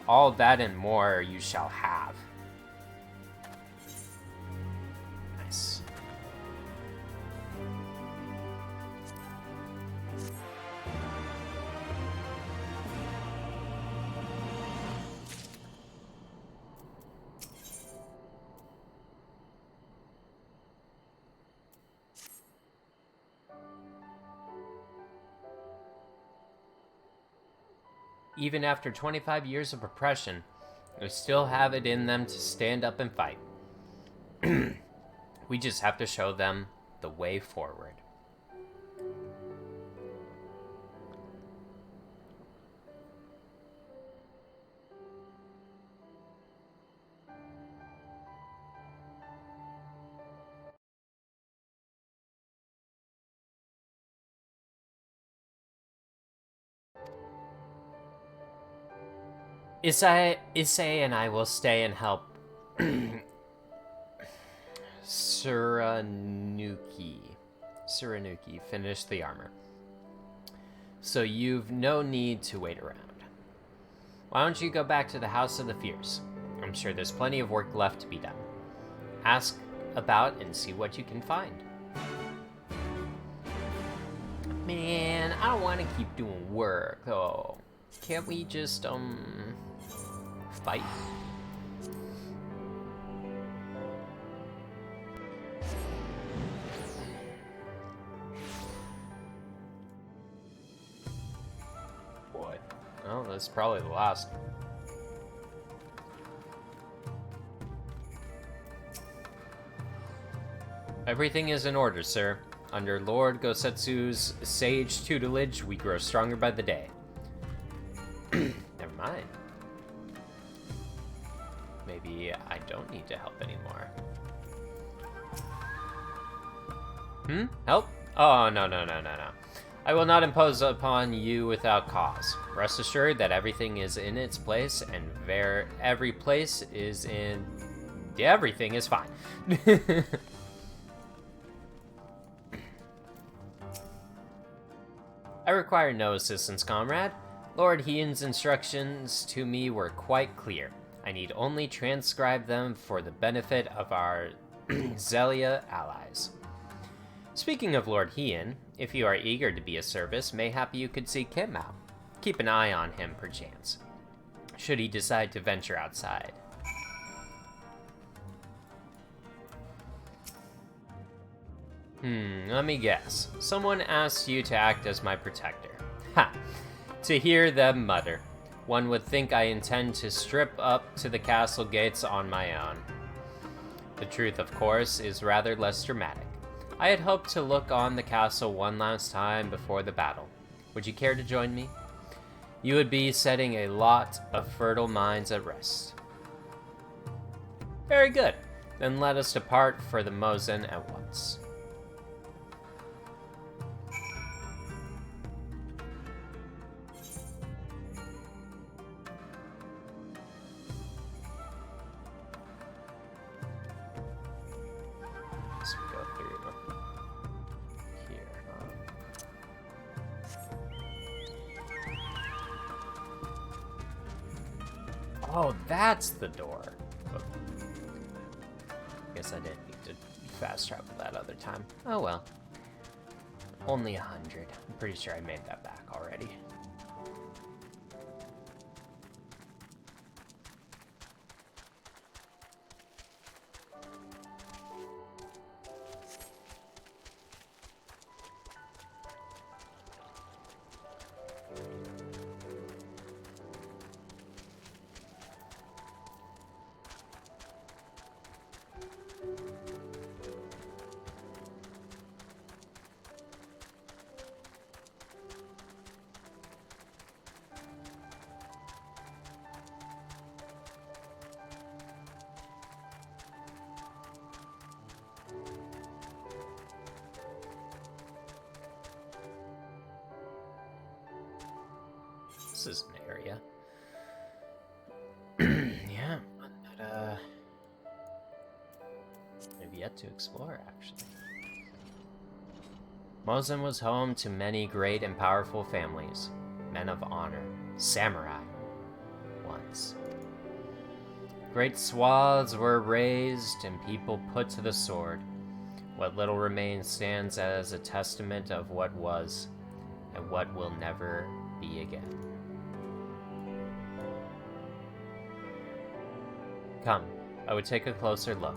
All that and more you shall have. Nice. Even after 25 years of oppression, they still have it in them to stand up and fight. We just have to show them the way forward. Issei and I will stay and help Suranuki finish the armor. So you've no need to wait around. Why don't you go back to the House of the Fierce? I'm sure there's plenty of work left to be done. Ask about and see what you can find. Man, I don't want to keep doing work, though. Can't we just, fight? Boy. Well, that's probably the last. Everything is in order, sir. Under Lord Gosetsu's sage tutelage, we grow stronger by the day. Never mind. Maybe I don't need to help anymore. Help? Oh, no. I will not impose upon you without cause. Rest assured that everything is in its place, and every place is in... Yeah, everything is fine. I require no assistance, comrade. Lord Hien's instructions to me were quite clear. I need only transcribe them for the benefit of our Zelia allies. Speaking of Lord Hien, if you are eager to be of service, mayhap you could seek him out. Keep an eye on him, perchance, should he decide to venture outside. Let me guess. Someone asked you to act as my protector. Ha! To hear them mutter, one would think I intend to strip up to the castle gates on my own. The truth, of course, is rather less dramatic. I had hoped to look on the castle one last time before the battle. Would you care to join me? You would be setting a lot of fertile minds at rest. Very good. Then let us depart for the Mozen at once. Oh, that's the door. Oh. Guess I didn't need to fast travel that other time. Oh well. Only 100. I'm pretty sure I made that back already. This is an area. Yeah, one that I've yet to explore, actually. Mozen was home to many great and powerful families, men of honor, samurai, once. Great swaths were razed and people put to the sword. What little remains stands as a testament of what was and what will never be again. Come, I would take a closer look.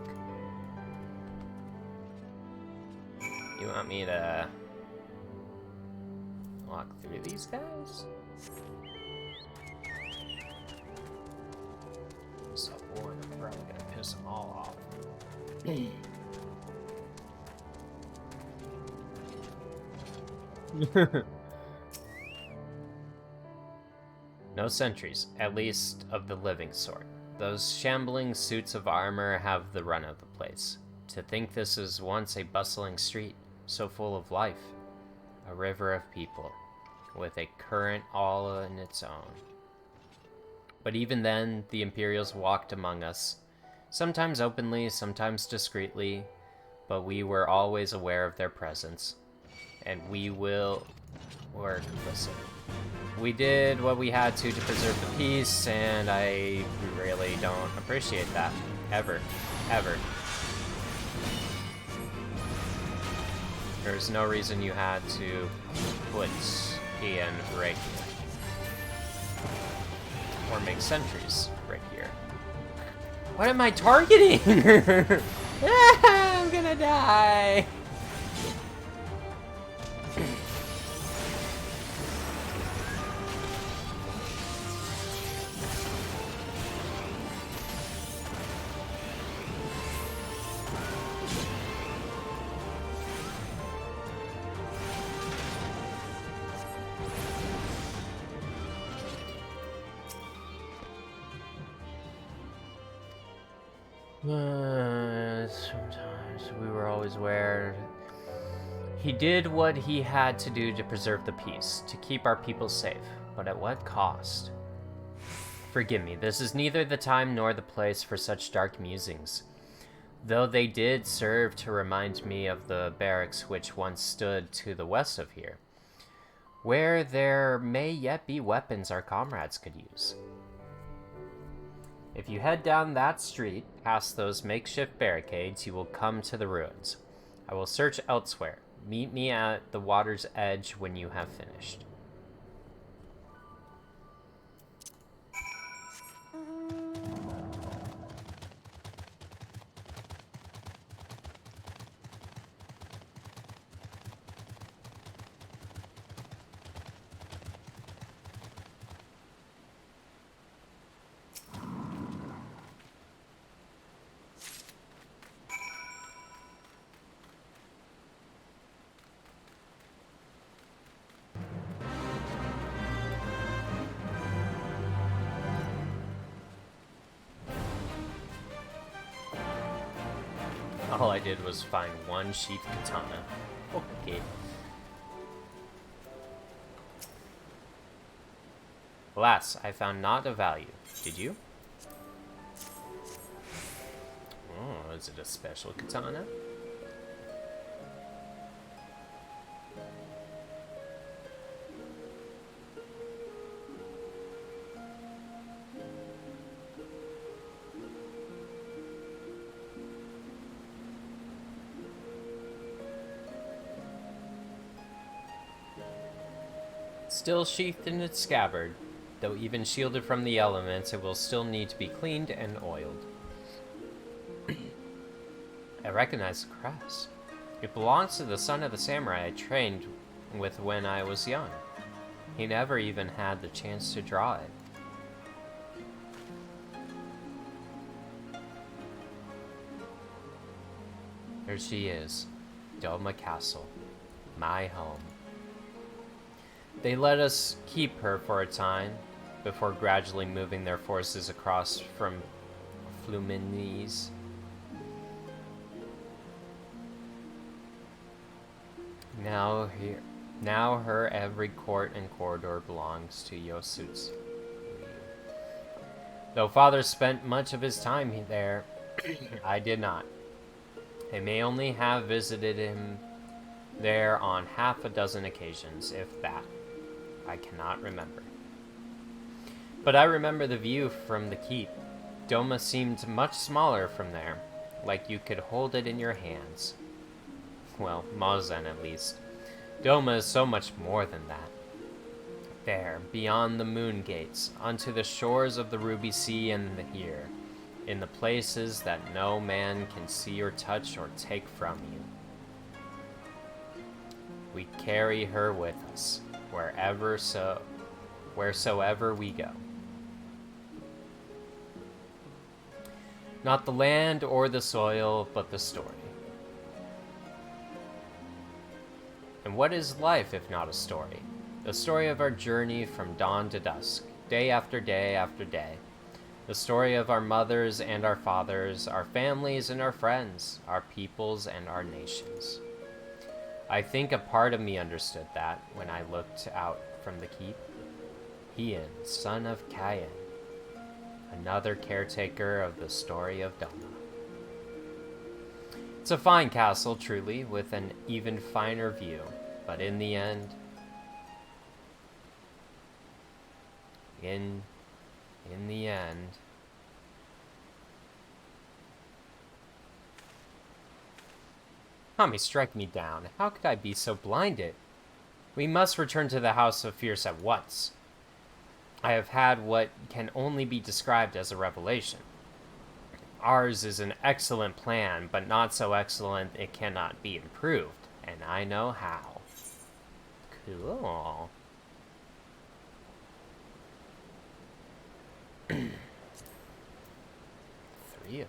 You want me to walk through these guys? So bored, I'm probably gonna piss them all off. No sentries, at least of the living sort. Those shambling suits of armor have the run of the place. To think this was once a bustling street, so full of life. A river of people, with a current all on its own. But even then, the Imperials walked among us, sometimes openly, sometimes discreetly, but we were always aware of their presence. And we were complicit. We did what we had to preserve the peace, and I really don't appreciate that. Ever. Ever. There's no reason you had to put Ian right here. Or make sentries right here. What am I targeting? I'm gonna die. Sometimes we were always aware. He did what he had to do to preserve the peace, to keep our people safe, but at what cost? Forgive me, this is neither the time nor the place for such dark musings, though they did serve to remind me of the barracks which once stood to the west of here, where there may yet be weapons our comrades could use. If you head down that street, past those makeshift barricades, you will come to the ruins. I will search elsewhere. Meet me at the water's edge when you have finished. All I did was find one sheath katana. Okay. Alas, I found not of value. Did you? Oh, is it a special katana? Still sheathed in its scabbard, though even shielded from the elements, it will still need to be cleaned and oiled. I recognize the crest. It belongs to the son of the samurai I trained with when I was young. He never even had the chance to draw it. There she is, Doma Castle, my home. They let us keep her for a time, before gradually moving their forces across from Fluminense. Now her every court and corridor belongs to Yosutsu. Though father spent much of his time there, I did not. I may only have visited him there on half a dozen occasions, if that. I cannot remember. But I remember the view from the keep. Doma seemed much smaller from there, like you could hold it in your hands. Well, Mazen at least. Doma is so much more than that. There, beyond the moon gates, onto the shores of the Ruby Sea and here, in the places that no man can see or touch or take from you. We carry her with us, wheresoever we go. Not the land or the soil, but the story. And what is life if not a story? The story of our journey from dawn to dusk, day after day after day. The story of our mothers and our fathers, our families and our friends, our peoples and our nations. I think a part of me understood that when I looked out from the keep. Hien, son of Cain, another caretaker of the story of Doma. It's a fine castle, truly, with an even finer view, but in the end, in the end, Kami, strike me down. How could I be so blinded? We must return to the House of Fierce at once. I have had what can only be described as a revelation. Ours is an excellent plan, but not so excellent it cannot be improved, and I know how. Cool. Three of them.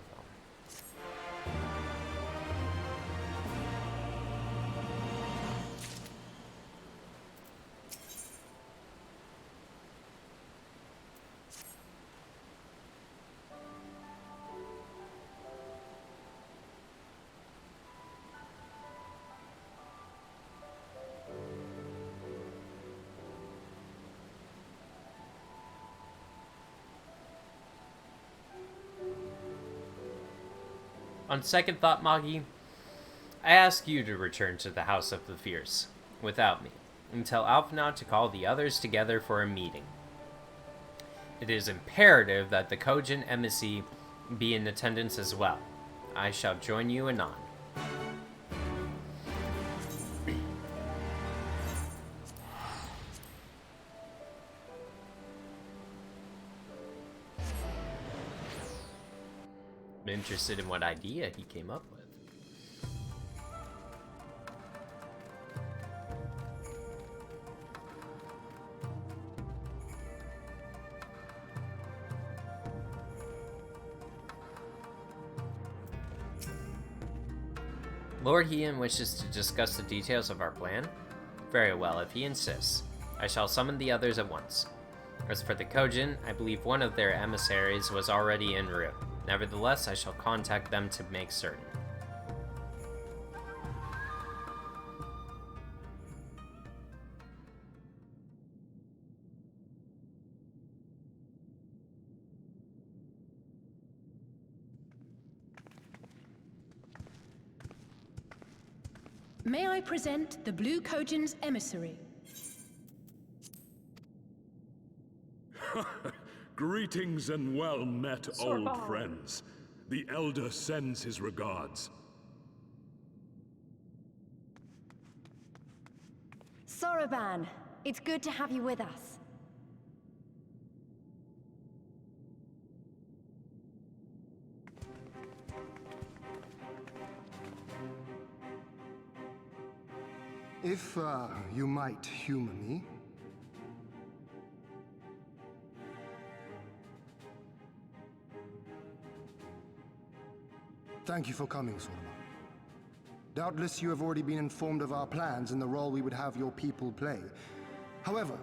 On second thought, Magi, I ask you to return to the House of the Fierce, without me, and tell Alphinaud to call the others together for a meeting. It is imperative that the Kojin embassy be in attendance as well. I shall join you anon. I'm interested in what idea he came up with. Lord Hien wishes to discuss the details of our plan? Very well, if he insists. I shall summon the others at once. As for the Kojin, I believe one of their emissaries was already en route. Nevertheless, I shall contact them to make certain. May I present the Blue Kojin's emissary? Greetings and well met, old friends. The Elder sends his regards. Soroban, it's good to have you with us. If, you might humor me. Thank you for coming, Soroban. Doubtless you have already been informed of our plans and the role we would have your people play. However,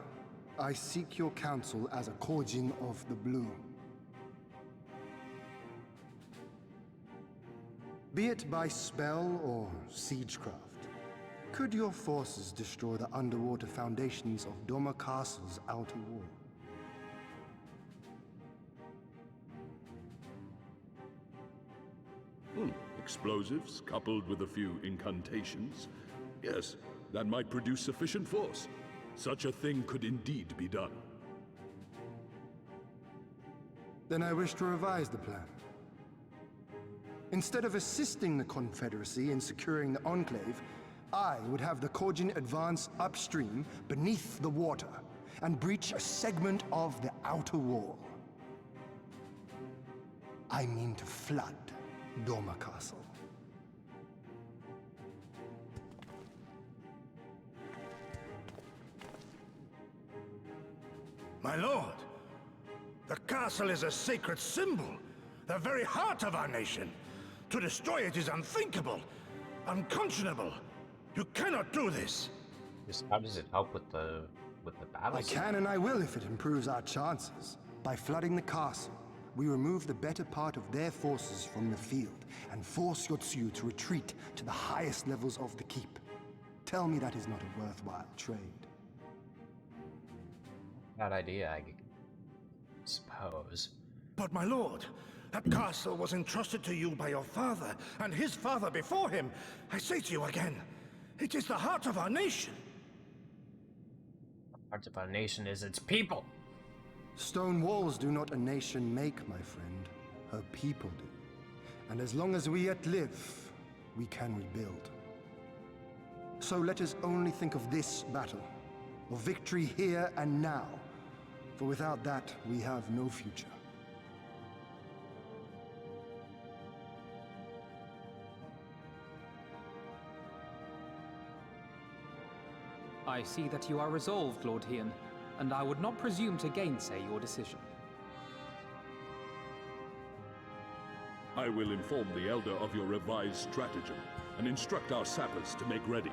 I seek your counsel as a Kojin of the Blue. Be it by spell or siegecraft, could your forces destroy the underwater foundations of Doma Castle's outer wall? Explosives coupled with a few incantations. Yes, that might produce sufficient force. Such a thing could indeed be done. Then I wish to revise the plan. Instead of assisting the Confederacy in securing the Enclave, I would have the Kojin advance upstream beneath the water and breach a segment of the outer wall. I mean to flood Doma Castle. My lord, the castle is a sacred symbol. the very heart of our nation. To destroy it is unthinkable, unconscionable. You cannot do this. Just how does it help with the battle? I can and I will if it improves our chances. By flooding the castle, we remove the better part of their forces from the field and force Yotsuyu to retreat to the highest levels of the keep. Tell me that is not a worthwhile trade. Bad idea, I suppose. But my lord, that castle was entrusted to you by your father, and his father before him. I say to you again, it is the heart of our nation. The heart of our nation is its people. Stone walls do not a nation make, my friend. Her people do. And as long as we yet live, we can rebuild. So let us only think of this battle, of victory here and now. For without that, we have no future. I see that you are resolved, Lord Hien, and I would not presume to gainsay your decision. I will inform the Elder of your revised stratagem and instruct our sappers to make ready.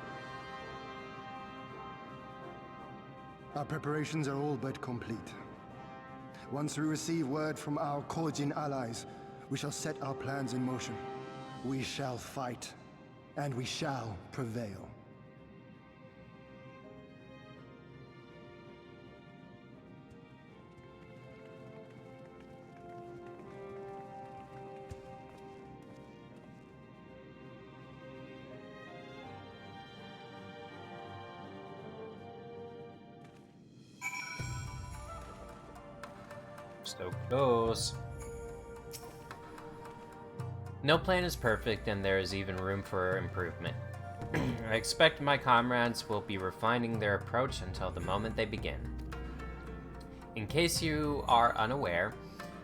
Our preparations are all but complete. Once we receive word from our Korjin allies, we shall set our plans in motion. We shall fight, and we shall prevail. So close. No plan is perfect, and there is even room for improvement. I expect my comrades will be refining their approach until the moment they begin. In case you are unaware,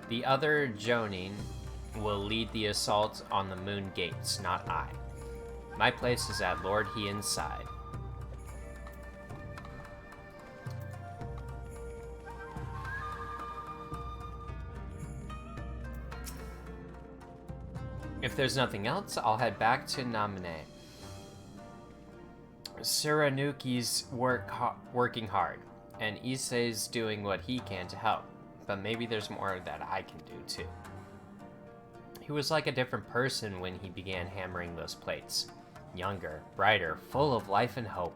the other Jonin will lead the assault on the Moon Gates, not I. My place is at Lord Hien's side. If there's nothing else, I'll head back to Namine. Suranuki's working hard, and Issei's doing what he can to help, but maybe there's more that I can do too. He was like a different person when he began hammering those plates. Younger, brighter, full of life and hope.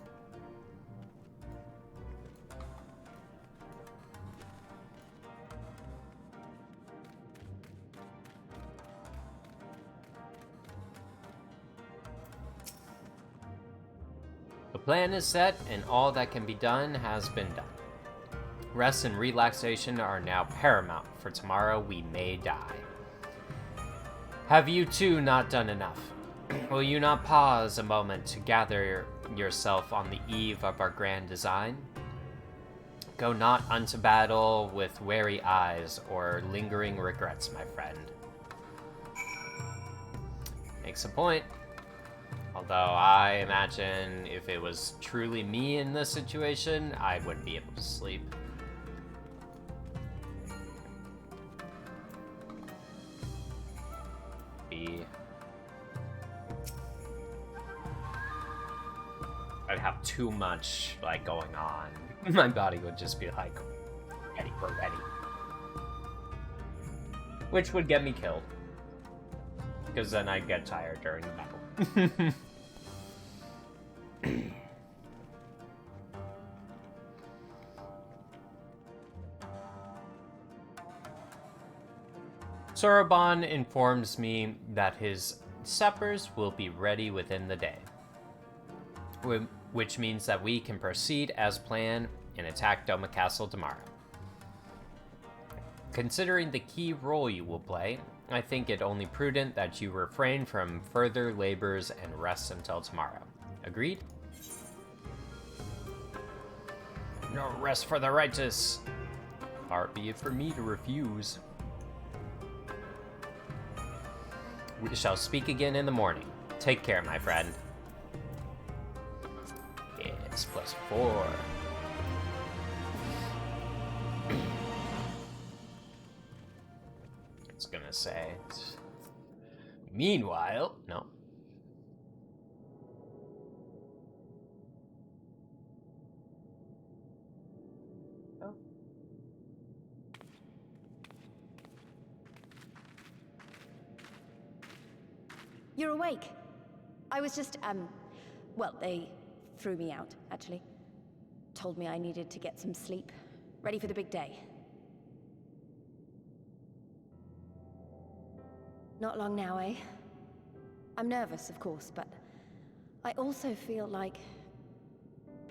The plan is set, and all that can be done has been done. Rest and relaxation are now paramount, for tomorrow we may die. Have you too not done enough? Will you not pause a moment to gather yourself on the eve of our grand design? Go not unto battle with wary eyes or lingering regrets, my friend. Makes a point. Although I imagine if it was truly me in this situation, I wouldn't be able to sleep. I'd have too much like going on. My body would just be like, ready, we're ready. Which would get me killed. Because then I'd get tired during the battle. Soroban informs me that his sappers will be ready within the day, which means that we can proceed as planned and attack Doma Castle tomorrow. Considering the key role you will play, I think it only prudent that you refrain from further labors and rest until tomorrow. Agreed? No rest for the righteous. Far be it for me to refuse. We shall speak again in the morning. Take care, my friend. Yes, +4. It's gonna gonna say. Meanwhile, no. Oh. You're awake. I was just, well, they threw me out, actually. Told me I needed to get some sleep. Ready for the big day. Not long now, eh? I'm nervous, of course, but I also feel like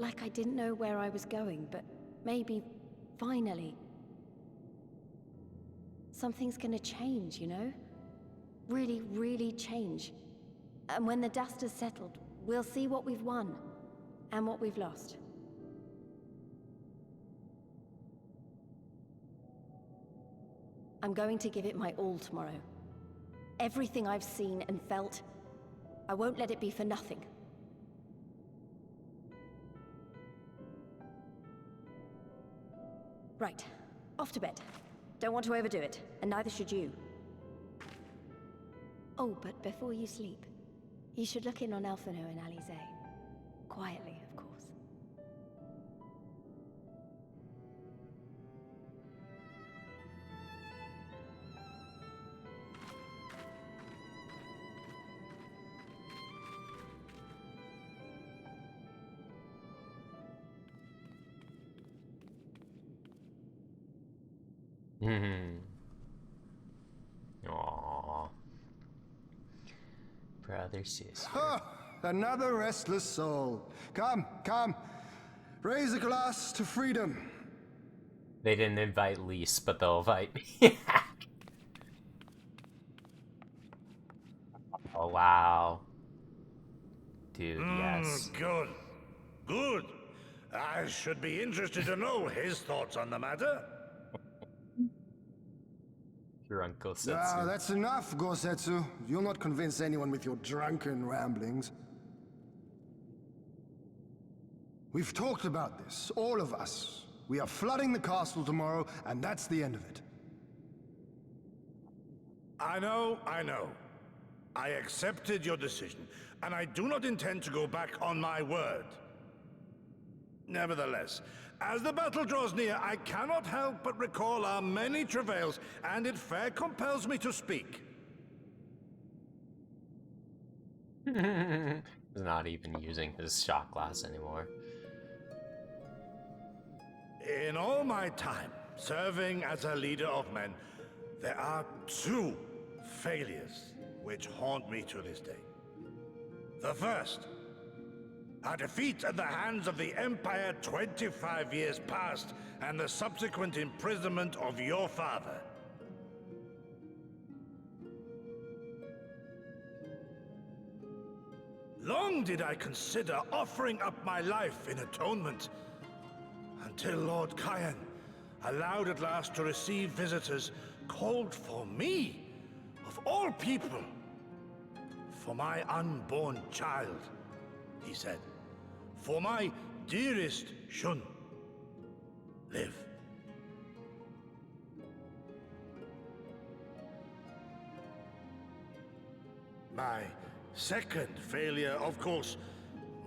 I didn't know where I was going, but maybe, finally, something's gonna change, you know? Really, really change. And when the dust has settled, we'll see what we've won, and what we've lost. I'm going to give it my all tomorrow. Everything I've seen and felt, I won't let it be for nothing. Right, off to bed. Don't want to overdo it, and neither should you. Oh, but before you sleep, you should look in on Elfino and Alize. Quietly, of course. Aww. Brother, sister. Ha! Another restless soul. Come, come. Raise a glass to freedom. They didn't invite Lise, but they'll invite me. Oh, wow. Dude, yes. Good. Good. I should be interested to know his thoughts on the matter. Your Uncle Setsu. Ah, that's enough, Gosetsu. You'll not convince anyone with your drunken ramblings. We've talked about this, all of us. We are flooding the castle tomorrow, and that's the end of it. I know. I accepted your decision, and I do not intend to go back on my word. Nevertheless, as the battle draws near, I cannot help but recall our many travails, and it fair compels me to speak. He's not even using his shot glass anymore. In all my time serving as a leader of men, there are two failures which haunt me to this day. The first, a defeat at the hands of the Empire 25 years past, and the subsequent imprisonment of your father. Long did I consider offering up my life in atonement, until Lord Kyan allowed at last to receive visitors called for me, of all people, for my unborn child, he said. For my dearest Shun, live. My second failure, of course,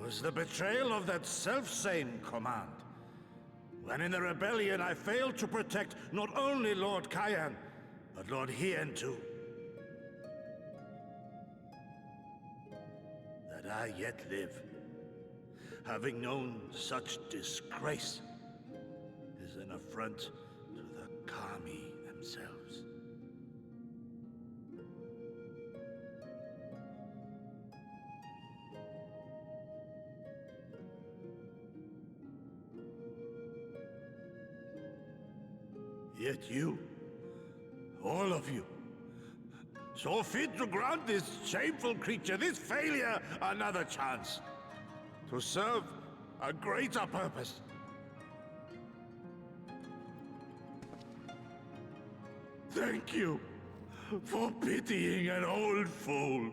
was the betrayal of that self-same command. When in the rebellion I failed to protect not only Lord Kyan, but Lord Hien too. That I yet live, having known such disgrace, is an affront to the Kami themselves. Yet you, all of you, saw fit to grant this shameful creature, this failure, another chance to serve a greater purpose. Thank you for pitying an old fool.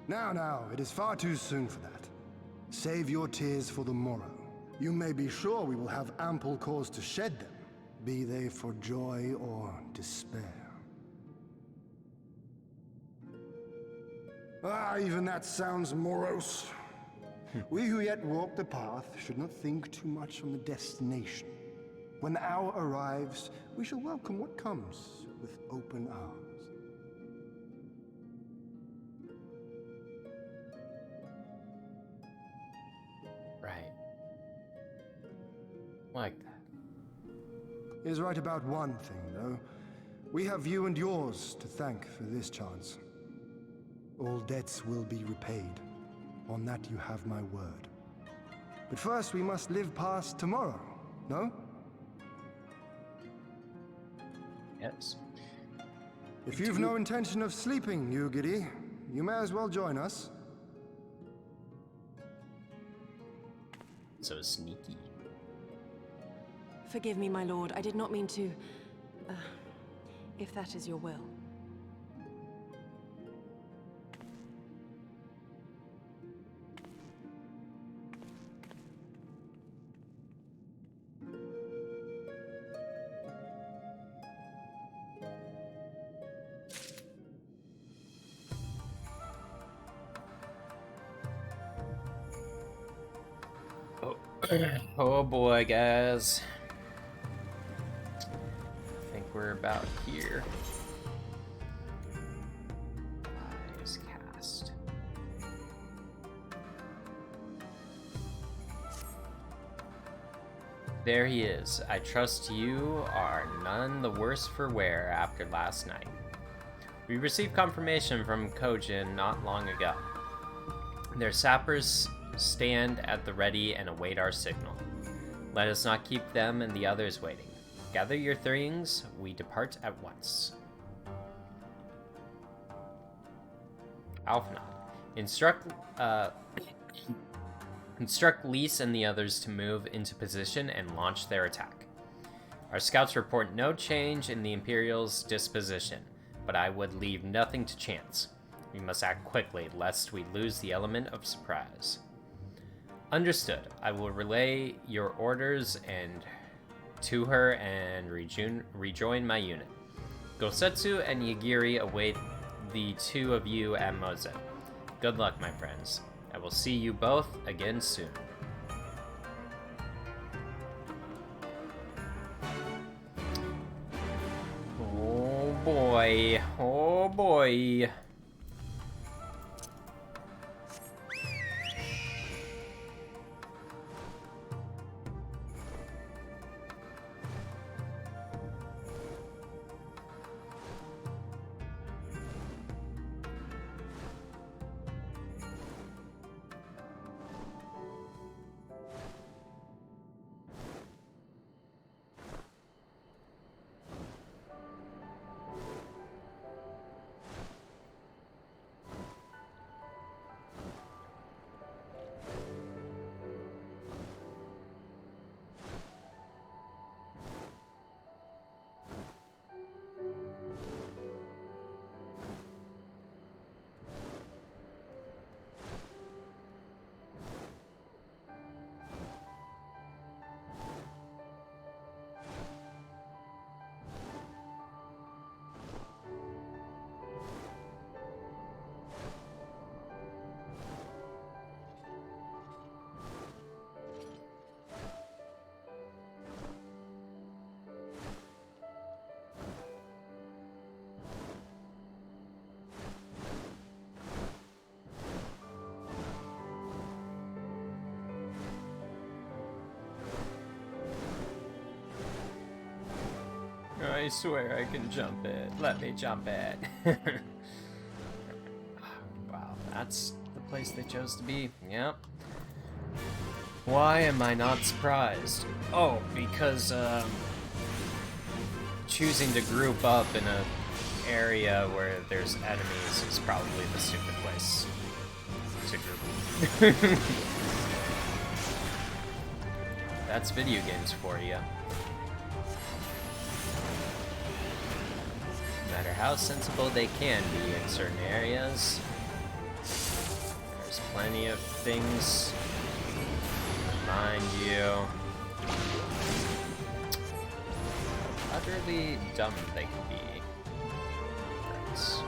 Now, it is far too soon for that. Save your tears for the morrow. You may be sure we will have ample cause to shed them, be they for joy or despair. Ah, even that sounds morose. We who yet walk the path should not think too much on the destination. When the hour arrives, we shall welcome what comes with open arms. Right. Like that. He is right about one thing, though. We have you and yours to thank for this chance. All debts will be repaid. On that you have my word. But first we must live past tomorrow, no? Yes. If you've no intention of sleeping, Ugiri, you may as well join us. So sneaky. Forgive me, my lord. I did not mean to... if that is your will. Oh boy, guys. I think we're about here. Eyes cast. There he is. I trust you are none the worse for wear after last night. We received confirmation from Kojin not long ago. Their sappers stand at the ready and await our signal. Let us not keep them and the others waiting. Gather your things, we depart at once. Alfnod. Instruct Lys and the others to move into position and launch their attack. Our scouts report no change in the Imperial's disposition, but I would leave nothing to chance. We must act quickly, lest we lose the element of surprise. Understood. I will relay your orders to her and rejoin my unit. Gosetsu and Yagiri await the two of you at Moze. Good luck, my friends. I will see you both again soon. Oh boy. Oh boy. I swear I can jump it. Let me jump it. Wow, that's the place they chose to be. Yep. Why am I not surprised? Oh, because choosing to group up in an area where there's enemies is probably the stupid place to group. That's video games for you. No matter how sensible they can be in certain areas, there's plenty of things behind you. Utterly dumb they can be. Thanks.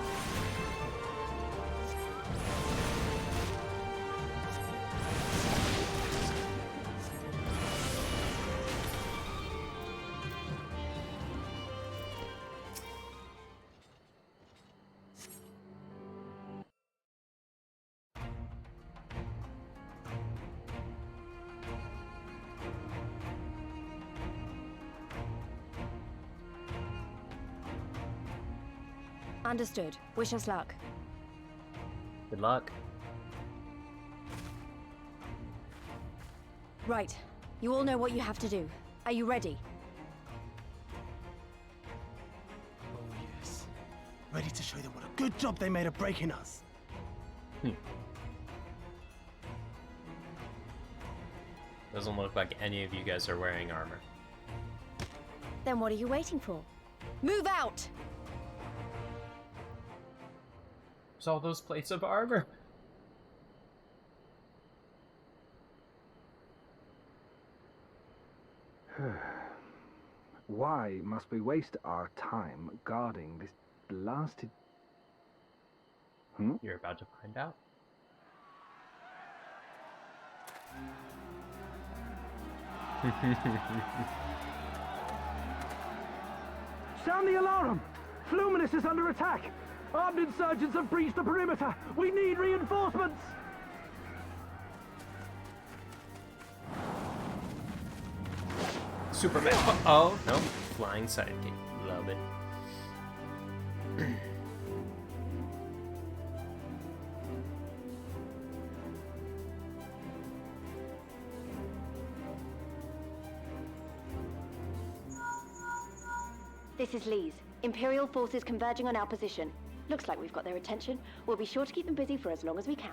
Understood. Wish us luck. Good luck. Right. You all know what you have to do. Are you ready? Oh, yes. Ready to show them what a good job they made of breaking us. Doesn't look like any of you guys are wearing armor. Then what are you waiting for? Move out! There's all those plates of armor. Why must we waste our time guarding this blasted... You're about to find out. Sound the alarm! Fluminous is under attack! Armed insurgents have breached the perimeter! We need reinforcements! Superman. Oh, no. Flying sidekick. Love it. This is Lee's. Imperial forces converging on our position. Looks like we've got their attention. We'll be sure to keep them busy for as long as we can.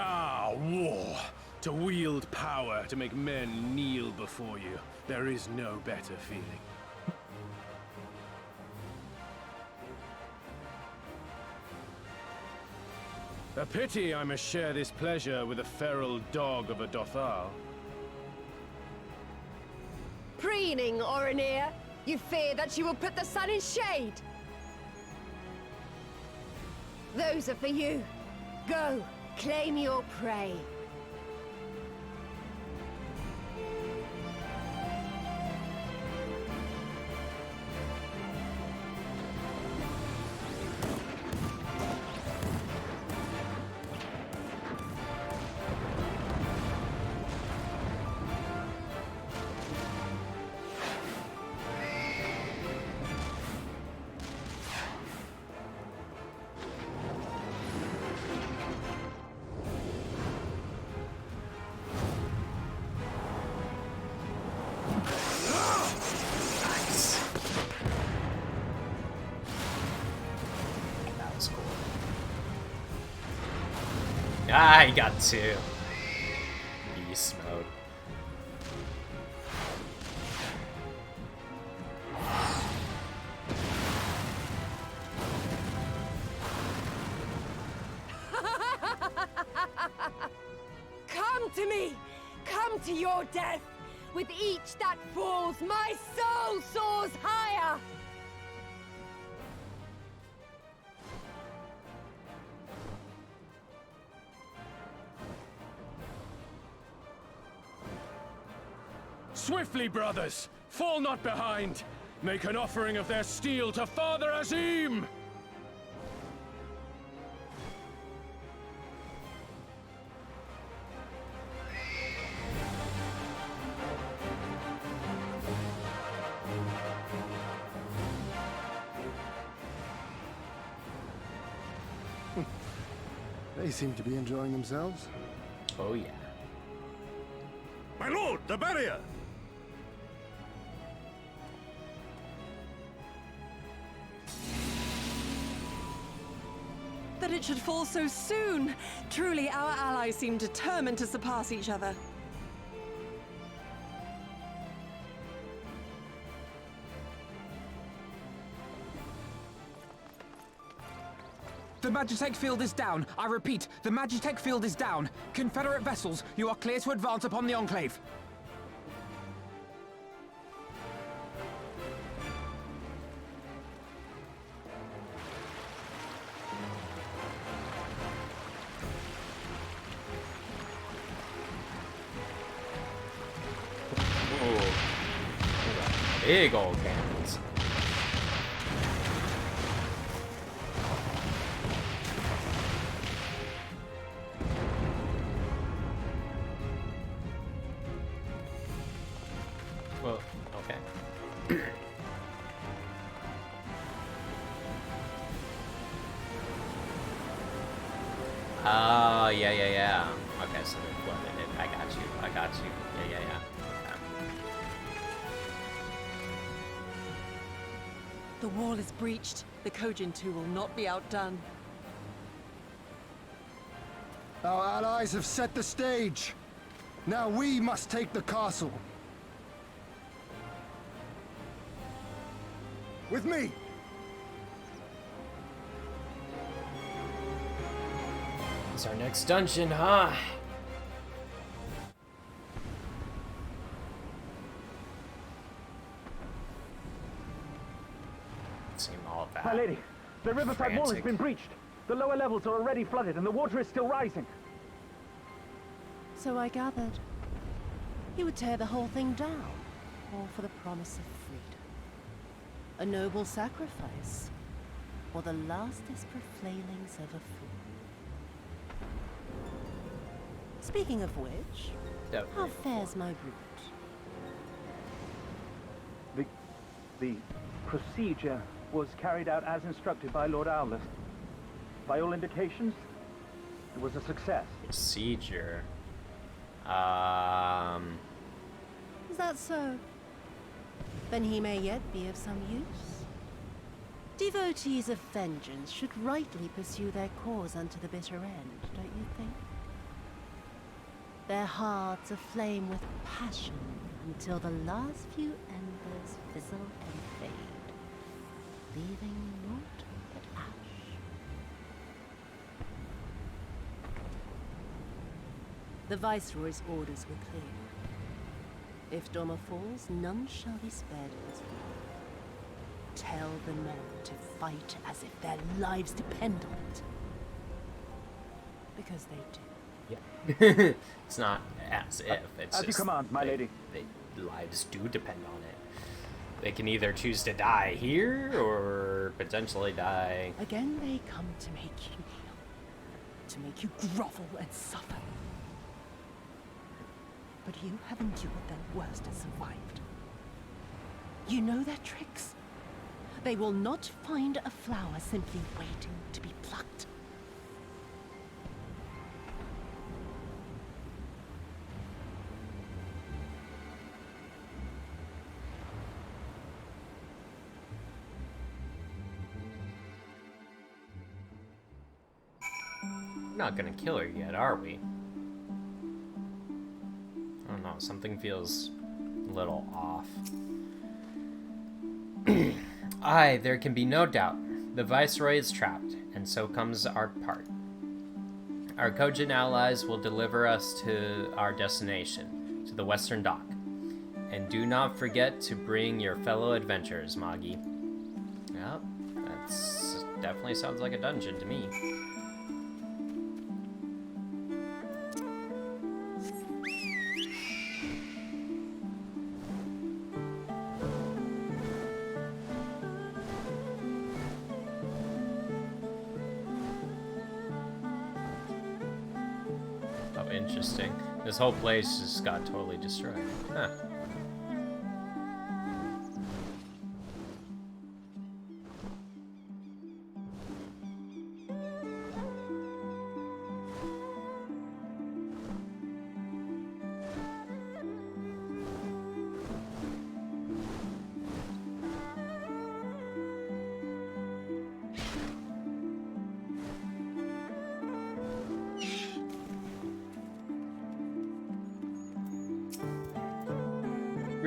Ah, war! To wield power to make men kneel before you. There is no better feeling. A pity I must share this pleasure with a feral dog of a Dothal. Preening, Oronir. You fear that you will put the sun in shade. Those are for you. Go, claim your prey. Ah, he got two. Beast mode. Come to me! Come to your death! With each that falls, my soul soars higher! Swiftly, brothers! Fall not behind! Make an offering of their steel to Father Azim! They seem to be enjoying themselves. Oh, yeah. My lord, the barrier! That it should fall so soon! Truly, our allies seem determined to surpass each other. The Magitech field is down. I repeat, the Magitech field is down. Confederate vessels, you are clear to advance upon the Enclave. Big old cannons. Well, okay. Oh, yeah. Okay, so they're flooded it. I got you. Yeah. Okay. The wall is breached. The Kojin 2 will not be outdone. Our allies have set the stage. Now we must take the castle. With me! It's our next dungeon, huh? Seem all that. My lady, the riverside wall has frantic. been breached. The lower levels are already flooded and the water is still rising. So I gathered. He would tear the whole thing down, all for the promise of freedom. A noble sacrifice, or the last desperate flailings of a fool. Speaking of which, how fares my route? The procedure was carried out as instructed by Lord Owlist. By all indications, it was a success. Procedure. Is that so? Then he may yet be of some use. Devotees of vengeance should rightly pursue their cause unto the bitter end, don't you think? Their hearts aflame with passion until the last few embers fizzle and fade, leaving naught but ash. The Viceroy's orders were clear. If Doma falls, none shall be spared of his wrath. Tell the men to fight as if their lives depend on it. Because they do. Yeah. It's not as if. It's As you just command, my lady. Their lives do depend on it. They can either choose to die here or potentially die. Again they come to make you kneel, to make you grovel and suffer. But you have endured their worst and survived. You know their tricks. They will not find a flower simply waiting to be plucked. We're not gonna kill her yet, are we? I don't know, something feels a little off. Aye, there can be no doubt. The Viceroy is trapped, and so comes our part. Our Kojin allies will deliver us to our destination, to the Western Dock. And do not forget to bring your fellow adventurers, Magi. Yep, that's definitely sounds like a dungeon to me. Oh, interesting. This whole place just got totally destroyed. Huh.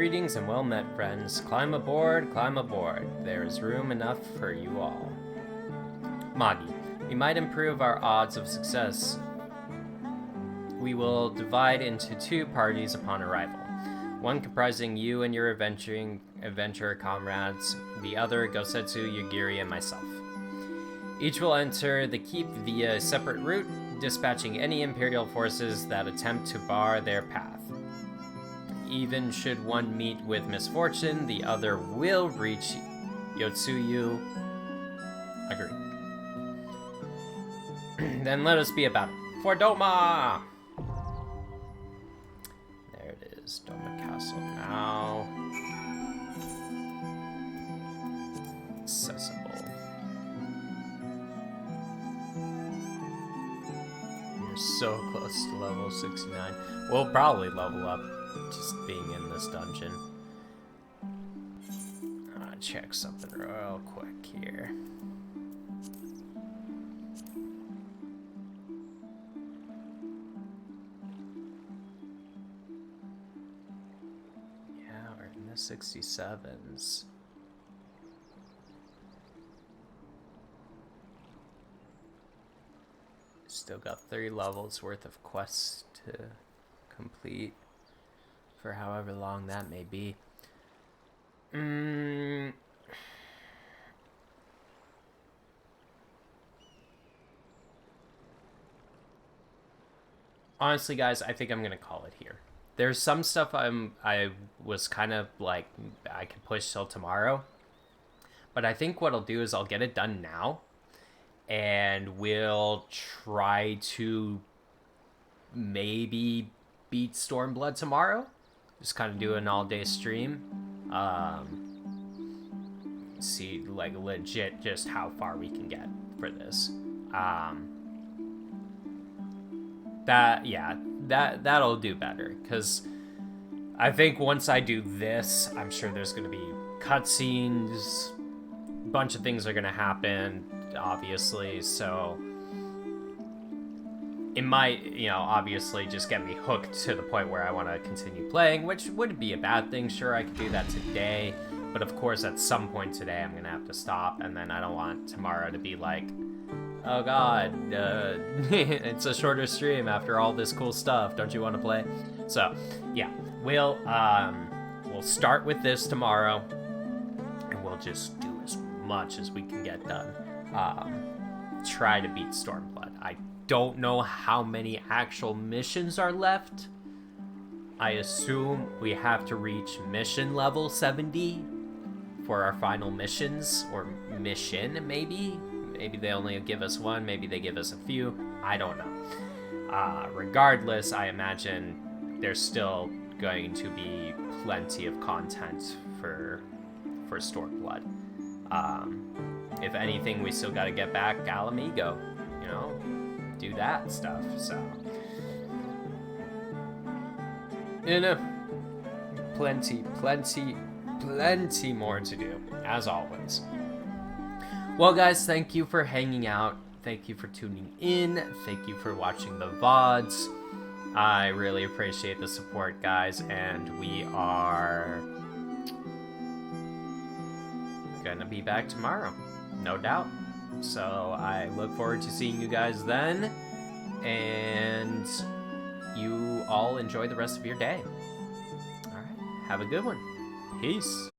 Greetings and well met, friends. Climb aboard, climb aboard. There is room enough for you all. Magi, we might improve our odds of success. We will divide into 2 parties upon arrival. One comprising you and your adventurer comrades, the other Gosetsu, Yagiri, and myself. Each will enter the keep via a separate route, dispatching any Imperial forces that attempt to bar their path. Even should one meet with misfortune, the other will reach Yotsuyu. Agree. Then let us be about it. For Doma! There it is, Doma Castle now. Accessible. You're so close to level 69. We'll probably level up just being in this dungeon. Check something real quick here. Yeah, we're in the 67s. Still got 3 levels worth of quests to complete for however long that may be. Honestly, guys, I think I'm gonna call it here. There's some stuff I was kind of like I could push till tomorrow, but I think what I'll do is I'll get it done now, and we'll try to maybe beat Stormblood tomorrow. Just kind of do an all-day stream. See, like, legit just how far we can get for this. That'll do better, because I think once I do this, I'm sure there's going to be cutscenes, a bunch of things are going to happen, obviously, so it might, you know, obviously just get me hooked to the point where I want to continue playing, which wouldn't be a bad thing. Sure, I could do that today, but of course at some point today I'm going to have to stop, and then I don't want tomorrow to be like, oh god, it's a shorter stream after all this cool stuff, don't you want to play? So, yeah, we'll start with this tomorrow, and we'll just do as much as we can get done. Try to beat Stormblood. I don't know how many actual missions are left. I assume we have to reach mission level 70 for our final missions, or mission, maybe? Maybe they only give us one, maybe they give us a few. I don't know. Regardless, I imagine there's still going to be plenty of content for Stormblood. If anything, we still got to get back Alamigo, you know, do that stuff. So, you know, plenty more to do, as always. Well, guys, thank you for hanging out. Thank you for tuning in. Thank you for watching the VODs. I really appreciate the support, guys, and we are gonna be back tomorrow, no doubt. So I look forward to seeing you guys then, and you all enjoy the rest of your day. All right, have a good one. Peace.